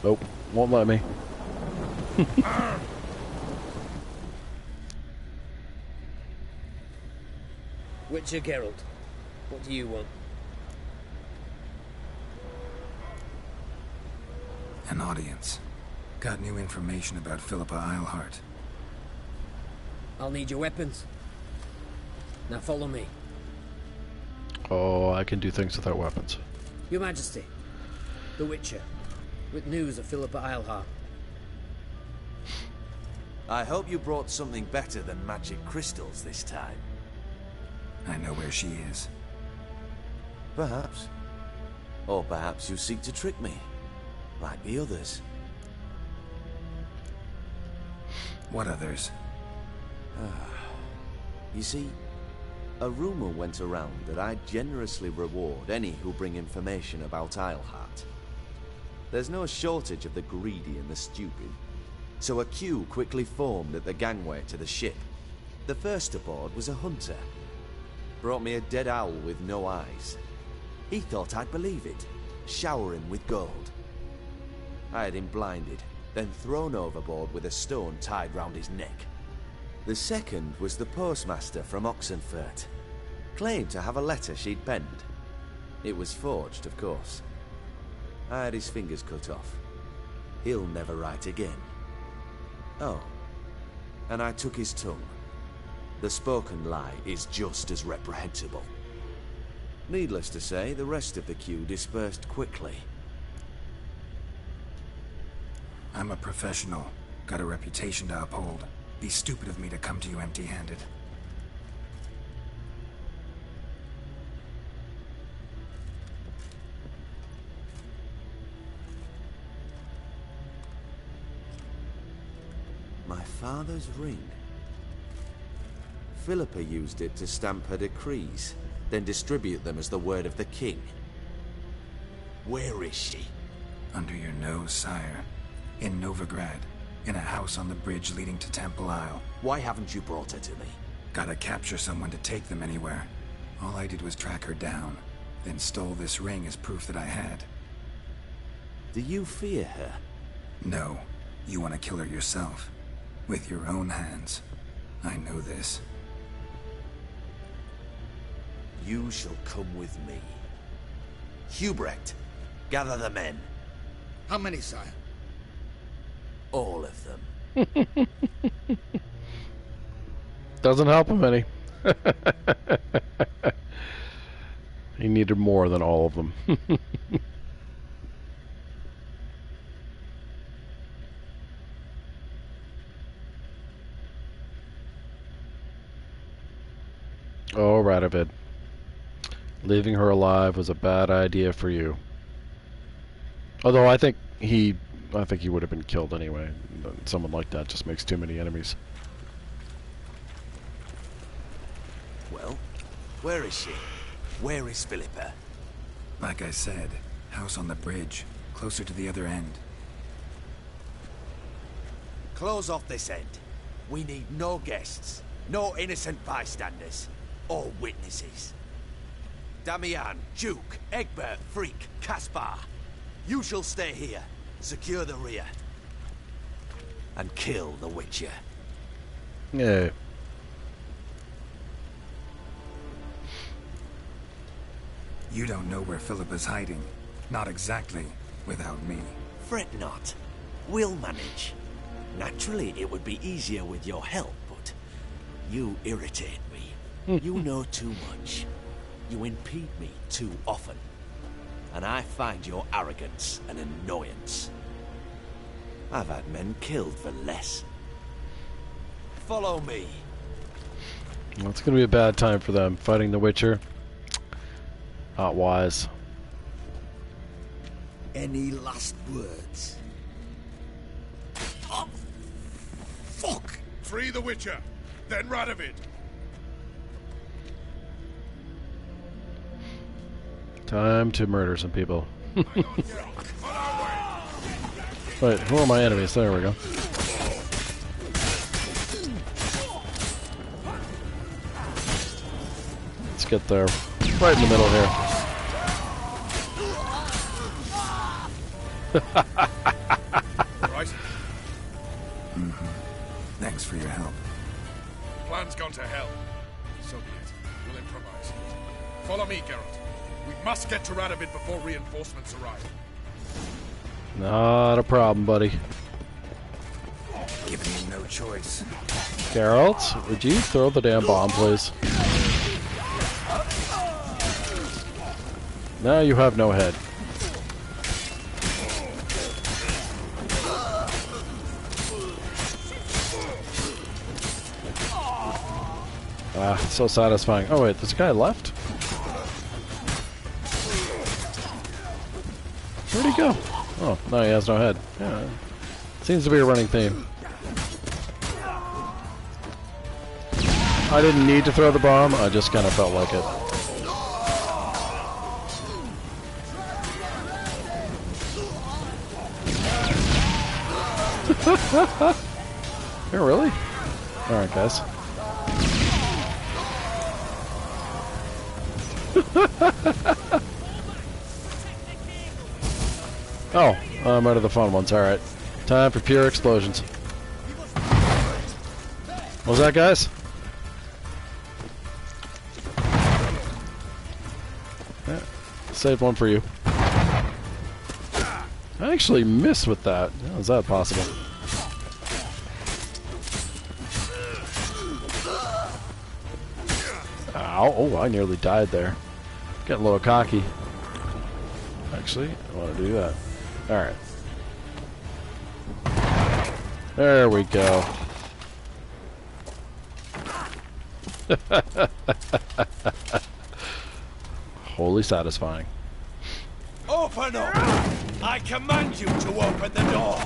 Oh, won't let me. Witcher Geralt, what do you want? An audience. Got new information about Philippa Eilhart. I'll need your weapons. Now follow me. Oh, I can do things without weapons. Your Majesty, the Witcher, with news of Philippa Eilhart. I hope you brought something better than magic crystals this time. I know where she is. Perhaps. Or perhaps you seek to trick me, like the others. What others? You see, a rumor went around that I generously reward any who bring information about Eilhart. There's no shortage of the greedy and the stupid, so a queue quickly formed at the gangway to the ship. The first aboard was a hunter. Brought me a dead owl with no eyes. He thought I'd believe it, shower him with gold. I had him blinded, then thrown overboard with a stone tied round his neck. The second was the postmaster from Oxenfurt. Claimed to have a letter she'd penned. It was forged, of course. I had his fingers cut off. He'll never write again. Oh, and I took his tongue. The spoken lie is just as reprehensible. Needless to say, the rest of the queue dispersed quickly. I'm a professional. Got a reputation to uphold. Be stupid of me to come to you empty-handed. My father's ring. Philippa used it to stamp her decrees, then distribute them as the word of the king. Where is she? Under your nose, sire. In Novigrad. In a house on the bridge leading to Temple Isle. Why haven't you brought her to me? Gotta capture someone to take them anywhere. All I did was track her down, then stole this ring as proof that I had. Do you fear her? No. You want to kill her yourself. With your own hands. I know this. You shall come with me. Hubrecht, gather the men. How many, sire? All of them. Doesn't help him any. He needed more than all of them. Oh, Radovid. Leaving her alive was a bad idea for you. Although I think he would have been killed anyway. Someone like that just makes too many enemies. Well, where is she? Where is Philippa? Like I said, house on the bridge, closer to the other end. Close off this end. We need no guests, no innocent bystanders, or witnesses. Damian, Duke, Egbert, Freak, Caspar. You shall stay here, secure the rear, and kill the Witcher. Yeah. You don't know where Philippa's hiding. Not exactly, without me. Fret not. We'll manage. Naturally, it would be easier with your help, but you irritate me. You know too much. You impede me too often. And I find your arrogance an annoyance. I've had men killed for less. Follow me. Well, it's going to be a bad time for them, fighting the Witcher. Not wise. Any last words? Oh, fuck! Free the Witcher, then Radovid. Time to murder some people. Wait, who are my enemies? There we go. Let's get there. Right in the middle here. Right? Thanks for your help. Plan's gone to hell. So be it. We'll improvise. Follow me, Geralt. We must get to Radovid before reinforcements arrive. Not a problem, buddy. Giving you no choice. Geralt, would you throw the damn bomb, please? Now you have no head. Ah, so satisfying. Oh wait, there's a guy left? Where'd he go? Oh, no, he has no head. Yeah. Seems to be a running theme. I didn't need to throw the bomb, I just kind of felt like it. Here, really? Alright, guys. Oh, I'm out of the fun ones. Alright. Time for pure explosions. What was that, guys? Yeah, saved one for you. I actually missed with that. How is that possible? Ow. Oh, I nearly died there. Getting a little cocky. Actually, I want to do that. Alright. There we go. Wholly satisfying. Open up! I command you to open the door!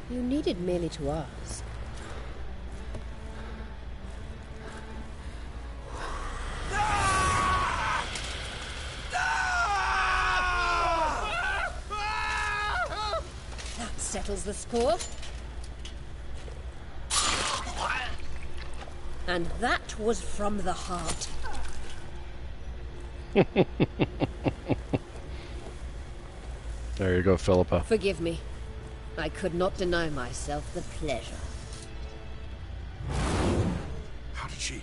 You needed merely to ask. That settles the score. And that was from the heart. There you go, Philippa. Forgive me. I could not deny myself the pleasure. How did she?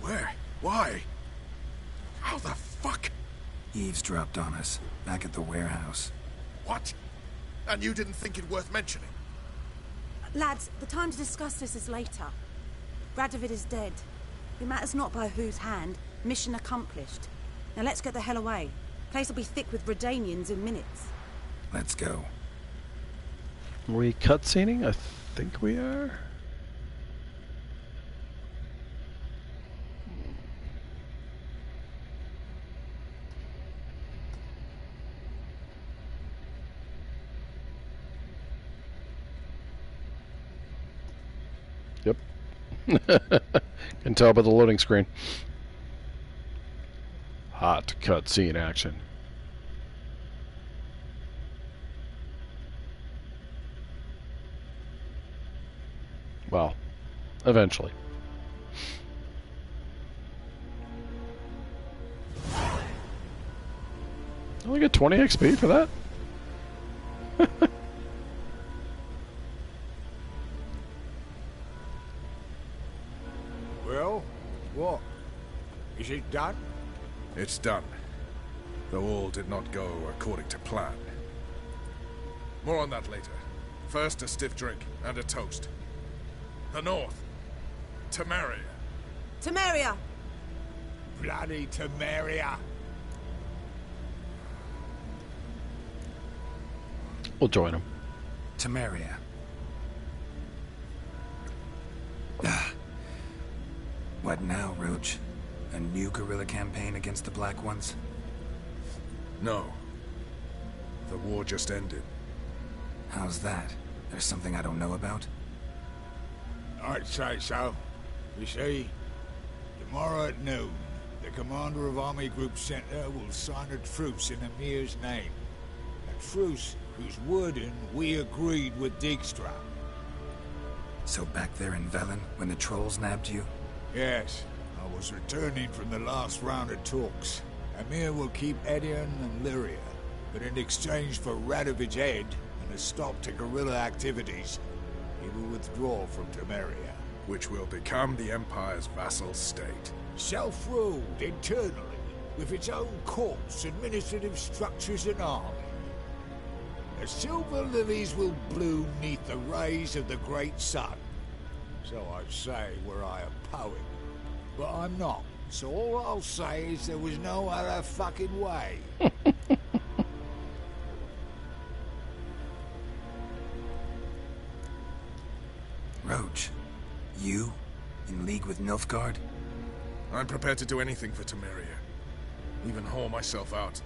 Where? Why? How the fuck? Eavesdropped on us, back at the warehouse. What? And you didn't think it worth mentioning? Lads, the time to discuss this is later. Radovid is dead. It matters not by whose hand. Mission accomplished. Now let's get the hell away. Place will be thick with Redanians in minutes. Let's go. Are we cutscening? I think we are. Yep. Can tell by the loading screen. Hot cutscene action. Well, eventually. I only get 20 XP for that? Well, what? Is it done? It's done. Though all did not go according to plan. More on that later. First, a stiff drink and a toast. The North. Temeria. Temeria! Bloody Temeria! We'll join him. Temeria. What now, Roach? A new guerrilla campaign against the Black Ones? No. The war just ended. How's that? There's something I don't know about? I'd say so. You see, tomorrow at noon, the commander of Army Group Center will sign a truce in Emir's name. A truce whose wording we agreed with Dijkstra. So back there in Velen, when the trolls nabbed you? Yes, I was returning from the last round of talks. Emir will keep Edion and Lyria, but in exchange for Radovid's head and a stop to guerrilla activities, he will withdraw from Temeria. Which will become the Empire's vassal state. Self-ruled internally, with its own courts, administrative structures and army. The silver lilies will bloom neath the rays of the great sun. So I say were I a poet. But I'm not. So all I'll say is there was no other fucking way. Roach, you? In league with Nilfgaard? I'm prepared to do anything for Temeria. Even haul myself out.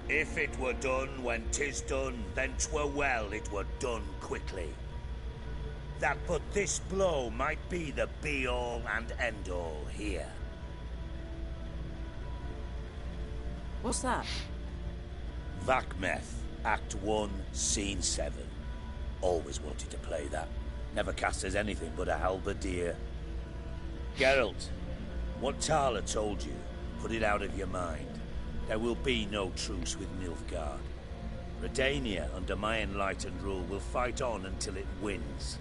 If it were done when 'tis done, then 'twere well it were done quickly. That but this blow might be the be-all and end-all here. What's that? Vakmeth, Act 1, Scene 7. Always wanted to play that. Never cast as anything but a halberdier. Geralt, what Tala told you, put it out of your mind. There will be no truce with Nilfgaard. Redania, under my enlightened rule, will fight on until it wins.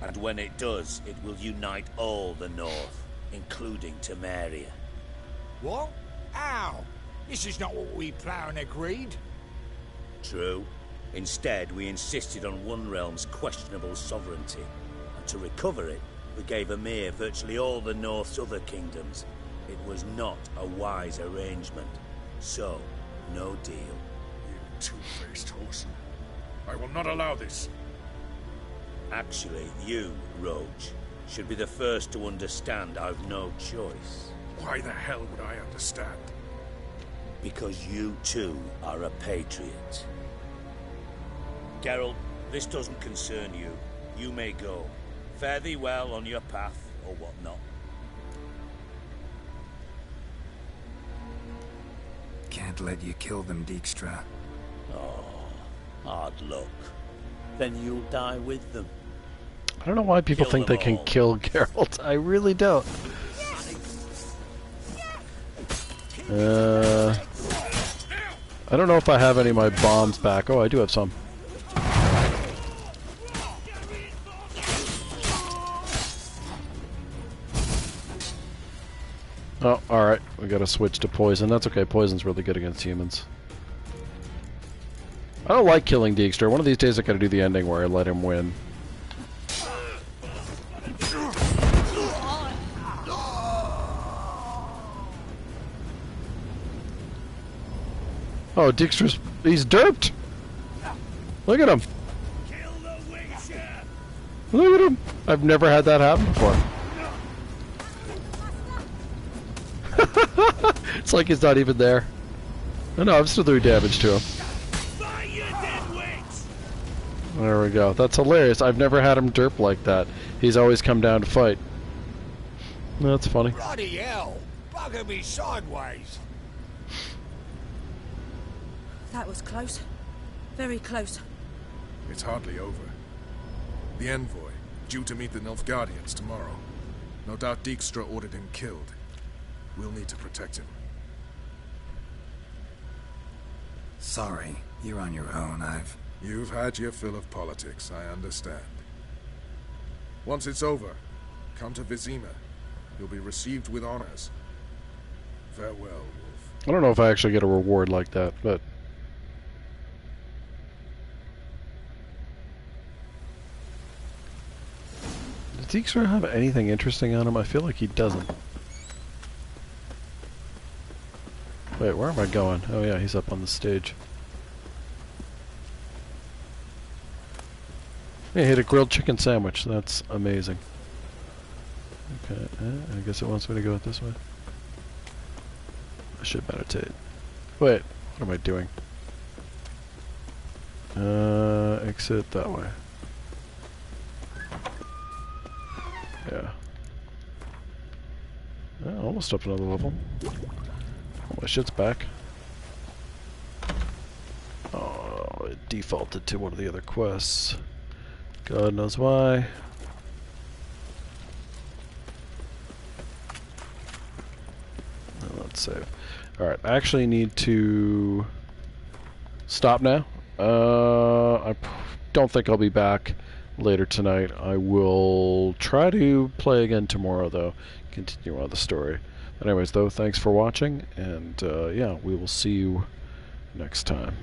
And when it does, it will unite all the North, including Temeria. What? How? This is not what we planned and agreed. True. Instead, we insisted on one realm's questionable sovereignty. And to recover it, we gave Emir virtually all the North's other kingdoms. It was not a wise arrangement. So, no deal. You two-faced horse. I will not allow this. Actually, you, Roach, should be the first to understand I've no choice. Why the hell would I understand? Because you, too, are a patriot. Geralt, this doesn't concern you. You may go. Fare thee well on your path, or whatnot. Can't let you kill them, Dijkstra. Oh, hard luck. Then you'll die with them. I don't know why people think they can kill Geralt. I really don't. I don't know if I have any of my bombs back. Oh, I do have some. Oh, alright. We gotta switch to poison. That's okay. Poison's really good against humans. I don't like killing Dijkstra. One of these days I gotta do the ending where I let him win. Oh, he's derped! Look at him! Look at him! I've never had that happen before. It's like he's not even there. Oh, no, I'm still doing damage to him. There we go. That's hilarious. I've never had him derp like that. He's always come down to fight. That's funny. Bloody hell! Bugger me sideways! That was close. Very close. It's hardly over. The envoy, due to meet the Nilfgaardians tomorrow. No doubt Dijkstra ordered him killed. We'll need to protect him. Sorry, you're on your own. You've had your fill of politics, I understand. Once it's over, come to Vizima. You'll be received with honors. Farewell, Wolf. I don't know if I actually get a reward like that, but... Does Dijkstra have anything interesting on him? I feel like he doesn't. Wait, where am I going? Oh yeah, he's up on the stage. Yeah, he had a grilled chicken sandwich. That's amazing. Okay, I guess it wants me to go this way. I should meditate. Wait, what am I doing? Exit that way. Yeah. Almost up another level. Oh, my shit's back. Oh, it defaulted to one of the other quests. God knows why. Let's save. Alright, I actually need to stop now. I don't think I'll be back later tonight. I will try to play again tomorrow, though. Continue on the story. But anyways, though, thanks for watching, and yeah, we will see you next time.